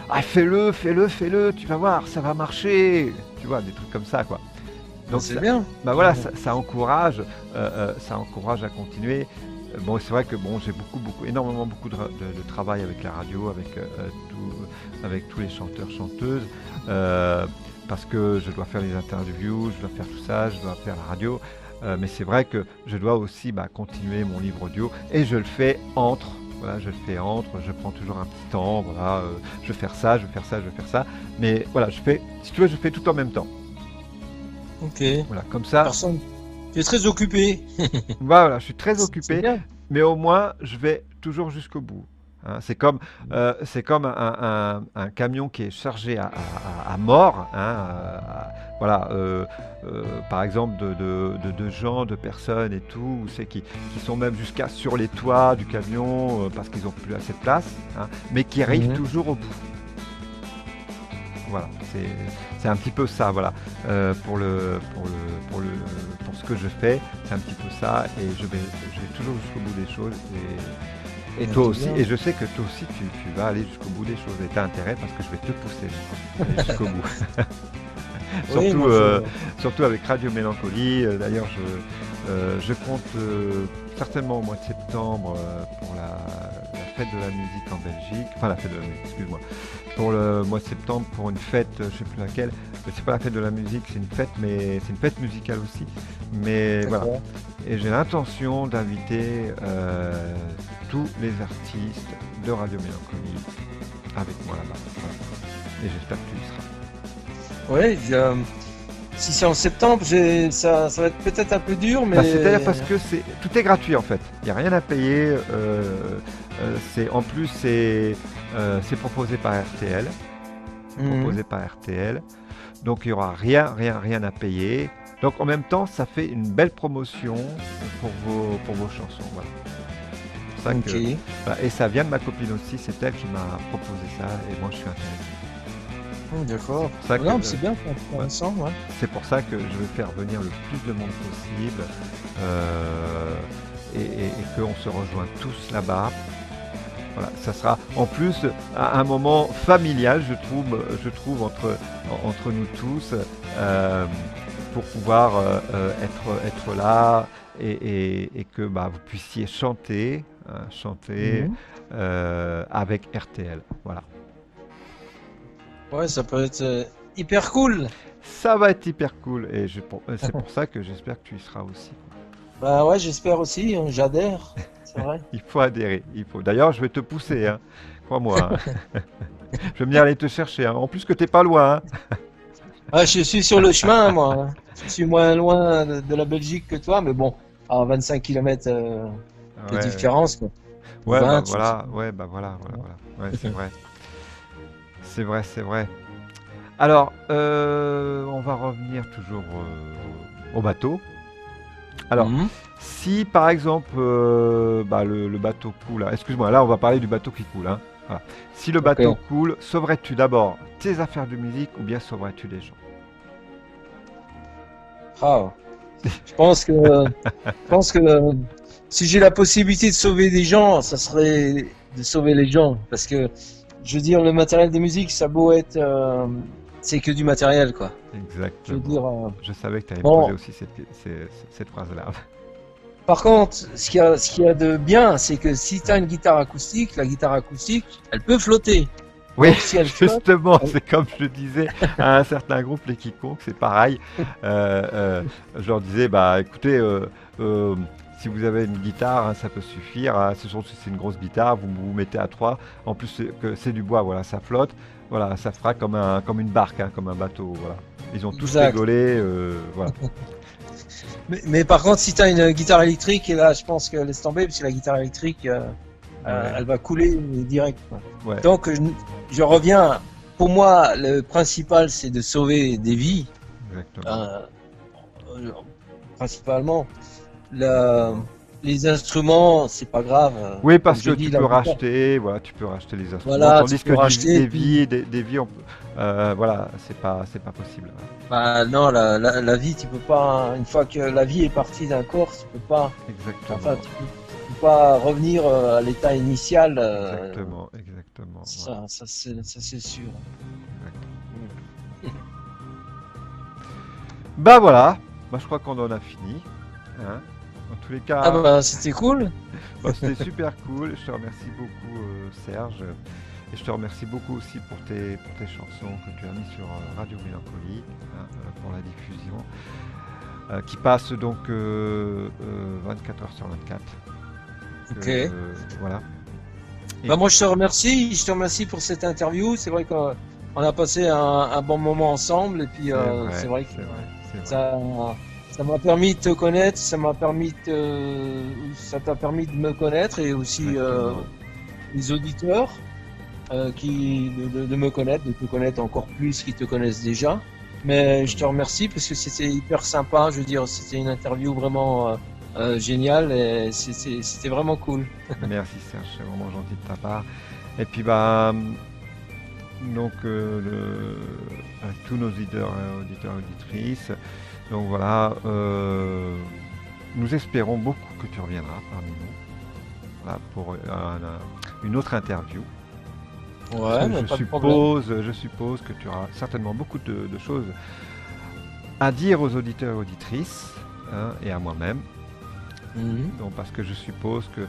[SPEAKER 1] Ah, fais-le, fais-le, fais-le, tu vas voir, ça va marcher.» Tu vois, des trucs comme ça, quoi.
[SPEAKER 2] Ah,
[SPEAKER 1] Donc,
[SPEAKER 2] c'est bien.
[SPEAKER 1] bah voilà,
[SPEAKER 2] Mhm.
[SPEAKER 1] ça encourage à continuer. Bon, c'est vrai que bon, j'ai énormément beaucoup de travail avec la radio, avec tous les chanteurs, chanteuses, euh, parce que je dois faire les interviews, je dois faire tout ça, je dois faire la radio. Mais c'est vrai que je dois aussi continuer mon livre audio et je le fais entre. Voilà, je le fais entre, je prends toujours un petit temps, voilà, je vais faire ça, je vais faire ça, je vais faire ça. Mais voilà, si tu veux, je fais tout en même temps.
[SPEAKER 2] Ok.
[SPEAKER 1] Voilà, comme ça,
[SPEAKER 2] Personne. Tu es très occupé.
[SPEAKER 1] voilà, je suis très
[SPEAKER 2] C'est
[SPEAKER 1] occupé,
[SPEAKER 2] bien.
[SPEAKER 1] mais au moins, je vais toujours jusqu'au bout. Hein. C'est comme un camion qui est chargé à mort. Hein, voilà, par exemple, de gens, de personnes et tout, qui sont même jusqu'à sur les toits du camion parce qu'ils n'ont plus assez de place, hein, mais qui arrivent
[SPEAKER 2] Mhm.
[SPEAKER 1] toujours au bout. Voilà, c'est un petit peu ça, voilà. Pour ce que je fais, c'est un petit peu ça, et je vais toujours jusqu'au bout des choses, et
[SPEAKER 2] Ouais,
[SPEAKER 1] toi
[SPEAKER 2] c'est
[SPEAKER 1] aussi,
[SPEAKER 2] bien.
[SPEAKER 1] et je sais que toi aussi, tu vas aller jusqu'au bout des choses, et tu as intérêt parce que je vais te pousser à aller jusqu'au bout.
[SPEAKER 2] Oui,
[SPEAKER 1] Surtout,
[SPEAKER 2] moi je.
[SPEAKER 1] surtout avec Radio Mélancolie. D'ailleurs, je compte certainement au mois de septembre pour la fête de la musique en Belgique. Enfin, la fête de la musique, excuse-moi. Pour le mois de septembre, pour une fête, je ne sais plus laquelle. Mais c'est pas la fête de la musique, c'est une fête, mais c'est une fête musicale aussi. Mais voilà.
[SPEAKER 2] D'accord.
[SPEAKER 1] Et j'ai l'intention d'inviter tous les artistes de Radio Mélancolie avec moi là-bas. Voilà. Et j'espère que tu y seras.
[SPEAKER 2] Ouais, si c'est en septembre, ça va être peut-être un peu dur,
[SPEAKER 1] C'est-à-dire
[SPEAKER 2] mais.
[SPEAKER 1] parce que tout est gratuit en fait. Il n'y a rien à payer. En plus, c'est proposé par RTL. C'est
[SPEAKER 2] Mhm.
[SPEAKER 1] proposé par RTL. Donc il n'y aura rien, rien, rien à payer. Donc en même temps, ça fait une belle promotion pour vos chansons. Voilà. C'est pour ça
[SPEAKER 2] Ok.
[SPEAKER 1] que, voilà. Et ça vient de ma copine aussi. C'est elle qui m'a proposé ça. Et moi, je suis intéressé. C'est
[SPEAKER 2] D'accord.
[SPEAKER 1] pour ça que,
[SPEAKER 2] Non, mais c'est bien, c'est
[SPEAKER 1] ouais,
[SPEAKER 2] intéressant, ouais.
[SPEAKER 1] c'est pour ça que je vais faire venir le plus de monde possible. euh, et qu'on se rejoint tous là-bas. Voilà, ça sera en plus un moment familial, je trouve entre nous tous, euh, pour pouvoir être là et que vous puissiez chanter, hein, chanter
[SPEAKER 2] Mhm.
[SPEAKER 1] avec RTL. Voilà.
[SPEAKER 2] Ouais, ça peut être hyper cool.
[SPEAKER 1] Ça va être hyper cool et c'est pour ça que j'espère que tu y seras aussi.
[SPEAKER 2] Bah ouais, j'espère aussi, hein, j'adhère. C'est vrai.
[SPEAKER 1] Il faut adhérer. Il faut. D'ailleurs, je vais te pousser, hein, crois-moi. Hein. Je vais venir aller te chercher. Hein. En plus que t'es pas loin. Hein.
[SPEAKER 2] Ah, je suis sur le chemin, moi, hein. Je suis moins loin de la Belgique que toi, mais bon, à 25 km de
[SPEAKER 1] Ouais,
[SPEAKER 2] différence, quoi. Ou
[SPEAKER 1] ouais, bah
[SPEAKER 2] 20, je sais
[SPEAKER 1] voilà, ouais, bah voilà, voilà, voilà. Ouais, c'est vrai. C'est vrai, c'est vrai. Alors, on va revenir toujours au bateau. Alors,
[SPEAKER 2] Mhm.
[SPEAKER 1] si par exemple le bateau coule, hein, excuse-moi, là on va parler du bateau qui coule. Hein. Voilà. Si le bateau coule, sauverais-tu d'abord tes affaires de musique ou bien sauverais-tu les gens?
[SPEAKER 2] Ah, je pense que si j'ai la possibilité de sauver des gens, ça serait de sauver les gens. Parce que, je veux dire, le matériel de musique, ça a beau être, c'est que du matériel, quoi.
[SPEAKER 1] Exactement.
[SPEAKER 2] Je veux dire,
[SPEAKER 1] je savais que tu allais
[SPEAKER 2] bon.
[SPEAKER 1] me poser aussi cette phrase-là.
[SPEAKER 2] Par contre, ce qu'il y a de bien, c'est que si tu as une guitare acoustique, la guitare acoustique, elle peut flotter.
[SPEAKER 1] Oui,
[SPEAKER 2] donc, si elle
[SPEAKER 1] justement, c'est comme je le disais à un certain groupe, les Quiconques, c'est pareil. Je leur disais, bah écoutez, si vous avez une guitare, hein, ça peut suffire. Hein, surtout si c'est une grosse guitare, vous vous mettez à 3. En plus, que c'est du bois, voilà, ça flotte. Voilà, ça fera comme une barque, hein, comme un bateau. Voilà. Ils ont tous rigolé. Voilà.
[SPEAKER 2] Mais par contre, si tu as une guitare électrique, et là, je pense que laisse tomber, parce que la guitare électrique, elle va couler direct.
[SPEAKER 1] Ouais.
[SPEAKER 2] Donc, je reviens. Pour moi, le principal, c'est de sauver des vies.
[SPEAKER 1] Exactement.
[SPEAKER 2] Principalement. Les instruments, c'est pas grave.
[SPEAKER 1] Oui, parce que tu peux racheter, voilà, tu peux racheter les instruments.
[SPEAKER 2] Voilà,
[SPEAKER 1] tandis que des vies, voilà, c'est pas possible.
[SPEAKER 2] Bah non, la vie, tu peux pas. Une fois que la vie est partie d'un corps, tu peux pas.
[SPEAKER 1] Exactement.
[SPEAKER 2] Enfin, tu peux pas revenir à l'état initial.
[SPEAKER 1] Exactement.
[SPEAKER 2] Ça c'est sûr.
[SPEAKER 1] Bah voilà, je crois qu'on en a fini. Hein. En tous les cas.
[SPEAKER 2] Ah bah c'était cool.
[SPEAKER 1] C'était super cool. Je te remercie beaucoup, Serge. Et je te remercie beaucoup aussi pour tes chansons que tu as mis sur Radio Mélancolie, hein, pour la diffusion, qui passe donc 24 heures sur 24.
[SPEAKER 2] Ok.
[SPEAKER 1] Voilà.
[SPEAKER 2] Bah moi je te remercie pour cette interview. C'est vrai qu'on a passé un bon moment ensemble et puis c'est vrai que ça m'a permis de te connaître, ça t'a permis de me connaître et aussi les auditeurs de me connaître, de te connaître encore plus qu'ils te connaissent déjà. Mais je te remercie parce que c'était hyper sympa. Je veux dire, c'était une interview vraiment géniale et c'était vraiment cool.
[SPEAKER 1] Merci Serge, c'est vraiment gentil de ta part. Et puis donc avec tous nos auditeurs et auditrices, donc voilà, nous espérons beaucoup que tu reviendras parmi nous, voilà, pour une autre interview.
[SPEAKER 2] Ouais, mais
[SPEAKER 1] je suppose que tu auras certainement beaucoup de choses à dire aux auditeurs et auditrices, hein, et à moi-même. Donc, parce que je suppose que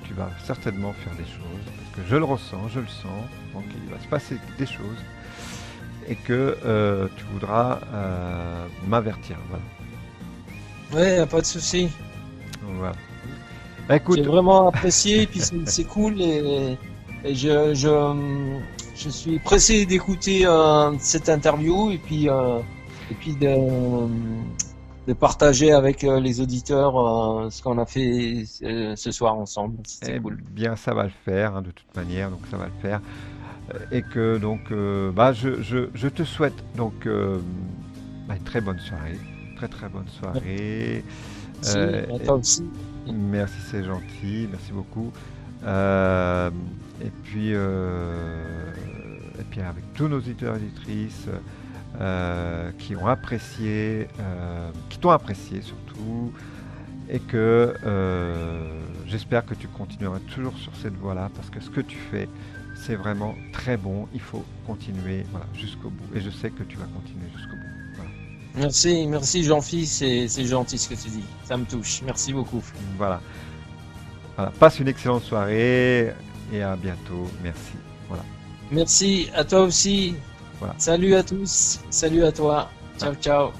[SPEAKER 1] tu vas certainement faire des choses, parce que je le ressens, je le sens, donc il va se passer des choses, et que tu voudras m'avertir. Voilà.
[SPEAKER 2] Ouais, pas de souci.
[SPEAKER 1] Voilà. Bah, écoute,
[SPEAKER 2] j'ai vraiment apprécié, et puis c'est cool, et je suis pressé d'écouter cette interview, et puis de partager avec les auditeurs ce qu'on a fait ce soir ensemble. C'était cool.
[SPEAKER 1] Bien, ça va le faire, hein, de toute manière, donc ça va le faire. Et que donc, je te souhaite donc une très bonne soirée, très bonne soirée.
[SPEAKER 2] Merci, à toi aussi.
[SPEAKER 1] Merci, c'est gentil, merci beaucoup. Et puis avec tous nos auditeurs et auditrices qui ont apprécié, qui t'ont apprécié surtout, et que j'espère que tu continueras toujours sur cette voie-là, parce que ce que tu fais, c'est vraiment très bon. Il faut continuer, voilà, jusqu'au bout, et je sais que tu vas continuer jusqu'au bout. Voilà.
[SPEAKER 2] Merci Jean-Philippe, c'est gentil ce que tu dis, ça me touche. Merci beaucoup.
[SPEAKER 1] Voilà. Passe une excellente soirée et à bientôt. Merci. Voilà.
[SPEAKER 2] Merci à toi aussi.
[SPEAKER 1] Voilà.
[SPEAKER 2] Salut à tous. Salut à toi. Ciao, ciao.